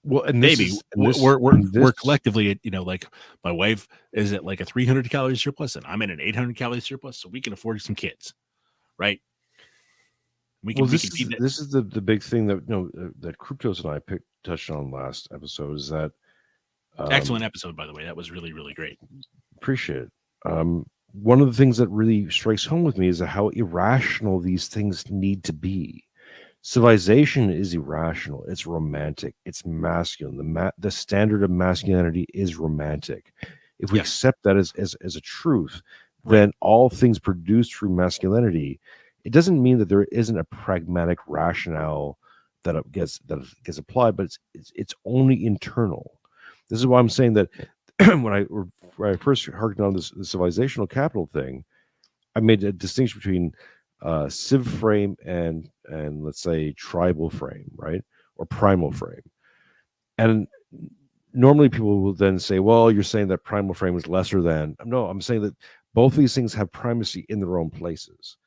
Well, and maybe we're this collectively at, like my wife is at like a 300 calories surplus and I'm at an 800 calories surplus. So we can afford some kids, right? We can feed that. this is the big thing that that Kryptos and I touched on last episode, is that Excellent episode, by the way. That was really, really great. appreciate it. One of the things that really strikes home with me is how irrational these things need to be. Civilization is irrational. It's romantic. It's masculine. The standard of masculinity is romantic. If we Yes. accept that as a truth, Right. then all things produced through masculinity, it doesn't mean that there isn't a pragmatic rationale that gets applied, but it's only internal. This is why I'm saying that when I first harkened on this civilizational capital thing, I made a distinction between civ frame and let's say tribal frame, right, or primal frame. And normally people will then say, well, you're saying that primal frame is lesser than. No, I'm saying that both of these things have primacy in their own places,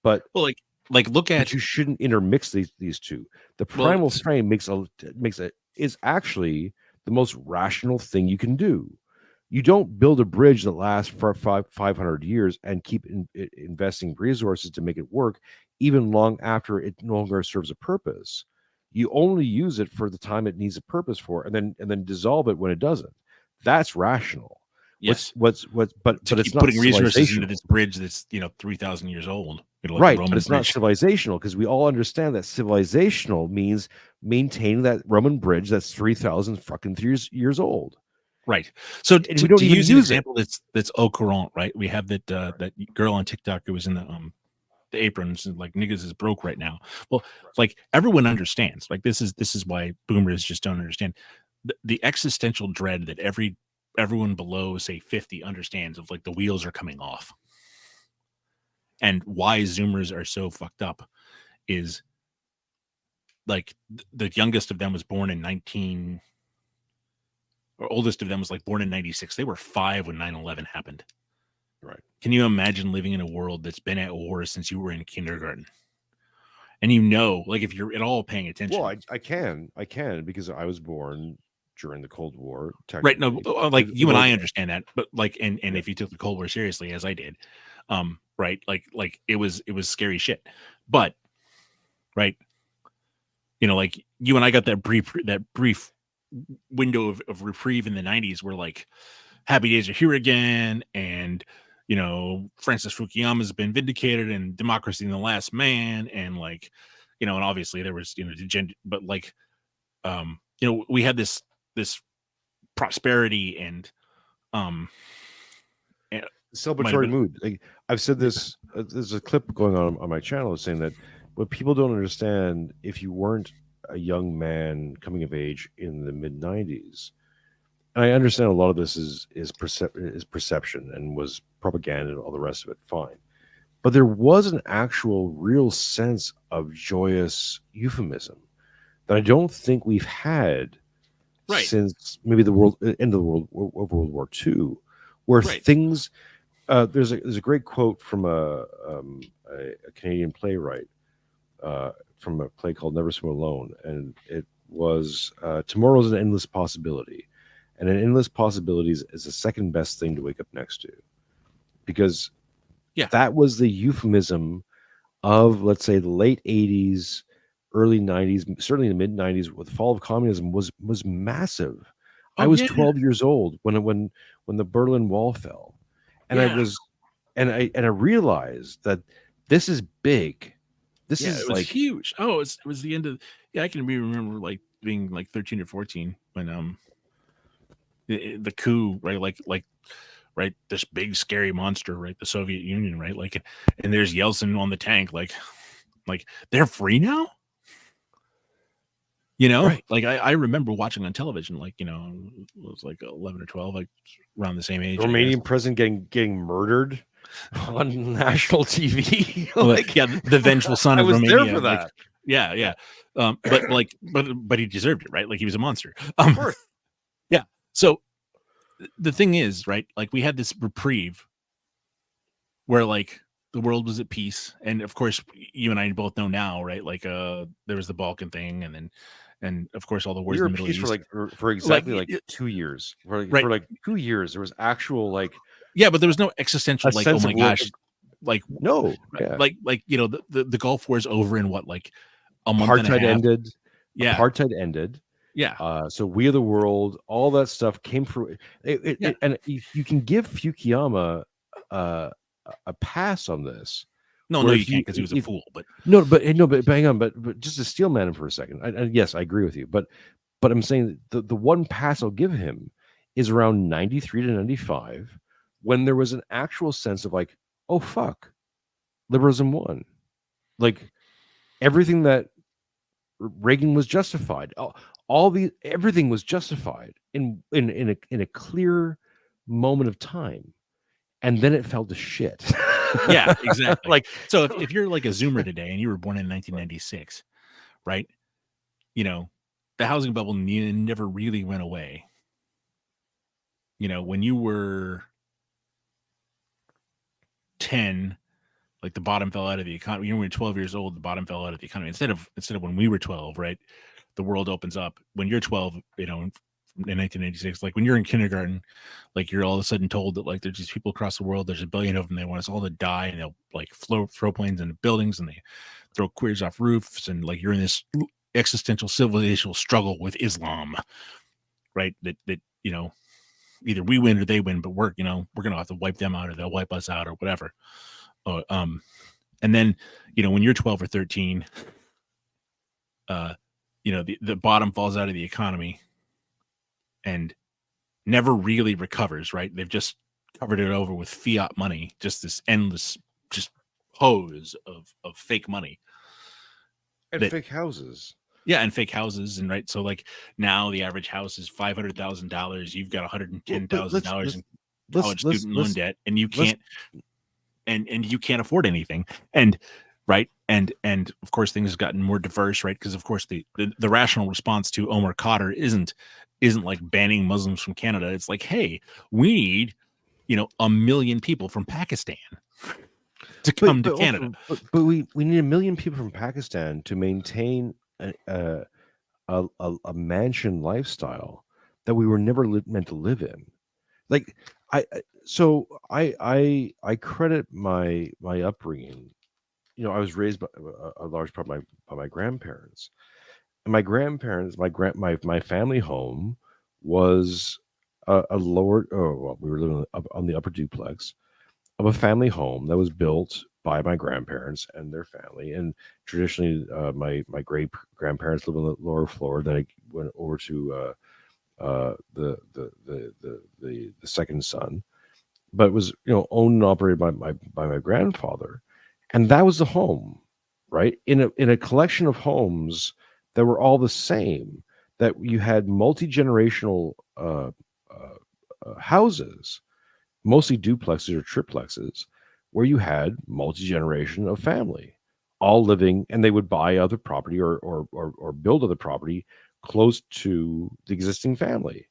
but Well, like look at, but you shouldn't intermix these two. The primal frame is actually the most rational thing you can do. You don't build a bridge that lasts for 500 years and keep investing resources to make it work, even long after it no longer serves a purpose. You only use it for the time it needs a purpose for, and then dissolve it when it doesn't. That's rational. yes, But to it's keep not putting resources into civilizational. this bridge that's 3,000 years old, like the Right, Roman but it's not bridge. civilizational, because we all understand that civilizational means maintaining that Roman bridge that's 3,000 fucking years old. Right. So And we don't to even use an use it. example that's au courant, right? We have that girl on TikTok who was in the aprons and like, niggas is broke right now. Well, like everyone understands. Like this is why boomers just don't understand the existential dread that everyone below say 50 understands, of like the wheels are coming off. And why Zoomers are so fucked up is like the youngest of them was born in or oldest of them was like born in 96. They were 5 when 9/11 happened. Right. Can you imagine living in a world that's been at war since you were in kindergarten? And like if you're at all paying attention. Well, I can because I was born during the Cold War. Right. No, like you and I understand that, but like, and Yeah. if you took the Cold War seriously, as I did, right, like it was scary shit. But right, like you and I got that brief window of reprieve in the 90s where like happy days are here again, and Francis Fukuyama's been vindicated, and democracy in the last man, and like and obviously there was but like we had this prosperity and celebratory mood. Like I've said this, there's a clip going on my channel saying that what people don't understand, if you weren't a young man coming of age in the mid 90s, and I understand a lot of this is perception and was propaganda and all the rest of it, fine, but there was an actual real sense of joyous euphemism that I don't think we've had since maybe the end of World War II, where things. There's a great quote from a Canadian playwright from a play called Never Swim Alone, and it was tomorrow's an endless possibility, and an endless possibilities is the second best thing to wake up next to, because that was the euphemism of, let's say, the late 80s, early 90s, certainly the mid 90s, with the fall of communism was massive. I was 12 years old when the Berlin Wall fell. And I realized that this is big. This is it was like huge. Oh, it was the end of. Yeah, I can remember like being like 13 or 14 when the coup, right? Like right? This big scary monster, right? The Soviet Union, right? Like, and there's Yeltsin on the tank, like they're free now. You know, Right. like I remember watching on television, like, you know, it was like 11 or 12, like around the same age. The Romanian president getting murdered on national TV. Like, yeah, the vengeful son I of was Romania. there for like, that. yeah. But he deserved it, right? Like he was a monster. Of course. Yeah. So the thing is, right? Like we had this reprieve where like the world was at peace, and of course, you and I both know now, right? Like there was the Balkan thing, and of course all the wars We were in at the Middle peace East. for exactly Like, 2 years. For right. like 2 years, there was actual like Yeah, but there was no existential a like, oh sense my of world. gosh, like No, yeah. like you know the Gulf War is over in what, like a month and a Apartheid half. ended. Yeah, Apartheid ended. yeah. So we are the world. All that stuff came through. And you can give Fukuyama a pass on this. No, where you if can't because he was a fool. But but hang on. But just to steel man him for a second. Yes, I agree with you. But I'm saying the one pass I'll give him is around 93 to 95, when there was an actual sense of like, oh fuck, liberalism won. Like everything that Reagan was justified. Everything was justified in a clear moment of time, and then it fell to shit. yeah, exactly. Like, so if you're like a Zoomer today and you were born in 1996, right? You know, the housing bubble never really went away. You know, when you were 10, like the bottom fell out of the economy. When you were 12 years old, the bottom fell out of the economy. Instead of when we were 12, right? The world opens up. When you're 12, you know, in 1986, like when you're in kindergarten, like you're all of a sudden told that like there's these people across the world, there's a billion of them, they want us all to die, and they'll like throw planes into buildings, and they throw queers off roofs, and like you're in this existential civilizational struggle with Islam, right? That you know, either we win or they win, but we're gonna have to wipe them out, or they'll wipe us out, or whatever. And then, you know, when you're 12 or 13, you know, the bottom falls out of the economy and never really recovers, right? They've just covered it over with fiat money, just this endless, just hose of fake money. and fake houses. Yeah, and fake houses, and right. So like now the average house is $500,000. You've got $110,000 in college student loan debt, and you can't and you can't afford anything. And right, and of course things have gotten more diverse, right? Because of course the rational response to Omar Khadr isn't like banning Muslims from Canada. It's like, hey, we need, you know, 1 million people from Pakistan to come to Canada. But we need 1 million people from Pakistan to maintain a mansion lifestyle that we were never meant to live in. Like I credit my upbringing. You know, I was raised by a large part by my grandparents, and my grandparents, my family home was a lower. Oh, well, we were living on the upper duplex of a family home that was built by my grandparents and their family. And traditionally, my great grandparents lived on the lower floor. Then I went over to the second son, but it was, you know, owned and operated by my grandfather, and that was the home, right? In a collection of homes that were all the same. That you had multi-generational houses, mostly duplexes or triplexes, where you had multi-generation of family all living, and they would buy other property or build other property close to the existing family.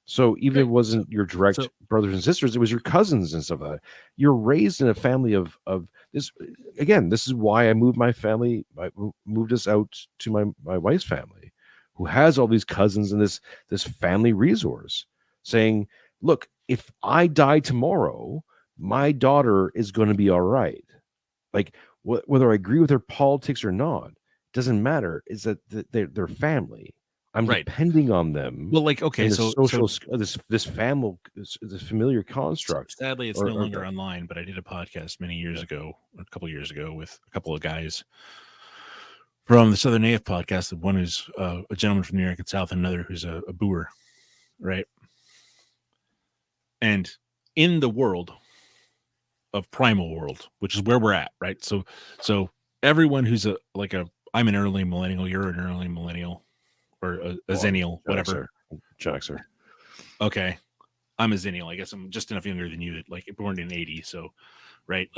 So even if it wasn't your direct brothers and sisters, it was your cousins and stuff like that. You're raised in a family of this. Again, this is why I moved my family. I moved us out to my wife's family, who has all these cousins and this family resource, saying, look, if I die tomorrow, my daughter is going to be all right. Like whether I agree with her politics or not, doesn't matter. Is that they're family. I'm depending on them. Well, like, okay, so this family, this familiar construct. Sadly, it's no longer online, but I did a podcast many years ago, a couple of years ago, with a couple of guys from the Southern AF podcast. One who's a gentleman from the American South, and another who's a Boer, right? And in the world of primal world, which is where we're at, right? So everyone who's I'm an early millennial, you're an early millennial, or a zennial, whatever. Gen Xer. Okay, I'm a zennial. I guess I'm just enough younger than you, like born in '80. So, right,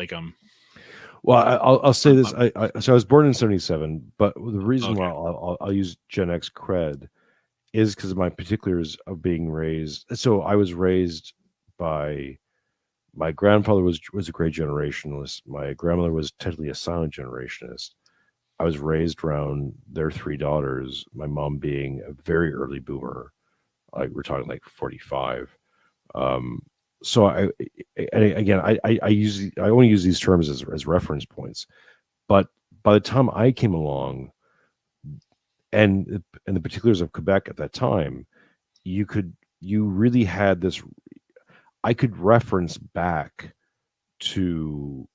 Well, I'll say this. So I was born in '77, but the reason why I'll use Gen X cred is because of my particulars of being raised. So I was raised by my grandfather was a great generationalist. My grandmother was technically a silent generationist. I was raised around their three daughters. My mom being a very early boomer, like we're talking like 45. So I only use these terms as reference points, but by the time I came along, and the particulars of Quebec at that time, you really had this. I could reference back to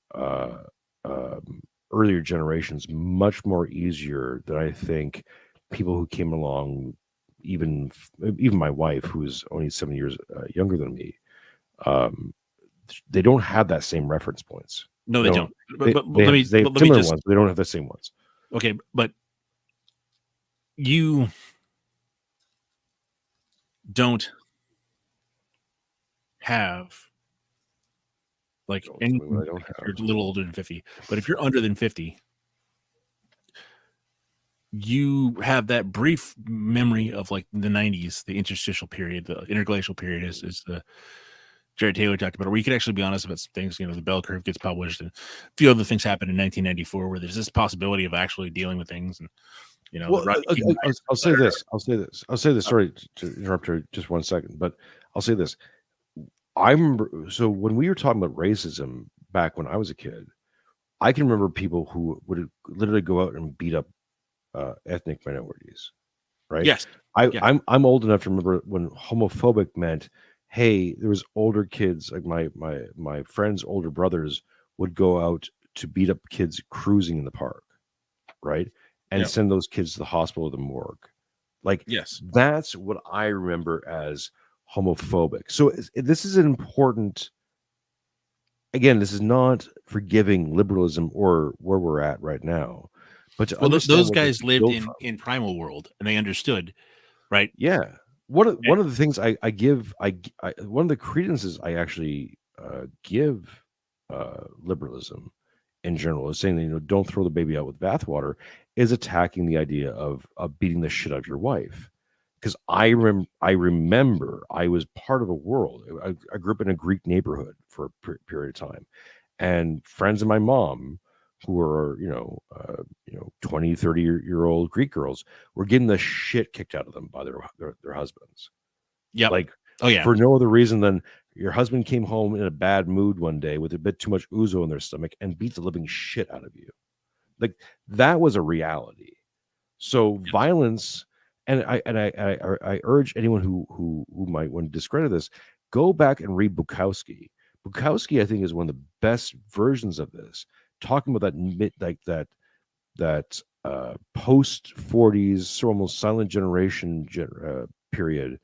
earlier generations much more easier than I think people who came along, even my wife, who's only 7 years younger than me. They don't have that same reference points. No, they don't. They have similar ones, but they don't have the same ones. Okay, but you don't have I don't you're a little older than 50, but if you're under than 50, you have that brief memory of like the 90s, the interstitial period, the interglacial period is the Jared Taylor talked about it, where you can actually be honest about some things. The bell curve gets published, and a few other things happen in 1994 where there's this possibility of actually dealing with things. And I'll say this. Sorry to interrupt her just 1 second, but I'll say this. I remember, so when we were talking about racism back when I was a kid, I can remember people who would literally go out and beat up ethnic minorities, right? Yes. I'm old enough to remember when homophobic meant, hey, there was older kids, like my friends' older brothers would go out to beat up kids cruising in the park, right? And send those kids to the hospital or the morgue. Like, yes, that's what I remember as homophobic. So this is an important. Again, this is not forgiving liberalism or where we're at right now, but those guys lived in primal world and they understood, right? Yeah. One of the things I give one of the credences I actually give liberalism in general is saying that don't throw the baby out with bathwater, is attacking the idea of beating the shit out of your wife. Because I remember I was part of a world. I grew up in a Greek neighborhood for a period of time, and friends of my mom who were 20, 30-year-old Greek girls were getting the shit kicked out of them by their husbands. Yeah, for no other reason than your husband came home in a bad mood one day with a bit too much ouzo in their stomach and beat the living shit out of you. Like, that was a reality. So violence. And I urge anyone who might want to discredit this, go back and read Bukowski. Bukowski, I think, is one of the best versions of this, talking about that post 40s, so almost silent generation period,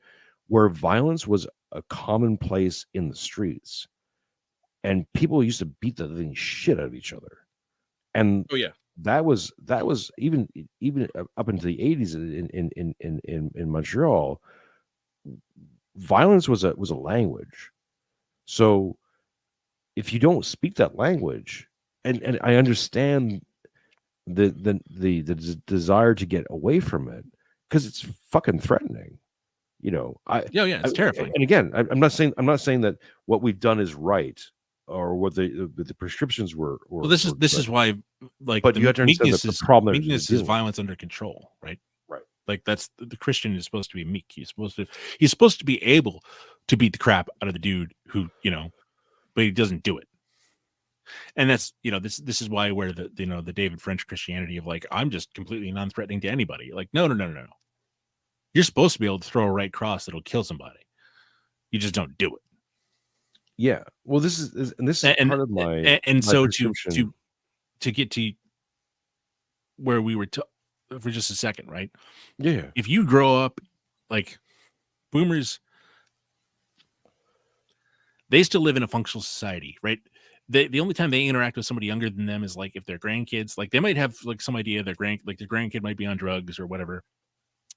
where violence was a commonplace in the streets, and people used to beat the living shit out of each other. And that was even up into the 80s in Montreal. Violence was a language. So if you don't speak that language, and I understand the desire to get away from it because it's fucking threatening. It's terrifying. And again, I'm not saying that what we've done is right, or what the prescriptions were. Well, this is why, like, but you have to understand that the problem meekness is violence under control, right? Right. Like, that's the Christian is supposed to be meek. He's supposed to be able to beat the crap out of the dude who, but he doesn't do it. And that's, this is why where the David French Christianity of like, I'm just completely non-threatening to anybody. Like, no. You're supposed to be able to throw a right cross that'll kill somebody. You just don't do it. Yeah. Well, this is part of my so prescription. to get to where we were for just a second, right? Yeah. If you grow up like boomers, they still live in a functional society, right? The only time they interact with somebody younger than them is like if they're grandkids, like they might have like some idea their grandkid might be on drugs or whatever,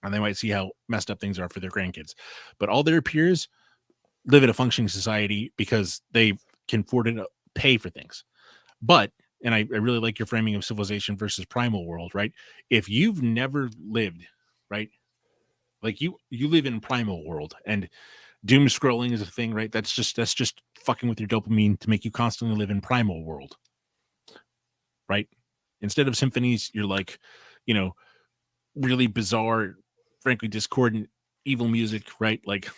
and they might see how messed up things are for their grandkids. But all their peers live in a functioning society because they can afford to pay for things. But and I really like your framing of civilization versus primal world, right? If you've never lived, right, like you live in primal world, and doom scrolling is a thing, right? That's just fucking with your dopamine to make you constantly live in primal world, right? Instead of symphonies, you're like, you know, really bizarre, frankly discordant, evil music, right? Like,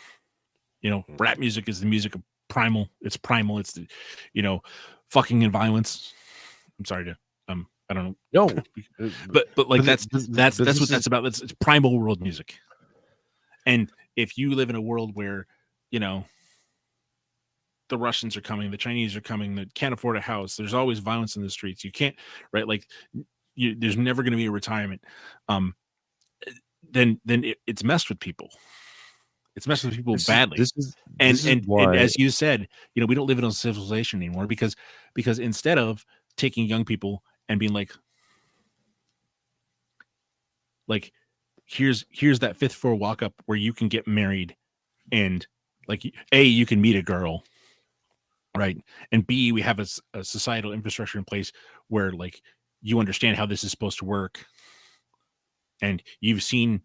you know, rap music is the music of primal. It's primal. It's the, you know, fucking and violence. I'm sorry to I don't know. No, but like but that's what that's about. It's primal world music. And if you live in a world where, you know, the Russians are coming, the Chinese are coming, that can't afford a house, there's always violence in the streets. You can't, right? Like there's never going to be a retirement. Then it's messed with people. It's messed with people badly. This is And why, as you said, you know, we don't live in a civilization anymore because instead of taking young people and being like here's that fifth floor walk up where you can get married, and like you can meet a girl, right? And B, we have a societal infrastructure in place where like you understand how this is supposed to work, and you've seen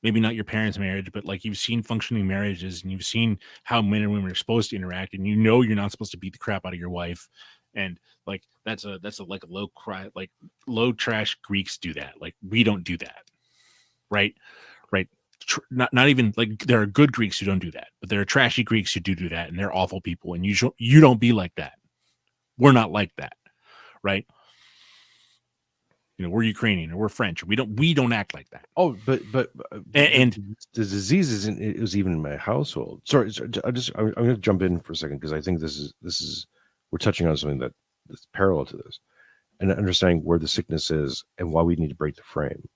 maybe not your parents' marriage, but like you've seen functioning marriages, and you've seen how men and women are supposed to interact, and you know you're not supposed to beat the crap out of your wife, and like that's a like a low trash Greeks do that. Like we don't do that, right? Not even like there are good Greeks who don't do that, but there are trashy Greeks who do that, and they're awful people, and you don't be like that. We're not like that, right? You know, we're Ukrainian or we're French. We don't act like that. oh, but And the disease isn't. It was even in my household. Sorry, I'm going to jump in for a second because I think this is we're touching on something that's parallel to this, and understanding where the sickness is and why we need to break the frame.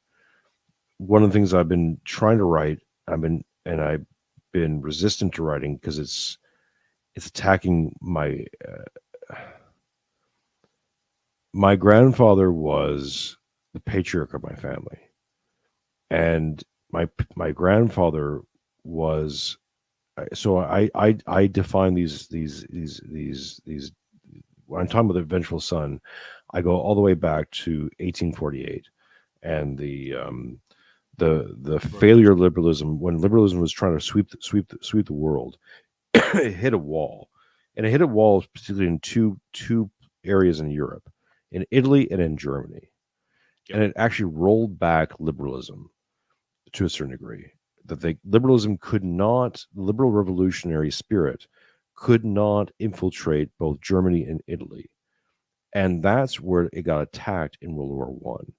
One of the things I've been trying to write, I've been resistant to writing because it's attacking my my grandfather was the patriarch of my family, and my grandfather was. So I define these when I'm talking about the vengeful son, I go all the way back to 1848 and the failure of liberalism, when liberalism was trying to sweep the world. It hit a wall, and it hit a wall particularly in two areas in Europe, in Italy and in Germany. Yep. And it actually rolled back liberalism to a certain degree. That liberalism could not, liberal revolutionary spirit could not infiltrate both Germany and Italy, and that's where it got attacked in World War One.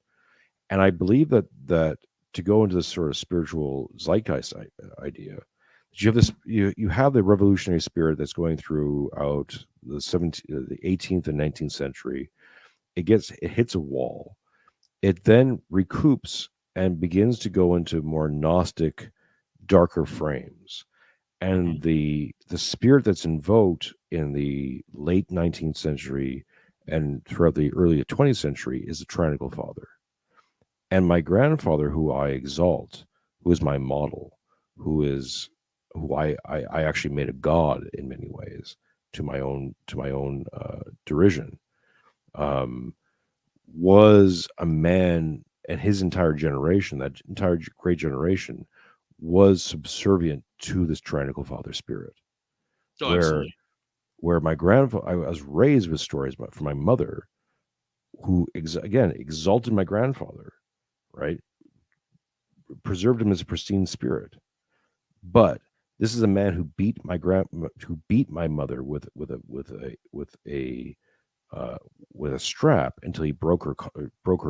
And I believe that to go into this sort of spiritual zeitgeist idea, that you have this, you have the revolutionary spirit that's going throughout the 18th and 19th century. It hits a wall. It then recoups and begins to go into more Gnostic, darker frames. And the spirit that's invoked in the late 19th century and throughout the early 20th century is the Tyrannical Father. And my grandfather, who I exalt, who is my model, who I actually made a god in many ways to my own derision, was a man, and his entire generation, that entire great generation, was subservient to this Tyrannical Father spirit. oh, absolutely. Where my grandfather, I was raised with stories from my mother, who again exalted my grandfather, right? Preserved him as a pristine spirit. But this is a man who beat my mother with a strap until he broke her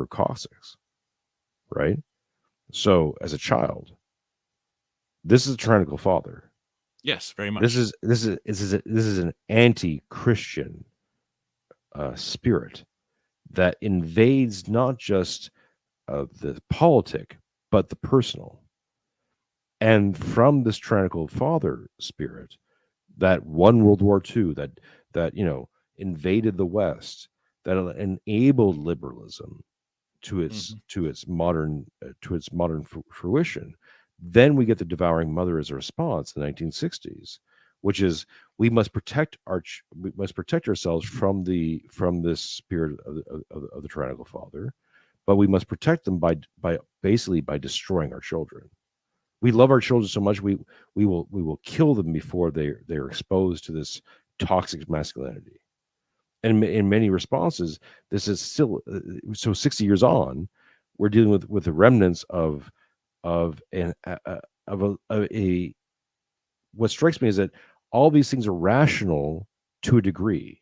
coccyx, right? So as a child, this is a tyrannical father. Yes, very much. This is an anti-Christian spirit that invades not just the politic but the personal. And from this tyrannical father spirit, that won World War II, that invaded the West, that enabled liberalism to its modern fruition. Then we get the devouring mother as a response in the 1960s, which is we must protect ourselves from this spirit of the tyrannical father, but we must protect them by basically by destroying our children. We love our children so much we will kill them before they're exposed to this toxic masculinity. And in many responses, this is still so 60 years on, we're dealing with the remnants of a what strikes me is that all these things are rational to a degree.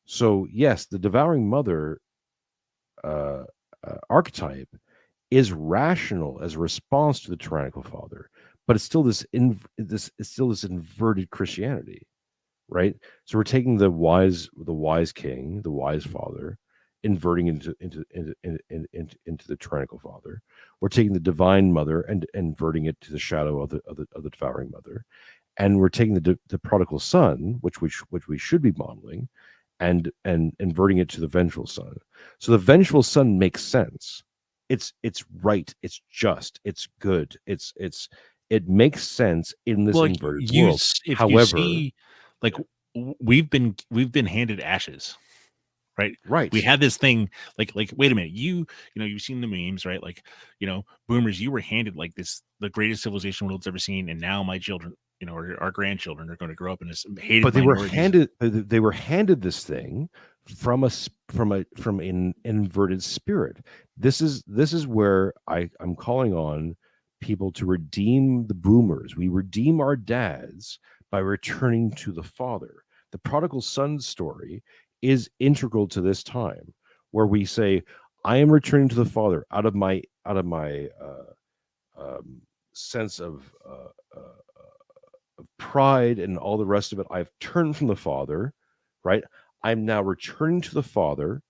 So yes, the devouring mother archetype is rational as a response to the tyrannical father, but it's still this inverted Christianity, right? So we're taking the wise king, the wise father, inverting into the tyrannical father. We're taking the divine mother and inverting it to the shadow of the devouring mother, and we're taking the prodigal son, which we should be modeling, and inverting it to the vengeful son. So the vengeful son makes sense. It's right. It's just. It's good. It makes sense in this inverted world. However, you see, like we've been handed ashes, right? Right. We had this thing like wait a minute, you've seen the memes, right? Like, boomers, you were handed like this, the greatest civilization the world's ever seen, and now my children, or our grandchildren are going to grow up in this hated. But they were handed this thing from an inverted spirit. This is where I'm calling on people to redeem the boomers. We redeem our dads by returning to the father. The prodigal son story is integral to this time, where we say, I am returning to the father out of my sense of pride and all the rest of it. I've turned from the father, right? I'm now returning to the father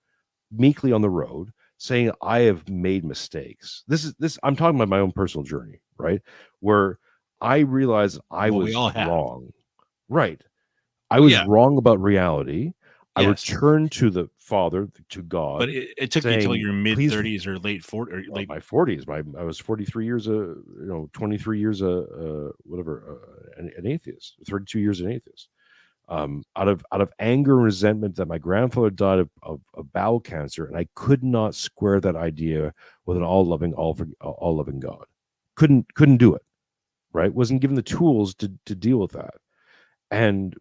meekly on the road, saying I have made mistakes. I'm talking about my own personal journey, right? Where I realized I was wrong. Right. I was wrong about reality. I returned to the Father, to God. But it took you until your mid 30s or late 40s, or late my 40s. I was 43 years, 23 years, an atheist. 32 years an atheist. Out of anger and resentment that my grandfather died of bowel cancer, and I could not square that idea with an all-loving God. Couldn't do it. Right? Wasn't given the tools to deal with that. And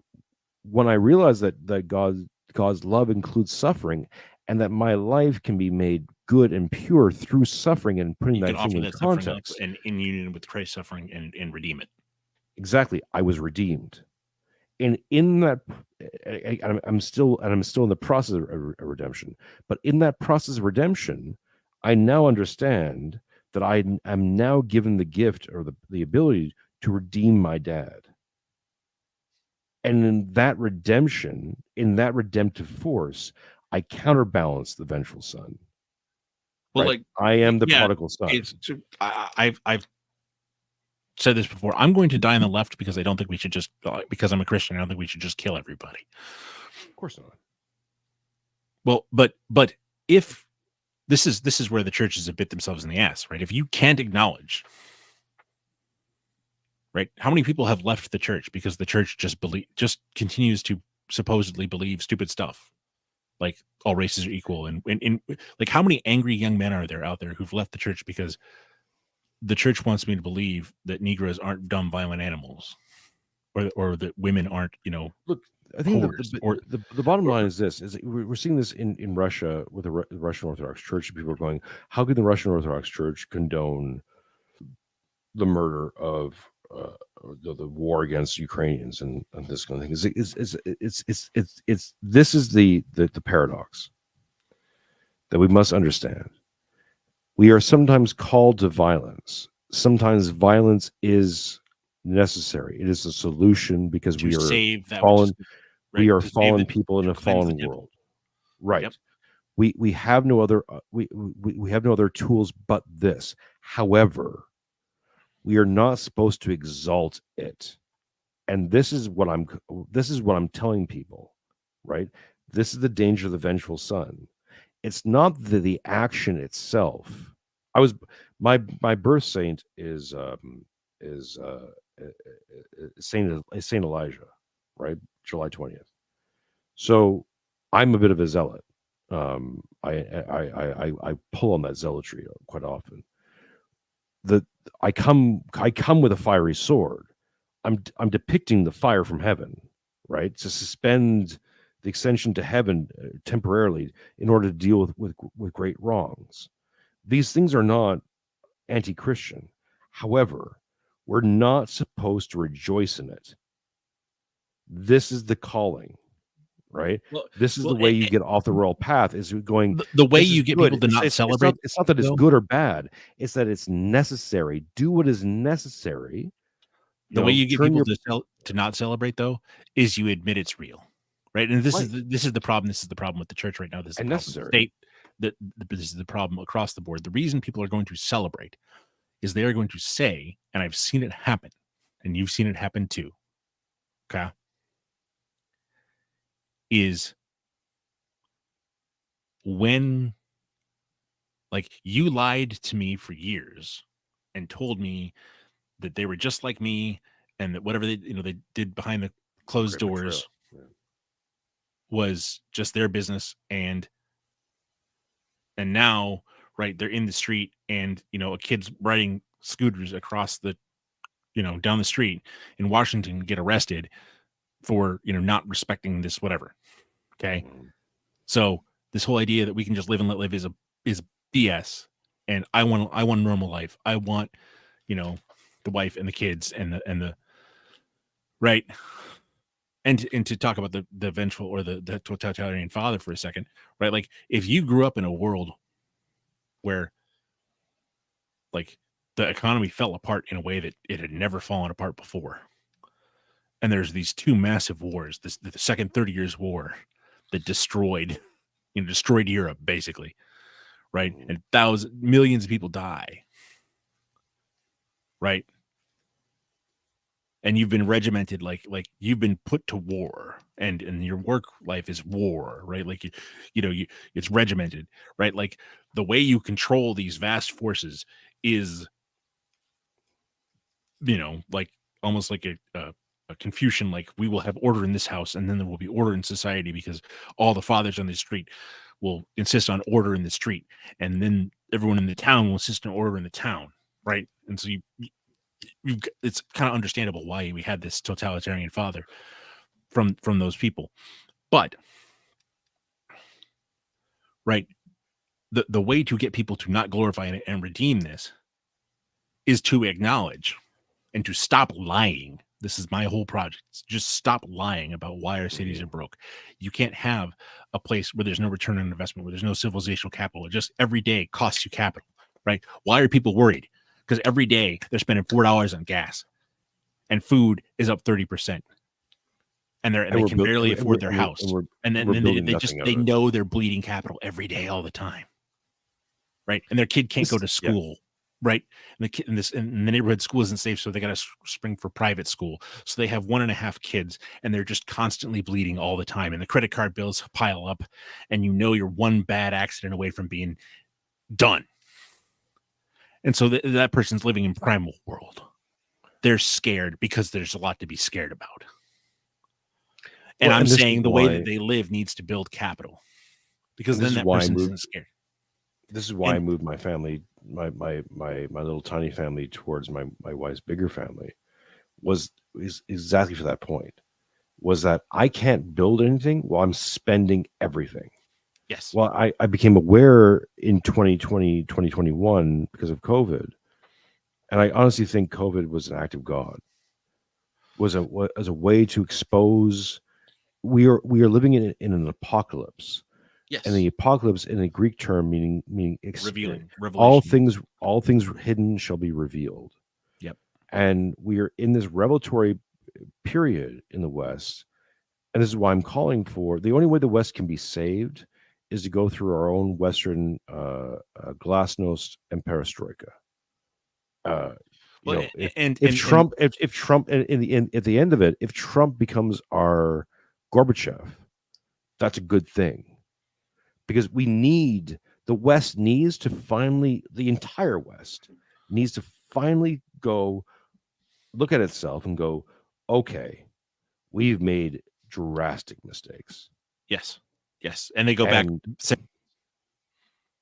when I realized that God's love includes suffering, and that my life can be made good and pure through suffering, and putting that thing in context and in union with Christ's suffering, and redeem it. Exactly, I was redeemed, and in that, I'm still in the process of redemption. But in that process of redemption, I now understand that I am now given the gift or the ability to redeem my dad. And in that redemption, in that redemptive force, I counterbalance the vengeful son. Well, right? I am the prodigal son. I've said this before. I'm going to die on the left because I don't think we should just, because I'm a Christian, I don't think we should just kill everybody. Of course not. Well, but if this is where the churches have bit themselves in the ass, right? If you can't acknowledge, right, how many people have left the church because the church just continues to supposedly believe stupid stuff, like all races are equal, and like how many angry young men are there out there who've left the church because the church wants me to believe that Negroes aren't dumb, violent animals, or that women aren't, Look, I think the bottom line is this: is we're seeing this in Russia with the Russian Orthodox Church. People are going, how can the Russian Orthodox Church condone the murder of the war against Ukrainians and this kind of thing? This is the paradox that we must understand. We are sometimes called to violence. Sometimes violence is necessary. It is a solution because we are fallen. We are fallen people in a fallen world. Right. Yep. We have no other we have no other tools but this. However, we are not supposed to exalt it. And this is what I'm telling people, right? This is the danger of the vengeful son. It's not the action itself. I was my birth saint is Saint Elijah, right? July 20th. So I'm a bit of a zealot. I pull on that zealotry quite often. I come with a fiery sword. I'm depicting the fire from heaven, right? To suspend the extension to heaven temporarily in order to deal with great wrongs. These things are not anti-Christian. However, we're not supposed to rejoice in it. This is the calling, right? This is the way you get off the royal path, is going the way this is you get good. people to not celebrate. It's not that it's though. good or bad. It's that it's necessary. Do what is necessary. The way you get turn people to not celebrate, though, is you admit it's real, right? And this is the problem. This is the problem with the church right now. This is the problem with the state. This is the problem across the board. The reason people are going to celebrate is they are going to say, and I've seen it happen, and you've seen it happen too. Okay, is when, like, you lied to me for years and told me that they were just like me, and that whatever they did behind the closed doors was just their business, and now, right, they're in the street, and a kid's riding scooters across the down the street in Washington get arrested for not respecting this whatever. Okay, so this whole idea that we can just live and let live is BS, and I want a normal life. I want the wife and the kids and the right. And to talk about the vengeful or the totalitarian father for a second, right? Like, if you grew up in a world where, like, the economy fell apart in a way that it had never fallen apart before, and there's these two massive wars, the Second 30 Years' War that destroyed Europe basically, right? And millions of people die, right? And you've been regimented, like you've been put to war, and your work life is war, right? Like it's regimented, right? Like, the way you control these vast forces is, like, almost like a Confucian, like, we will have order in this house, and then there will be order in society, because all the fathers on the street will insist on order in the street, and then everyone in the town will insist on order in the town, right? And so it's kind of understandable why we had this totalitarian father from those people. But, right, the way to get people to not glorify and redeem this is to acknowledge and to stop lying. This is my whole project. Just stop lying about why our cities are broke. You can't have a place where there's no return on investment, where there's no civilizational capital. It just every day costs you capital, right? Why are people worried? Because every day they're spending $4 on gas, and food is up 30%, and they can barely afford their house. And then they know they're bleeding capital every day, all the time, right? And their kid can't go to school, right? And the kid in the neighborhood school isn't safe, so they got to spring for private school. So they have 1.5 kids, and they're just constantly bleeding all the time. And the credit card bills pile up, and you're one bad accident away from being done. And so that person's living in primal world. They're scared because there's a lot to be scared about. And I'm saying the way that they live needs to build capital, because then that person isn't scared. This is why I moved my family, my little tiny family, towards my wife's bigger family, is exactly for that point. Was that I can't build anything while I'm spending everything. Yes. Well, I became aware in 2020, 2021 because of COVID. And I honestly think COVID was an act of God. Was a way to expose. We are living in an apocalypse. Yes. And the apocalypse, in a Greek term, meaning revealing, revelation. All things hidden shall be revealed. Yep. And we are in this revelatory period in the West. And this is why I'm calling for, the only way the West can be saved is to go through our own Western glasnost and perestroika. You Well, know, if and Trump, if Trump, at the end of it, if Trump becomes our Gorbachev, that's a good thing, because the West needs to finally, the entire West needs to finally go look at itself and go, okay, we've made drastic mistakes. yes, and they go back, And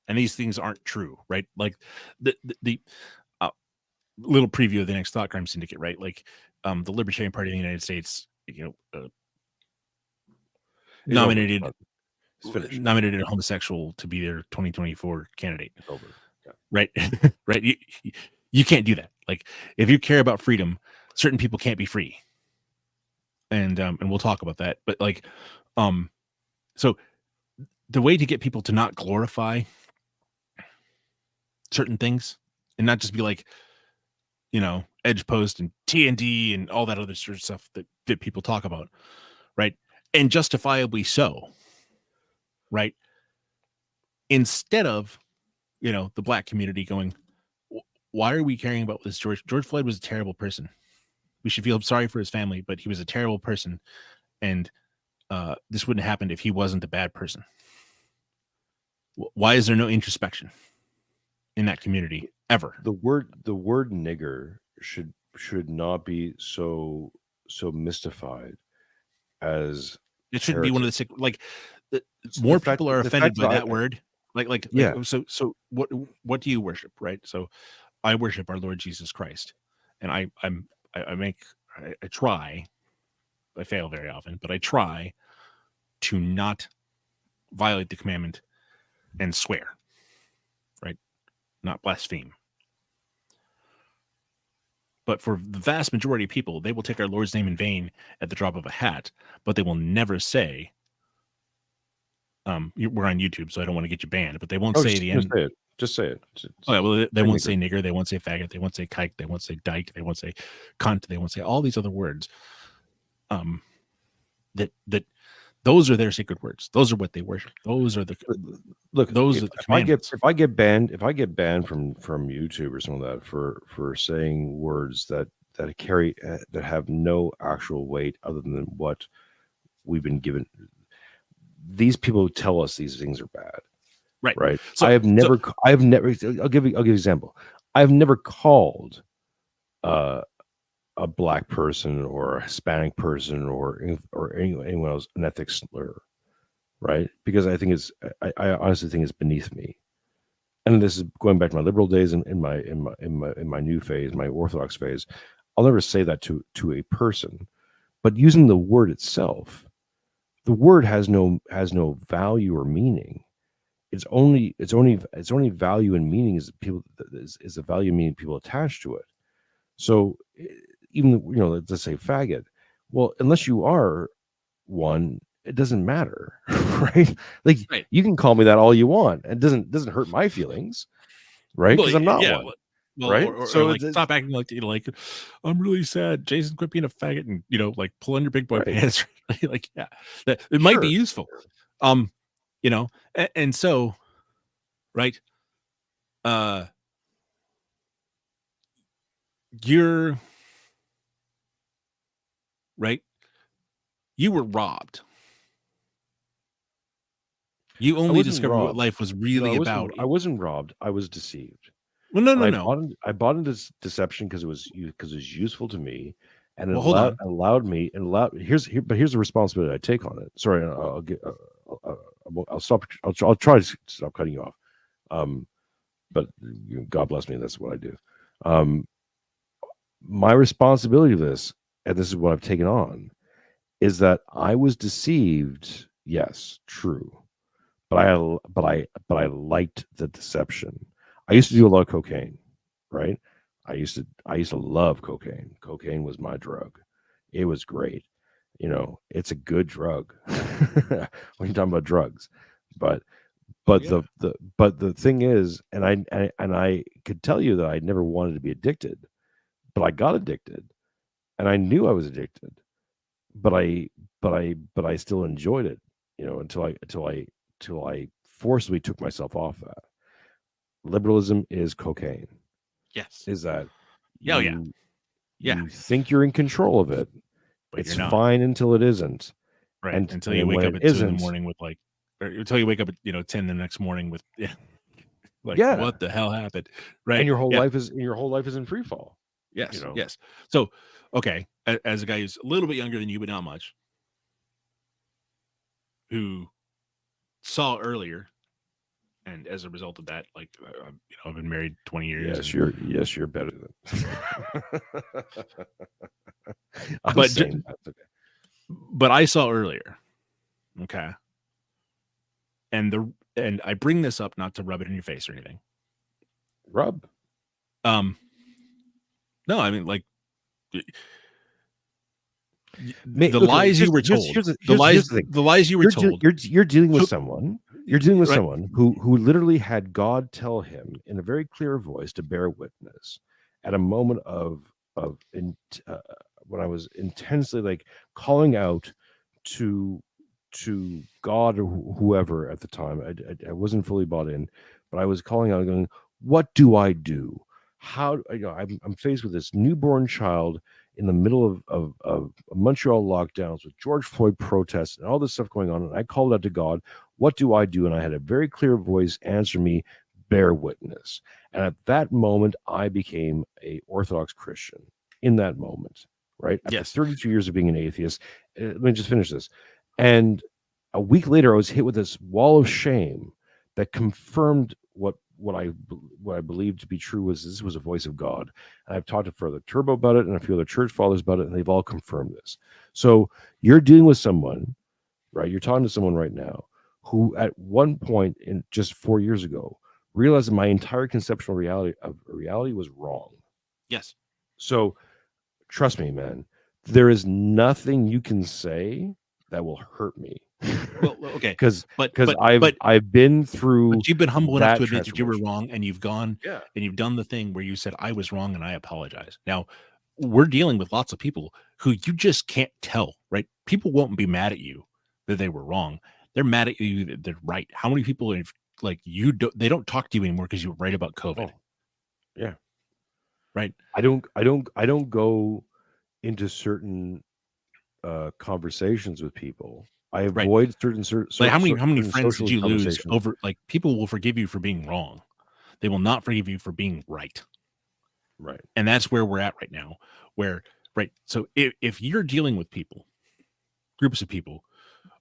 and these things aren't true, right? Like the little preview of the next Thought Crime Syndicate, right? Like the Libertarian Party of the United States, it's over. nominated It's finished. nominated a homosexual to be their 2024 candidate. It's over. Yeah. Right? Right? You can't do that. Like, if you care about freedom, certain people can't be free. And we'll talk about that. But like, so the way to get people to not glorify certain things and not just be like, Edge Post and TND and all that other sort of stuff that people talk about, right? And justifiably so, right? Instead of, the black community going, why are we caring about this? George Floyd was a terrible person. We should feel sorry for his family, but he was a terrible person. And this wouldn't happen if he wasn't a bad person. Why is there no introspection in that community ever? The word nigger should not be so mystified as it shouldn't be one of the sick, like more people are offended by that word. Like so what do you worship, right? So I worship our Lord Jesus Christ, and I try, I fail very often, but I try to not violate the commandment and swear, right? Not blaspheme. But for the vast majority of people, they will take our Lord's name in vain at the drop of a hat, but they will never say, we're on YouTube, so I don't want to get you banned, but they won't say the end. Just say it. Oh, yeah, well, they won't say nigger, they won't say faggot, they won't say kike, they won't say dyke, they won't say cunt, they won't say all these other words. That those are their sacred words. Those are what they worship. Those are the Those are the commandments. If I get banned from YouTube or some of that for saying words that carry that have no actual weight other than what we've been given. These people tell us these things are bad. Right. So, I'll give you an example. I've never called a black person or a Hispanic person or anyone else an ethnic slur, right? Because I think I honestly think it's beneath me. And this is going back to my liberal days and in my new phase, my Orthodox phase. I'll never say that to a person, but using the word itself, the word has no value or meaning. It's only value and meaning is the value and meaning people attach to it. So even let's say faggot. Well, unless you are one, it doesn't matter, right? Like right. You can call me that all you want. It doesn't hurt my feelings, right? Because I'm not one. Well, right? So like, stop acting like I'm really sad. Jason, quit being a faggot, and like pull on your big boy pants. Like, yeah, it might be useful. And so, right, you're right. You were robbed. You only discovered what life was really about. I wasn't robbed. I was deceived. Well, no. I bought into this deception because it was useful to me, and it allowed me. Here's the responsibility I take on it. Sorry, I'll stop. I'll try to stop cutting you off. But God bless me. That's what I do. My responsibility of this, and this is what I've taken on, is that I was deceived. Yes, true, but I liked the deception. I used to do a lot of cocaine, right? I used to love cocaine. Cocaine was my drug. It was great. It's a good drug when you're talking about drugs. But the thing is, and I could tell you that I never wanted to be addicted, but I got addicted, and I knew I was addicted, but I still enjoyed it, until I forcibly took myself off that. Liberalism is cocaine. Yes. Is that Oh, yeah. You, Yeah. you think you're in control of it. But It's you're not. fine until it isn't. Right. And Until and you then wake when up it at 2 in the isn't, morning with like, or until you wake up at 10 the next morning with like yeah. what the hell happened? And Right. your whole Yeah. life is in free fall. Yes. You know? Yes. So okay, as a guy who's a little bit younger than you, but not much, who saw earlier, and as a result of that, like I've been married 20 years. Yes, you're better than. I'm But saying that's okay. but I saw earlier. Okay. And I bring this up not to rub it in your face or anything. Rub. No, I mean like The lies you were told. The lies you were told. You're dealing with So- someone. You're dealing with Right. someone who literally had God tell him in a very clear voice to bear witness at a moment of when I was intensely like calling out to God or whoever at the time. I wasn't fully bought in, but I was calling out and going, "What do I do? How I'm faced with this newborn child in the middle of Montreal lockdowns with George Floyd protests and all this stuff going on." And I called out to God, "What do I do?" And I had a very clear voice answer me, "Bear witness." And at that moment, I became a Orthodox Christian. In that moment, right? After Yes. 32 years of being an atheist. Let me just finish this. And a week later, I was hit with this wall of shame that confirmed what I believed to be true was this was a voice of God. And I've talked to Brother Turbo about it and a few other church fathers about it, and they've all confirmed this. So you're dealing with someone, right? You're talking to someone right now who at one point in just 4 years ago realized that my entire conceptual reality was wrong. Yes. So trust me, man, there is nothing you can say that will hurt me. Well, okay. Because But I've been through. But you've been humble enough that to admit that you were transformation. wrong, and you've gone Yeah. and you've done the thing where you said I was wrong and I apologize. Now we're dealing with lots of people who you just can't tell, right? People won't be mad at you that they were wrong. They're mad at you that they're right. How many people have, like you don't they don't talk to you anymore because you're right about COVID? Oh, yeah. Right. I don't go into certain conversations with people. I avoid certain Like how many certain friends social did you lose conversations. over? Like people will forgive you for being wrong. They will not forgive you for being right. Right. And that's where we're at right now. Where right. So if you're dealing with people, groups of people,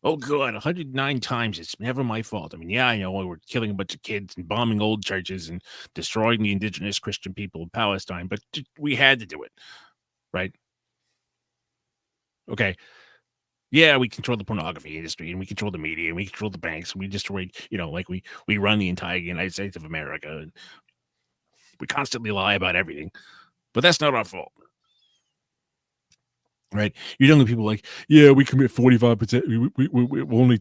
oh God, 109 times it's never my fault. I mean, yeah, I know we're killing a bunch of kids and bombing old churches and destroying the indigenous Christian people of Palestine, but we had to do it, right? Okay. Yeah, we control the pornography industry and we control the media and we control the banks and we destroy, like we run the entire United States of America and we constantly lie about everything, but that's not our fault. Right. You're dealing with people like, yeah, we commit 45%. We only,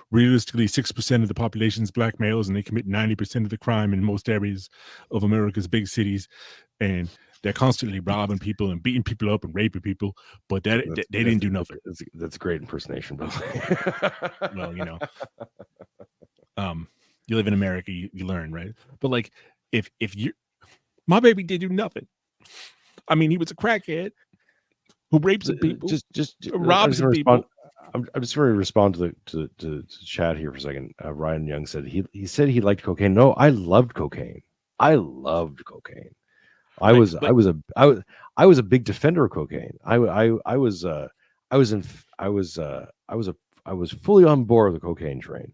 realistically 6% of the population is black males and they commit 90% of the crime in most areas of America's big cities. And they're constantly robbing people and beating people up and raping people. But they didn't do nothing. That's a great impersonation, bro. Well, you live in America, you learn, right? But like, if you, my baby did do nothing. I mean, he was a crackhead who rapes people, just robs people. I'm just going to respond to the chat here for a second. Ryan Young said he said he liked cocaine. No, I loved cocaine. I loved cocaine. I was a big defender of cocaine. I was fully on board the cocaine train.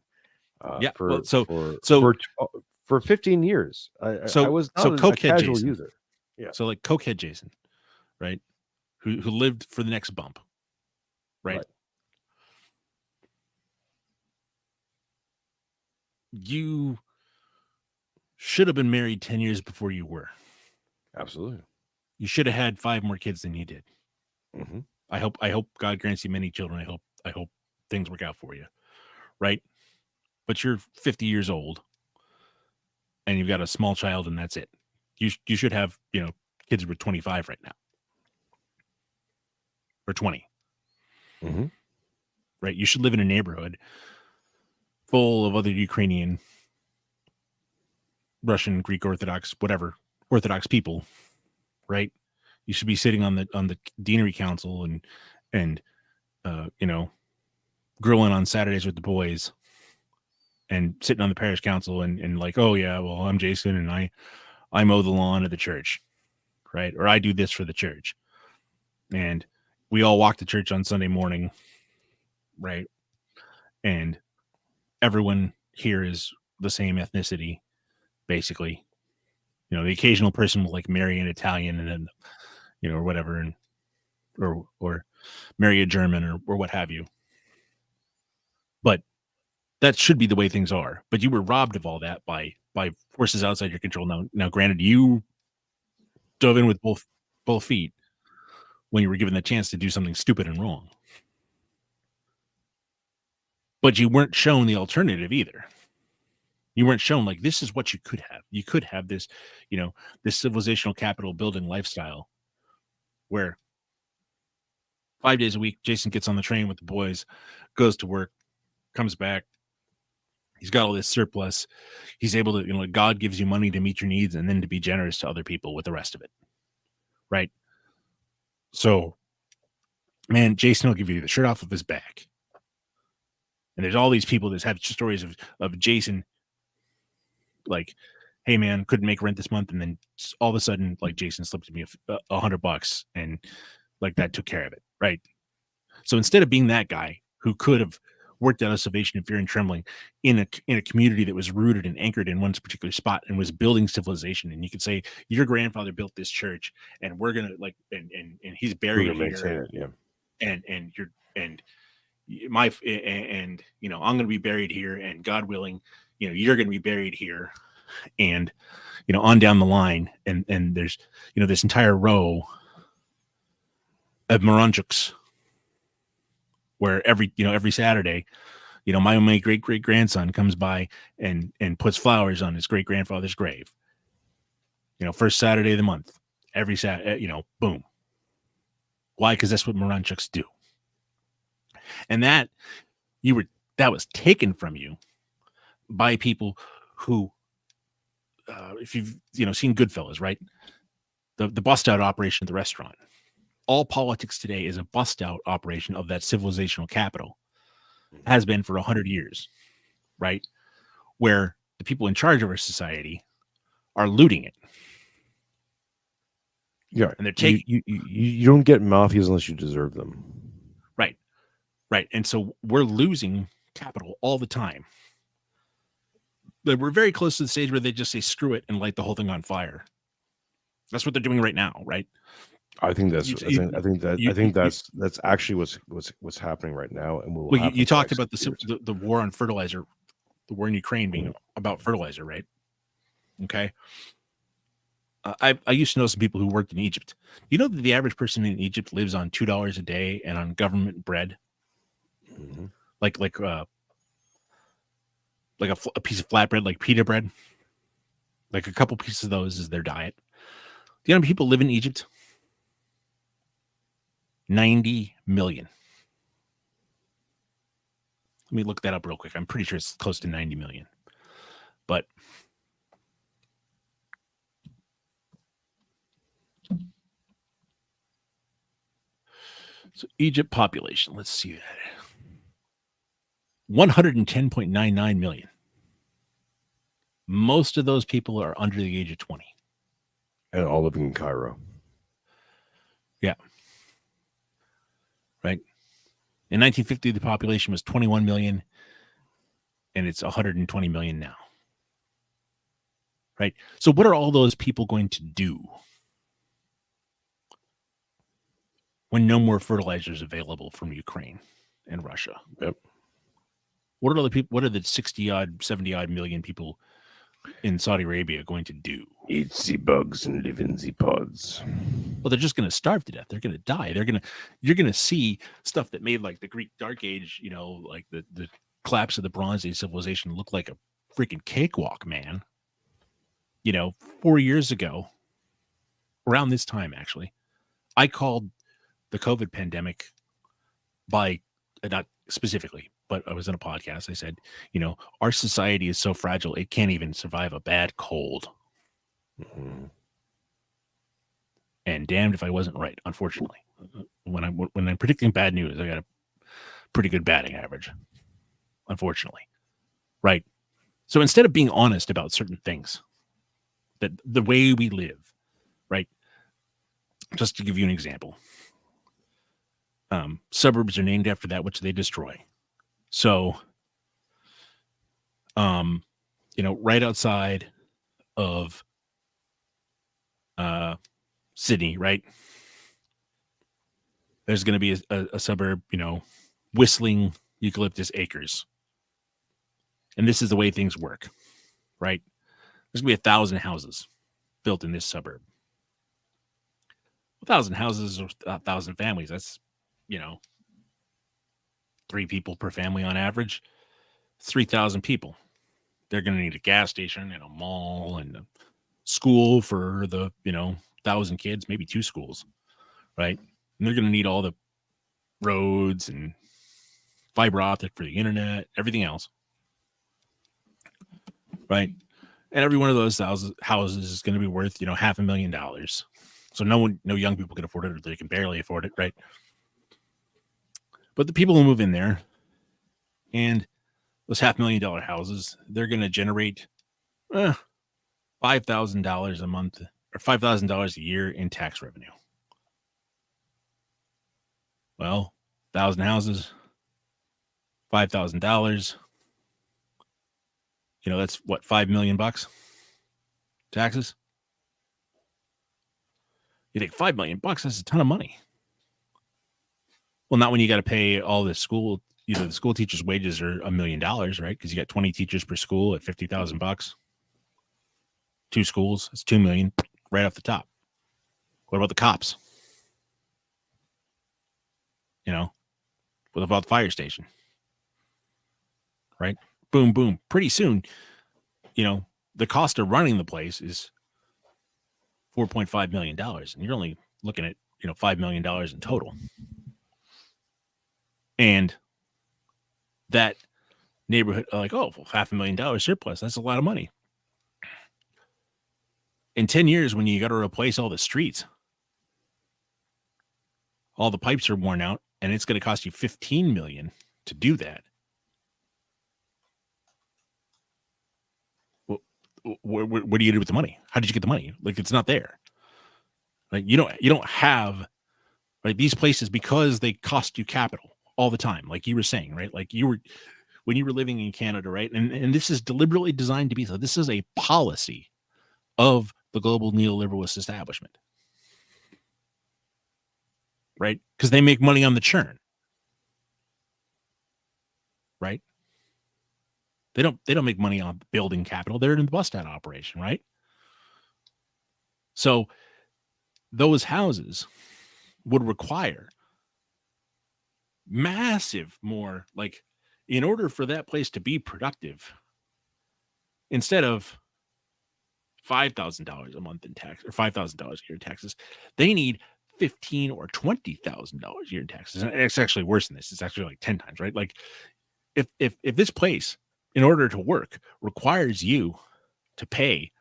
For 15 years. I was not a cokehead casual Jason. user. Yeah. So like cokehead Jason, right? Who lived for the next bump, right? You should have been married 10 years before you were. Absolutely. You should have had 5 more kids than you did. Mm-hmm. I hope God grants you many children. I hope things work out for you, right? But you're 50 years old and you've got a small child and that's it. You should have, kids who are 25 right now. Or 20. Mm-hmm. Right? You should live in a neighborhood full of other Ukrainian, Russian, Greek Orthodox, whatever, Orthodox people right? You should be sitting on the deanery council and grilling on Saturdays with the boys, and sitting on the parish council and like, oh yeah, well, I'm Jason and I mow the lawn of the church, right? Or I do this for the church, and we all walk to church on Sunday morning, right? And everyone here is the same ethnicity, basically. The occasional person will like marry an Italian and then, or whatever, and or marry a German or what have you. But that should be the way things are. But you were robbed of all that by forces outside your control. Now, granted, you dove in with both feet when you were given the chance to do something stupid and wrong. But you weren't shown the alternative either. You weren't shown like, this is what you could have. You could have this, this civilizational capital building lifestyle where 5 days a week, Jason gets on the train with the boys, goes to work, comes back. He's got all this surplus. He's able to, God gives you money to meet your needs and then to be generous to other people with the rest of it. Right. So, man, Jason will give you the shirt off of his back. And there's all these people that have stories of Jason, like, hey man, couldn't make rent this month, and then all of a sudden, like, Jason slipped me $100, and like that took care of it, right? So instead of being that guy who could have worked out of salvation in fear and trembling in a community that was rooted and anchored in one particular spot and was building civilization, and you could say your grandfather built this church, and we're gonna like, and he's buried here, and you're and my and I'm gonna be buried here, and God willing, you're gonna be buried here, and on down the line, and there's this entire row of Moranchuks where every Saturday, my great grandson comes by and puts flowers on his great grandfather's grave. First Saturday of the month, every Saturday, boom. Why? Because that's what Moranchuks do. And that was taken from you by people who, if you've seen Goodfellas, right? The bust out operation at the restaurant. All politics today is a bust out operation of that civilizational capital. Has been for 100 years, right? Where the people in charge of our society are looting it. Yeah, and they're taking. You don't get mafias unless you deserve them. Right. And so we're losing capital all the time. But we're very close to the stage where they just say screw it and light the whole thing on fire. That's what they're doing right now, right? I think that's actually what's happening right now, and well, you talked about the war on fertilizer, the war in Ukraine being about fertilizer, right? Okay. I used to know some people who worked in Egypt. You know that the average person in Egypt lives on $2 a day and on government bread, like a piece of flatbread, like pita bread, like a couple pieces of those is their diet. Do you know how many people live in Egypt? 90 million. Let me look that up real quick. I'm pretty sure it's close to 90 million. But so Egypt population, let's see that. 110.99 million. Most of those people are under the age of 20. And all living in Cairo. Yeah. Right. In 1950, the population was 21 million, and it's 120 million now. Right. So what are all those people going to do when no more fertilizer is available from Ukraine and Russia? Yep. What are the people? What are the 60-odd, 70-odd million people in Saudi Arabia going to do? Eat the bugs and live in the pods. Well, they're just going to starve to death. They're going to die. You're going to see stuff that made like the Greek Dark Age, like the collapse of the Bronze Age civilization look like a freaking cakewalk, man. 4 years ago, around this time, actually, I called the COVID pandemic by, not specifically, but I was in a podcast. I said, our society is so fragile, it can't even survive a bad cold. And damned if I wasn't right, unfortunately. When I'm predicting bad news, I got a pretty good batting average, unfortunately. Right? So instead of being honest about certain things, that the way we live, right? Just to give you an example, suburbs are named after that which they destroy. So, right outside of Sydney, right? There's going to be a suburb, Whistling Eucalyptus Acres. And this is the way things work, right? There's going to be 1,000 houses built in this suburb. 1,000 houses or 1,000 families. That's, 3 people per family on average. 3,000 people. They're going to need a gas station and a mall and a school for the, 1,000 kids, maybe 2 schools, right? And they're going to need all the roads and fiber optic for the internet, everything else, right? And every one of those houses is going to be worth, $500,000. So no young people can afford it, or they can barely afford it, right? But the people who move in there and those $500,000 houses, they're going to generate $5,000 a month or $5,000 a year in tax revenue. Well, 1,000 houses, $5,000. That's what, $5 million taxes. You think $5 million? That's a ton of money. Well, not when you got to pay all the school. The school teachers' wages are $1 million, right? Because you got 20 teachers per school at $50,000. 2 schools, it's $2 million right off the top. What about the cops? What about the fire station? Right? Boom, boom. Pretty soon, the cost of running the place is $4.5 million, and you're only looking at $5 million in total. And that neighborhood, $500,000 surplus, that's a lot of money. In 10 years, when you got to replace all the streets, all the pipes are worn out, and it's going to cost you $15 million to do that. What do you do with the money? How did you get the money? Like, it's not there. Like, you don't have, right, these places, because they cost you capital all the time, like you were saying, right? Like when you were living in Canada, right? And this is deliberately designed to be so. This is a policy of the global neoliberalist establishment, right? Because they make money on the churn, right? They don't make money on building capital. They're in the bust out operation, right? So those houses would require massive more, like, in order for that place to be productive, instead of $5,000 a month in tax or $5,000 a year in taxes, they need $15,000 or $20,000 a year in taxes. And it's actually worse than this. It's actually like 10 times, right? Like, if this place, in order to work, requires you to pay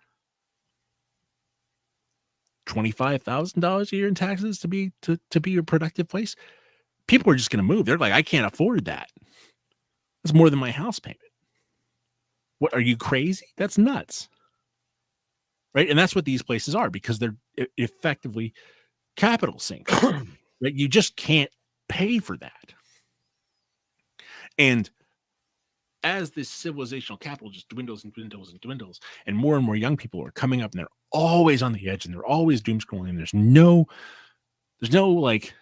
$25,000 a year in taxes to be a productive place, people are just going to move. They're like, I can't afford that. That's more than my house payment. What, are you crazy? That's nuts. Right? And that's what these places are, because they're effectively capital sinks. Right? You just can't pay for that. And as this civilizational capital just dwindles and dwindles and dwindles, and more young people are coming up, and they're always on the edge, and they're always doom scrolling, and there's no like,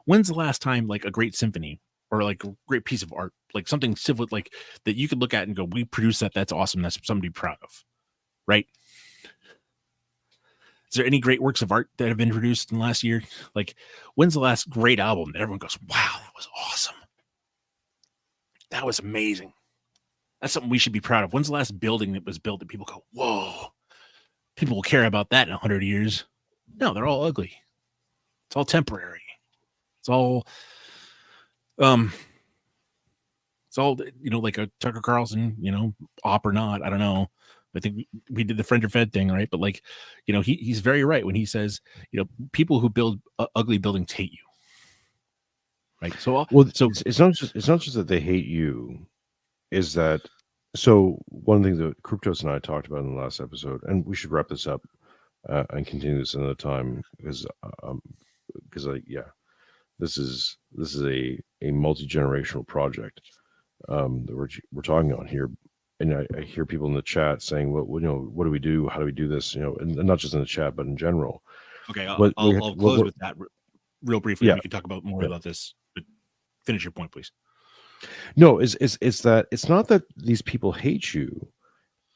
when's the last time, like, a great symphony or like a great piece of art, like something civil, like that you could look at and go, we produced that, that's awesome, that's something to be proud of, right? Is there any great works of art that have been produced in the last year? Like, when's the last great album that everyone goes, wow, that was awesome, that was amazing, that's something we should be proud of? When's the last building that was built that people go, whoa, people will care about that in 100 years? No, they're all ugly. It's all temporary. It's all like a Tucker Carlson, op or not, I don't know. I think we did the friend or fed thing, right? But like, he's very right when he says, people who build ugly buildings hate you, right? So it's not just that they hate you, is that so one thing that Kryptos and I talked about in the last episode, and we should wrap this up and continue this another time because this is a multi-generational project that we're talking on here. And I hear people in the chat saying, "Well, what do we do? How do we do this?" And not just in the chat, but in general. Okay, I'll close with that real briefly. Yeah, we can talk about more about this, but finish your point, please. No, it's that it's not that these people hate you,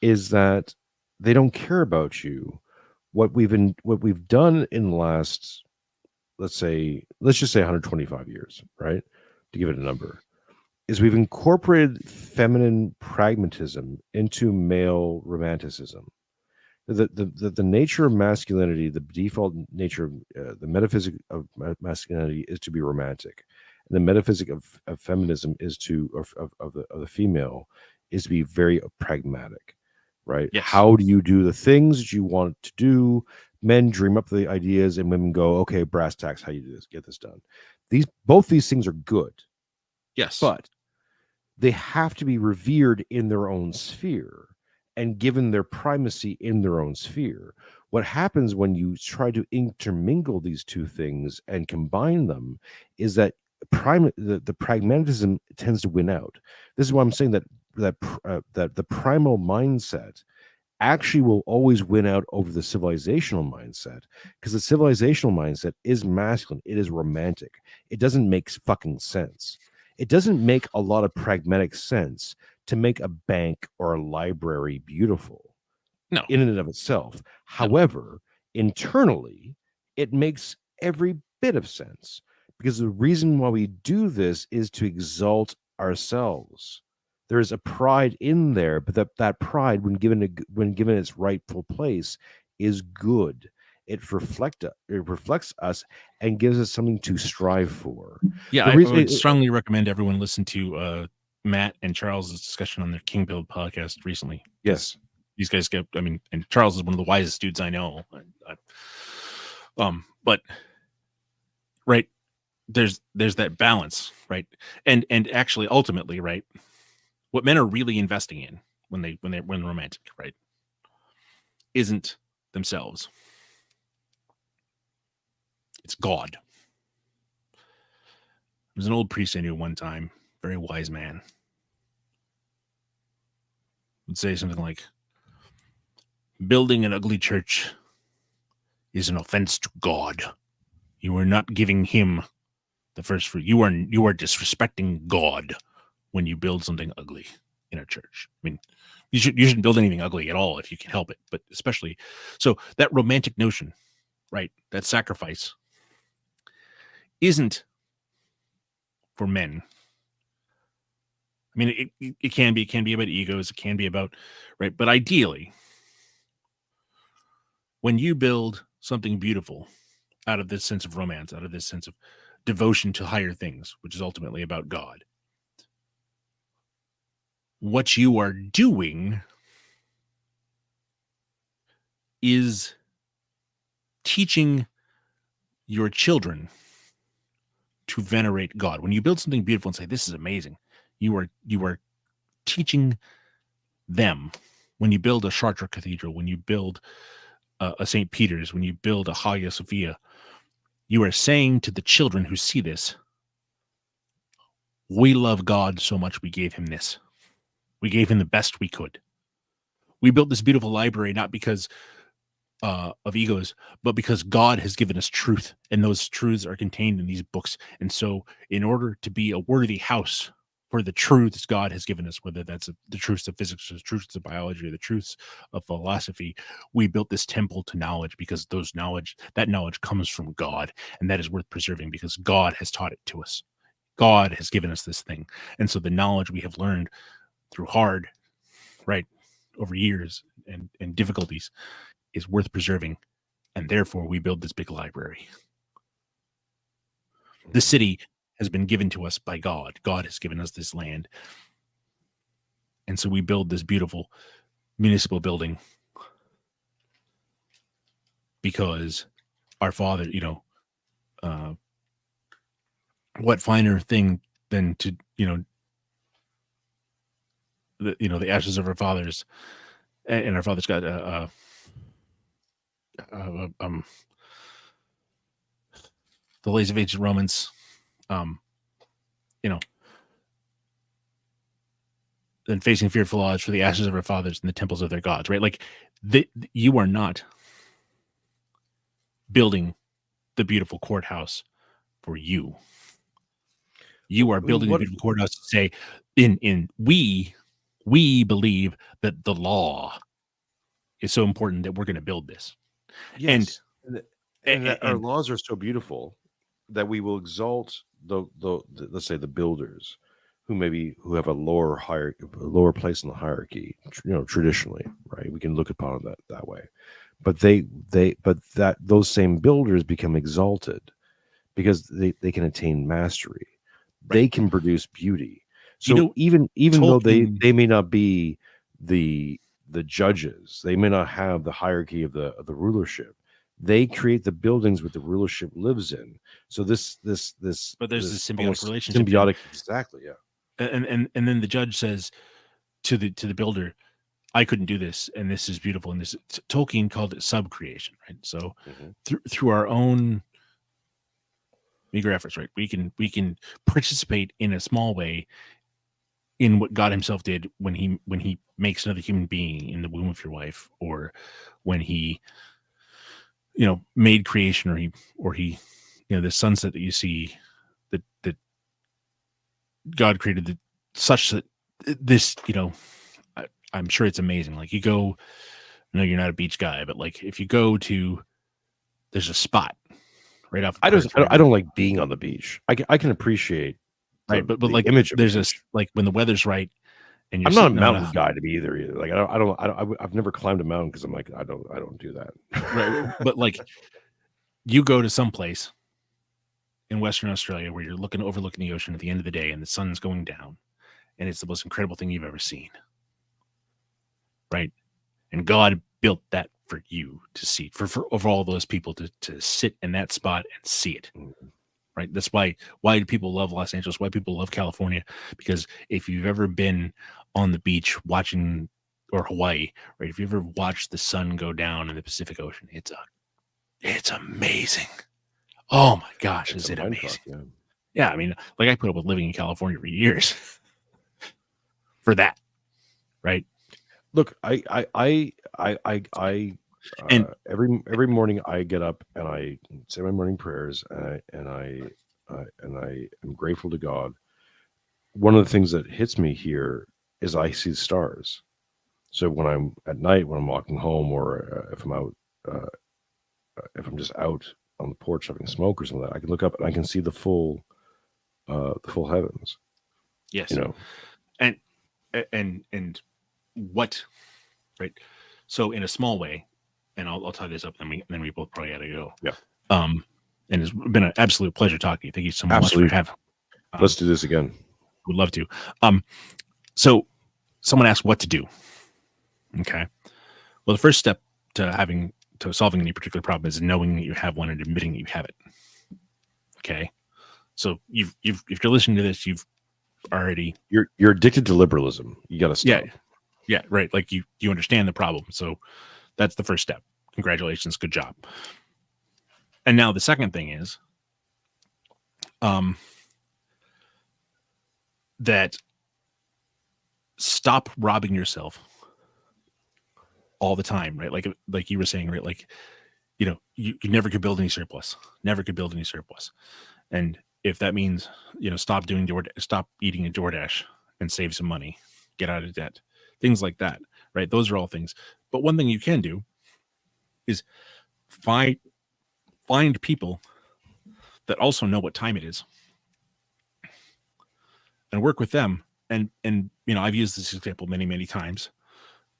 is that they don't care about you. What we've done in the last, let's just say 125 years, right? To give it a number, is we've incorporated feminine pragmatism into male romanticism. The nature of masculinity, the default nature, the metaphysic of masculinity is to be romantic, and the metaphysic of feminism is of the female is to be very pragmatic, right? Yes. How do you do the things that you want to do? Men dream up the ideas, and women go, okay, brass tacks, how you do this, get this done. Both these things are good, yes, but they have to be revered in their own sphere and given their primacy in their own sphere. What happens when you try to intermingle these two things and combine them is that the pragmatism tends to win out. This is why I'm saying that the primal mindset actually will always win out over the civilizational mindset, because the civilizational mindset is masculine. It is romantic. It doesn't make fucking sense. It doesn't make a lot of pragmatic sense to make a bank or a library beautiful. No. In and of itself. However, internally, it makes every bit of sense, because the reason why we do this is to exalt ourselves. There is a pride in there, but that pride, when given its rightful place, is good. It reflects us and gives us something to strive for. Yeah, I would strongly recommend everyone listen to Matt and Charles' discussion on their King Build podcast recently. Yes, these guys and Charles is one of the wisest dudes I know. But right, there's that balance, right, and actually ultimately, right, what men are really investing in when romantic, right, isn't themselves. It's God. There's an old priest I knew one time, very wise man, would say something like, building an ugly church is an offense to God. You are not giving him the first fruit. You are disrespecting God when you build something ugly in a church. I mean, you shouldn't build anything ugly at all if you can help it, but especially so that romantic notion, right? That sacrifice isn't for men. I mean, it can be about egos. It can be about, right? But ideally, when you build something beautiful out of this sense of romance, out of this sense of devotion to higher things, which is ultimately about God, what you are doing is teaching your children to venerate God. When you build something beautiful and say, this is amazing, you are teaching them. When you build a Chartres Cathedral, when you build a St. Peter's, when you build a Hagia Sophia, you are saying to the children who see this, we love God so much we gave him this. We gave him the best we could. We built this beautiful library not because of egos, but because God has given us truth, and those truths are contained in these books. And so in order to be a worthy house for the truths God has given us, whether that's the truths of physics, or the truths of biology, or the truths of philosophy, we built this temple to knowledge, because that knowledge comes from God, and that is worth preserving because God has taught it to us. God has given us this thing. And so the knowledge we have learned through hard, right, over years and difficulties is worth preserving. And therefore we build this big library. The city has been given to us by God. God has given us this land. And so we build this beautiful municipal building because our father, what finer thing than to, the ashes of our fathers, and our fathers got the lays of ancient Romans, and facing fearful odds for the ashes of our fathers and the temples of their gods, right? Like you are not building the beautiful courthouse for you. You are building the beautiful courthouse to say, we believe that the law is so important that we're going to build this. Yes. And our laws are so beautiful that we will exalt the let's say the builders who have a lower place in the hierarchy, traditionally, right? We can look upon it that way. But those same builders become exalted because they can attain mastery. Right. They can produce beauty. So even though they may not be the judges, they may not have the hierarchy of the rulership, they create the buildings where the rulership lives in. So this but there's this symbiotic relationship. Exactly, yeah. And then the judge says to the builder, I couldn't do this, and this is beautiful. And this Tolkien called it subcreation, right? So through our own meager efforts, right, we can participate in a small way in what God Himself did when he makes another human being in the womb of your wife, or when He made creation, or he the sunset that you see that God created such that this, I'm sure it's amazing. Like you go, I know you're not a beach guy, but like if you go to, there's a spot right off. I don't like being on the beach. I can appreciate right, but the like image of there's this, like when the weather's right, and you're I'm not a mountain guy to be either. Like I've never climbed a mountain because I'm like I don't do that. Right, but like you go to some place in Western Australia where you're overlooking the ocean at the end of the day, and the sun's going down, and it's the most incredible thing you've ever seen. Right. And God built that for you to see, for all those people to sit in that spot and see it. Right. That's why do people love Los Angeles? Why people love California? Because if you've ever been on the beach watching, or Hawaii, right, if you ever watched the sun go down in the Pacific Ocean, it's amazing. Oh my gosh, is it amazing? Yeah, I mean, like I put up with living in California for years for that, right? Look, I every morning I get up and I say my morning prayers, and I am grateful to God. One of the things that hits me here is I see the stars. So when I'm at night, when I'm walking home, or if I'm out, if I'm just out on the porch having a smoke or something like that, I can look up and I can see the full heavens. Yes, and what, right? So in a small way, and I'll tie this up, and then we both probably got to go. Yeah. And it's been an absolute pleasure talking to you. Thank you so much for having. Let's do this again. Would love to. So someone asked what to do. Okay. Well, the first step to solving any particular problem is knowing that you have one and admitting that you have it. Okay. So if you're listening to this, you've already you're addicted to liberalism. You got to stop. Yeah. Right. Like you understand the problem. So that's the first step. Congratulations. Good job. And now the second thing is, that stop robbing yourself all the time, right? Like you were saying, right? Like, you never could build any surplus, And if that means, stop eating a DoorDash and save some money, get out of debt, things like that, right? Those are all things. But one thing you can do is find people that also know what time it is and work with them. And I've used this example many, many times.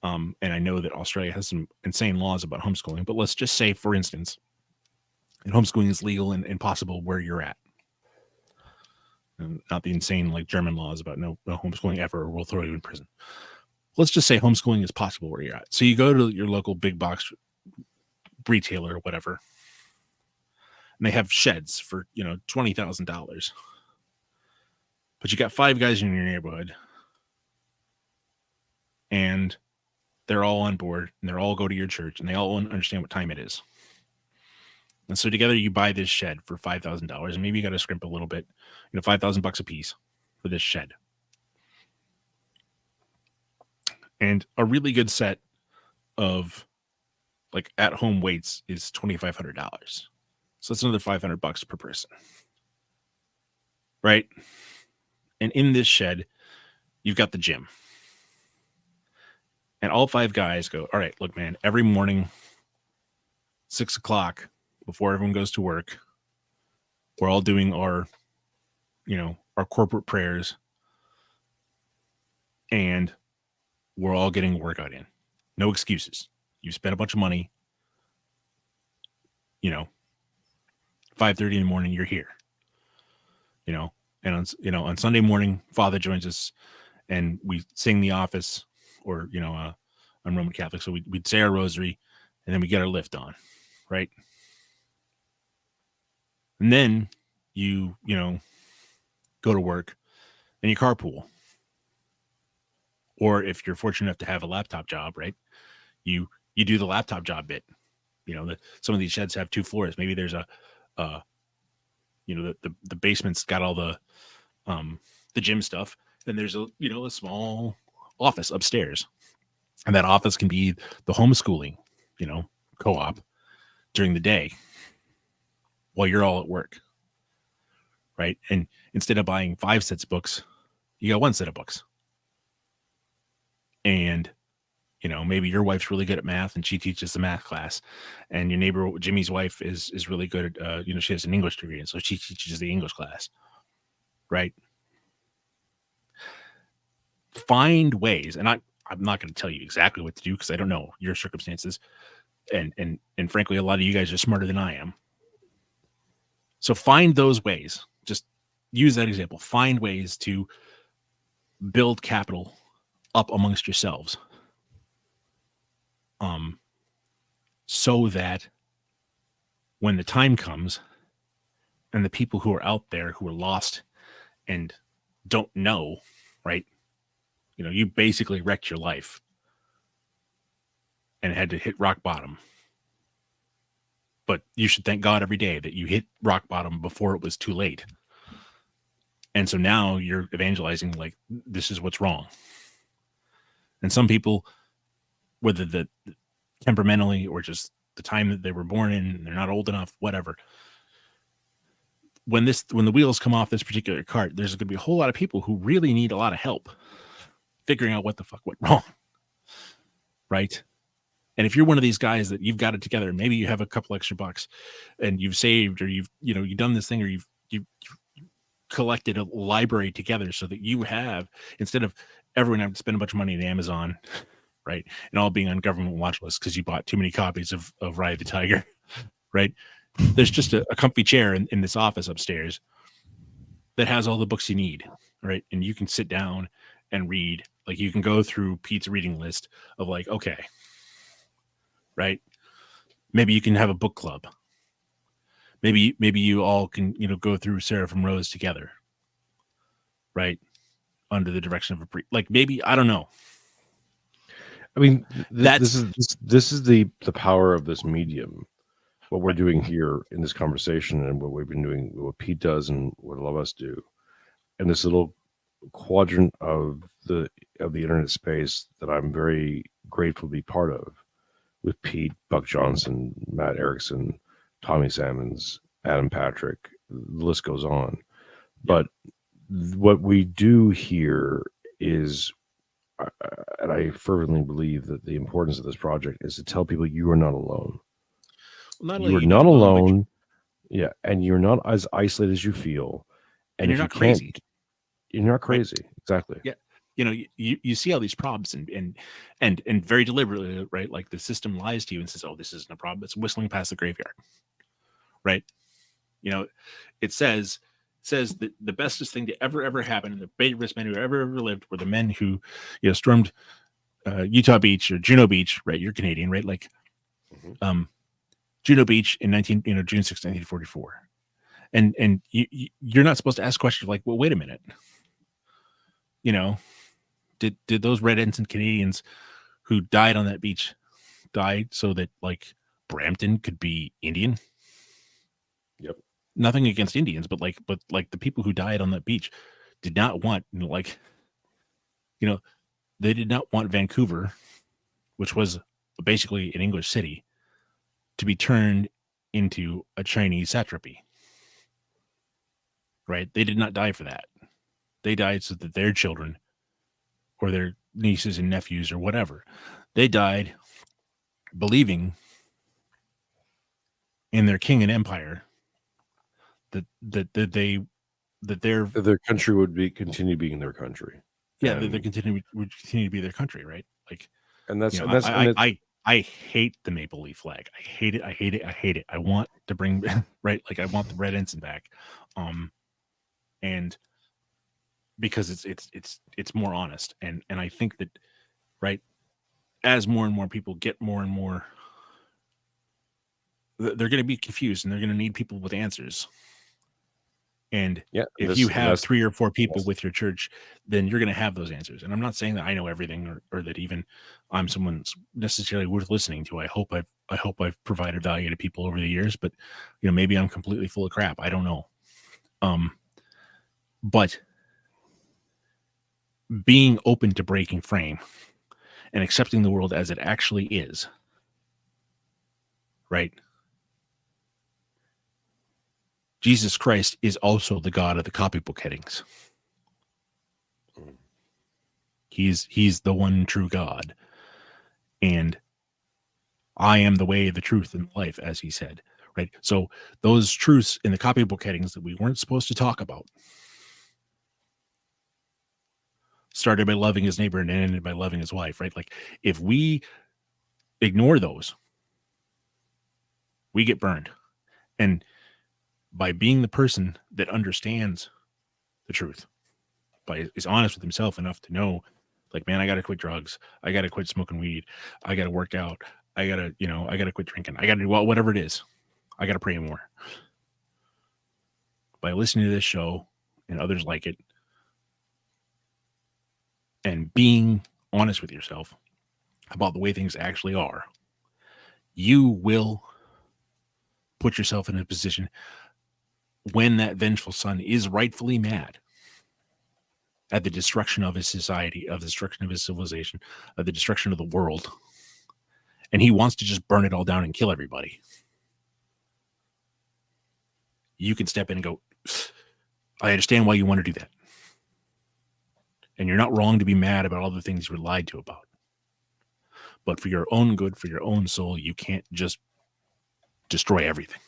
And I know that Australia has some insane laws about homeschooling, but let's just say, for instance, that homeschooling is legal and possible where you're at. And not the insane, like German laws about no homeschooling ever, or we'll throw you in prison. let's just say homeschooling is possible where you're at. So you go to your local big box retailer or whatever, and they have sheds for, $20,000. But you got 5 guys in your neighborhood, and they're all on board, and they all go to your church, and they all understand what time it is. And so together you buy this shed for $5,000, and maybe you got to scrimp a little bit, $5,000 a piece for this shed. And a really good set of like at-home weights is $2,500. So that's another $500 per person, right? And in this shed, you've got the gym. And all 5 guys go, all right, look, man, every morning, 6 o'clock, before everyone goes to work, we're all doing our corporate prayers, and we're all getting a workout in. No excuses. You spent a bunch of money, 5:30 in the morning, you're here, and on Sunday morning, Father joins us and we sing the office, or, I'm Roman Catholic. So we'd say our rosary, and then we get our lift on. Right. And then you go to work and you carpool. Or if you're fortunate enough to have a laptop job, right, you do the laptop job bit. Some of these sheds have 2 floors. Maybe there's the basement's got all the gym stuff, and there's a small office upstairs, and that office can be the homeschooling co-op during the day while you're all at work, right? And instead of buying 5 sets of books, you got 1 set of books. And maybe your wife's really good at math and she teaches the math class, and your neighbor Jimmy's wife is really good at she has an English degree, and so she teaches the English class, right? Find ways, and I'm not going to tell you exactly what to do because I don't know your circumstances, and frankly, a lot of you guys are smarter than I am. So find those ways. Just use that example. Find ways to build capital up amongst yourselves, so that when the time comes and the people who are out there who are lost and don't know, right? You basically wrecked your life and had to hit rock bottom. But you should thank God every day that you hit rock bottom before it was too late. And so now you're evangelizing like, this is what's wrong. And some people, whether the temperamentally or just the time that they were born in, and they're not old enough, whatever. When the wheels come off this particular cart, there's going to be a whole lot of people who really need a lot of help figuring out what the fuck went wrong. Right. And if you're one of these guys that you've got it together, maybe you have a couple extra bucks and you've saved, or you've done this thing, or you've collected a library together so that you have, instead of everyone having to spend a bunch of money on Amazon, right, and all being on government watch lists because you bought too many copies of Ride the Tiger, right? There's just a comfy chair in this office upstairs that has all the books you need, right? And you can sit down and read. Like, you can go through Pete's reading list of like, okay, right? Maybe you can have a book club. Maybe you all can, go through Sarah from Rose together, right? Under the direction of a like, maybe, I don't know. I mean, this is the power of this medium. What we're doing here in this conversation, and what we've been doing, what Pete does, and what a lot of us do, and this little quadrant of the internet space that I'm very grateful to be part of, with Pete, Buck Johnson, Matt Erickson, Tommy Salmons, Adam Patrick, the list goes on. But what we do here is, and I fervently believe that the importance of this project is to tell people you are not alone. Well, you are not alone. Yeah. And you're not as isolated as you feel. And you're not crazy. You're not crazy. Right? Exactly. Yeah. You see all these problems and very deliberately, right? Like, the system lies to you and says, oh, this isn't a problem. It's whistling past the graveyard. Right. It says that the bestest thing to ever happen, and the bravest men who ever lived were the men who, stormed Utah Beach or Juno Beach, right? You're Canadian, right? Like, Juno Beach in June 6, 1944. And you're not supposed to ask questions like, well, wait a minute. Did those Red Ensign Canadians who died on that beach died so that like Brampton could be Indian? Yep. Nothing against Indians, but the people who died on that beach did not want they did not want Vancouver, which was basically an English city, to be turned into a Chinese satrapy. Right? They did not die for that. They died so that their children or their nieces and nephews or whatever, they died believing in their king and empire that their country would continue being their country. Yeah, would continue to be their country, right? Like, and that's I hate the maple leaf flag. I hate it. I want to bring right, like I want the red ensign back, and because it's more honest, and I think that, right, as more and more people get more and more, they're going to be confused and they're going to need people with answers. And if you have 3 or 4 people with your church, then you're going to have those answers. And I'm not saying that I know everything or that even I'm someone necessarily worth listening to. I hope I've provided value to people over the years, but maybe I'm completely full of crap. I don't know. But being open to breaking frame and accepting the world as it actually is, right? Jesus Christ is also the God of the copybook headings. He's the one true God. And I am the way, the truth, and life, as he said, right? So those truths in the copybook headings that we weren't supposed to talk about started by loving his neighbor and ended by loving his wife, right? Like, if we ignore those, we get burned. And by being the person that understands the truth, is honest with himself enough to know, like, man, I got to quit drugs. I got to quit smoking weed. I got to work out. I got to quit drinking. I got to do whatever it is. I got to pray more. By listening to this show and others like it, and being honest with yourself about the way things actually are, you will put yourself in a position when that vengeful son is rightfully mad at the destruction of his society, of the destruction of his civilization, of the destruction of the world, and he wants to just burn it all down and kill everybody, you can step in and go, I understand why you want to do that. And you're not wrong to be mad about all the things you were lied to about. But for your own good, for your own soul, you can't just destroy everything.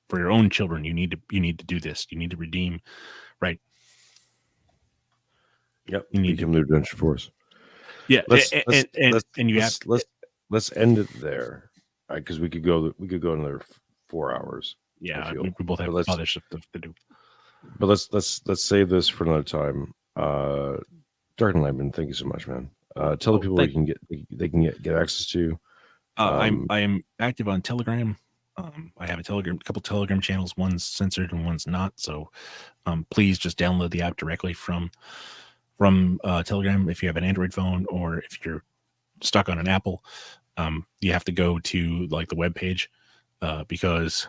For your own children, you need to do this. You need to redeem, right? Yep. You need to become the redemption force. Yeah. Let's end it there, right? Because we could go another 4 hours. Yeah, we both have other stuff to do. But let's save this for another time. Dark Enlightenment, thank you so much, man. Tell the people where they can get access to. I am active on Telegram. I have a couple Telegram channels. One's censored and one's not. So please just download the app directly from Telegram if you have an Android phone, or if you're stuck on an Apple, you have to go to like the web page because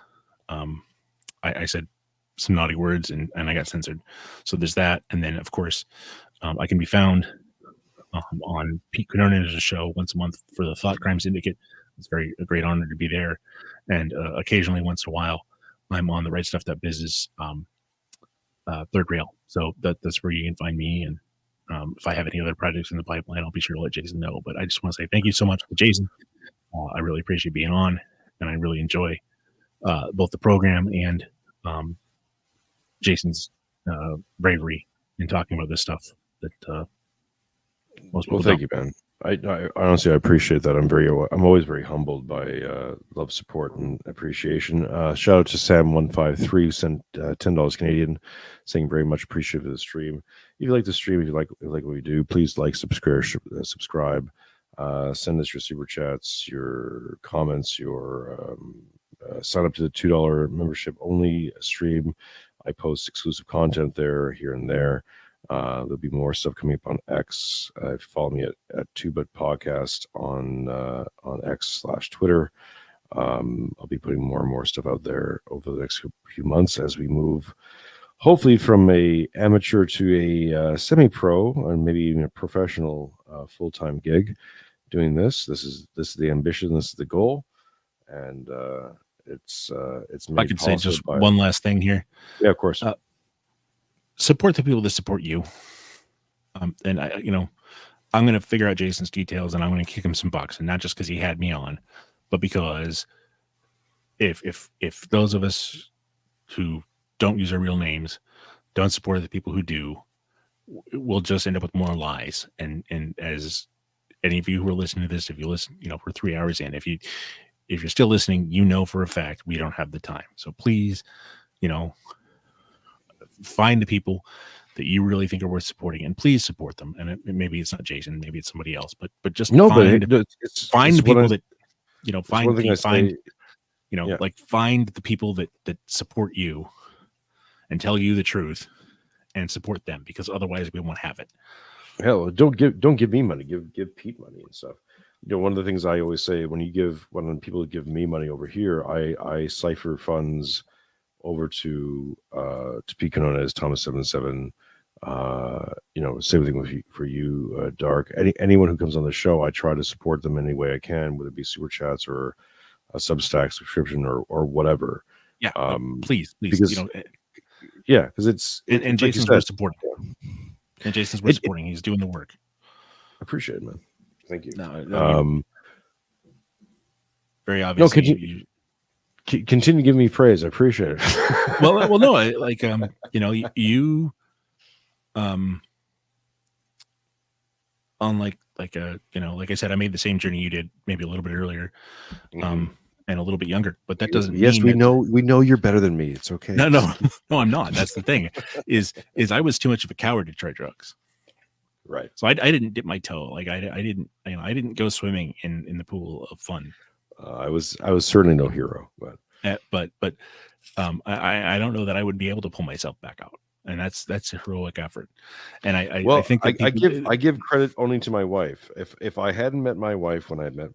I said some naughty words and I got censored. So there's that. And then of course I can be found on Pete Quinonez's show once a month for the Thought Crime Syndicate. It's a great honor to be there. And occasionally, once in a while, I'm on the rightstuff.biz's third rail. So that's where you can find me. And if I have any other projects in the pipeline, I'll be sure to let Jason know. But I just want to say thank you so much to Jason. I really appreciate being on, and I really enjoy both the program and Jason's bravery in talking about this stuff that most people thank you, man. I honestly I appreciate that. I'm always very humbled by love, support, and appreciation. Shout out to Sam153 who sent $10 Canadian, saying very much appreciative of the stream. If you like the stream, if you like what we do, please like, subscribe. Send us your super chats, your comments, your sign up to the $2 membership only stream. I post exclusive content there, here and there. There'll be more stuff coming up on X. Follow me at 2But Podcast on X/Twitter. I'll be putting more and more stuff out there over the next few months as we move, hopefully, from a amateur to a semi-pro and maybe even a professional full-time gig. Doing this is the ambition. This is the goal, and it's I made could say possible just by, one last thing here. yeah, of course. Support the people that support you. And I'm going to figure out Jason's details, and I'm going to kick him some bucks, and not just because he had me on, but because if those of us who don't use our real names don't support the people who do, we'll just end up with more lies. And as any of you who are listening to this, if you listen, we're 3 hours in. If you're still listening, for a fact we don't have the time. So please, find the people that you really think are worth supporting, and please support them. And maybe it's not Jason, maybe it's somebody else, but just find the people that find the people that support you and tell you the truth and support them, because otherwise we won't have it. Hell, don't give me money. Give Pete money and stuff. One of the things I always say, when people give me money over here, I cipher funds over to Pete Canona, Thomas 77. Same thing for you, Dark. Anyone who comes on the show, I try to support them any way I can, whether it be super chats or a Substack subscription or whatever. Yeah, please, because, because it's and Jason's worth supporting. And Jason's worth supporting. He's doing the work. I appreciate it, man. Thank you. No, very obvious. Continue giving me praise. I appreciate it. well, no, you, unlike like I said, I made the same journey you did, maybe a little bit earlier, and a little bit younger. But that doesn't. Yes, mean we know you're better than me. It's okay. No, I'm not. That's the thing. Is I was too much of a coward to try drugs. Right. So I didn't dip my toe. Like I didn't go swimming in the pool of fun. I was certainly no hero, but I don't know that I would be able to pull myself back out, and that's a heroic effort. And I think that I give credit only to my wife. If I hadn't met my wife when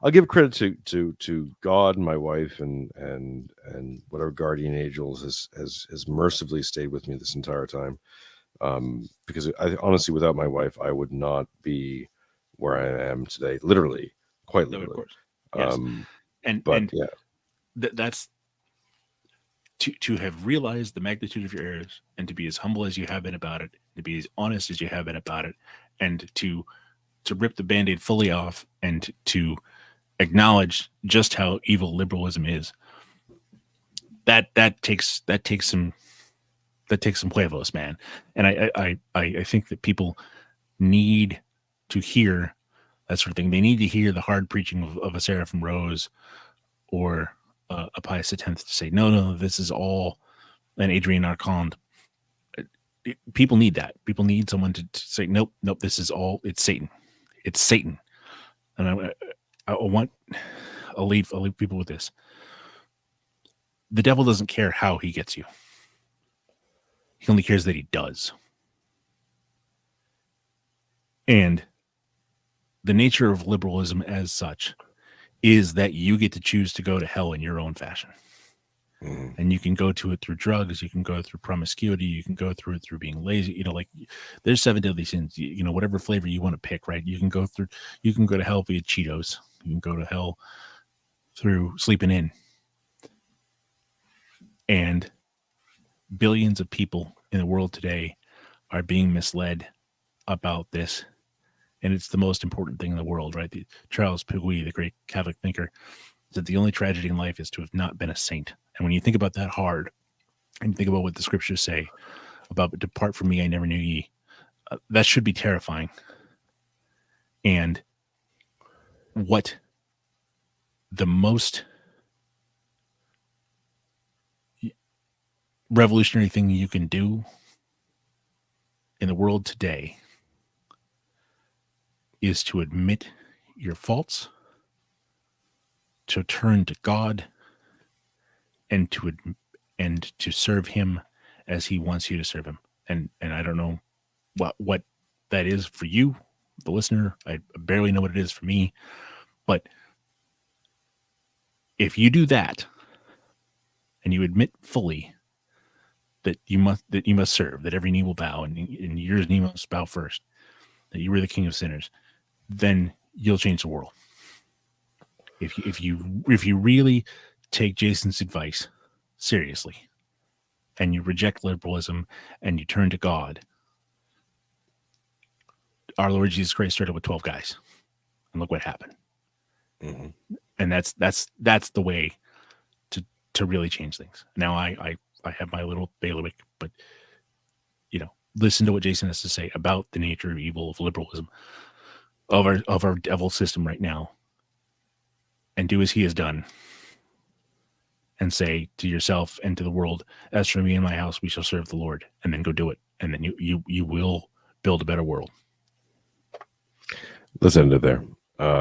I'll give credit to God and my wife and whatever guardian angels has mercifully stayed with me this entire time. Because I honestly, without my wife, I would not be where I am today. Literally, quite literally. Of course. Yes. That's to have realized the magnitude of your errors, and to be as humble as you have been about it, to be as honest as you have been about it, and to rip the Band-Aid fully off, and to acknowledge just how evil liberalism is. That takes some huevos, man. And I think that people need to hear that sort of thing. They need to hear the hard preaching of a Seraphim Rose or a Pius X to say, no, this is all an Adrian Arcand. People need that. People need someone to say, nope, this is all, it's Satan. It's Satan. And I'll leave people with this. The devil doesn't care how he gets you. He only cares that he does. And the nature of liberalism as such is that you get to choose to go to hell in your own fashion. And you can go to it through drugs, you can go through promiscuity, you can go through it through being lazy. There's 7 deadly sins, whatever flavor you want to pick, right? You can go to hell via Cheetos. You can go to hell through sleeping in. And billions of people in the world today are being misled about this. And it's the most important thing in the world, right? Charles Pugui, the great Catholic thinker, said the only tragedy in life is to have not been a saint. And when you think about that hard, and think about what the scriptures say about depart from me, I never knew ye, that should be terrifying. And what the most revolutionary thing you can do in the world today is to admit your faults, to turn to God, and to serve Him as He wants you to serve Him. And I don't know what that is for you, the listener. I barely know what it is for me, but if you do that, and you admit fully that you must serve, that every knee will bow, and yours knee must bow first, that you were the King of sinners, then you'll change the world. If you really take Jason's advice seriously, and you reject liberalism and you turn to God, our Lord Jesus Christ started with 12 guys, and look what happened. Mm-hmm. And that's the way to really change things. Now I have my little bailiwick, but listen to what Jason has to say about the nature of evil, of liberalism, of our devil system right now, and do as he has done, and say to yourself and to the world, as for me and my house, we shall serve the Lord. And then go do it, and then you will build a better world. Let's end it there.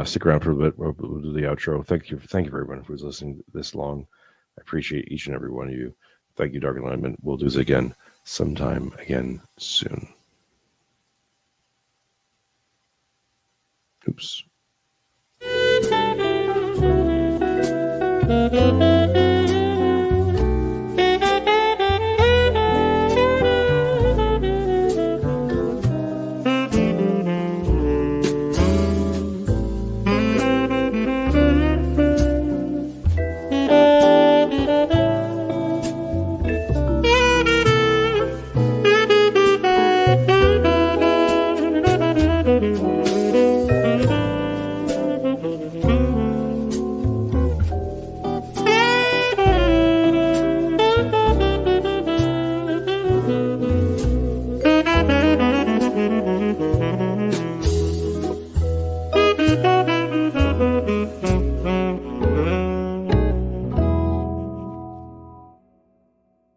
Stick around for a bit. We'll do the outro. Thank you for everyone who's listening this long. I appreciate each and every one of you. Thank you, Dark Alignment. We'll do this again sometime again soon. Oops.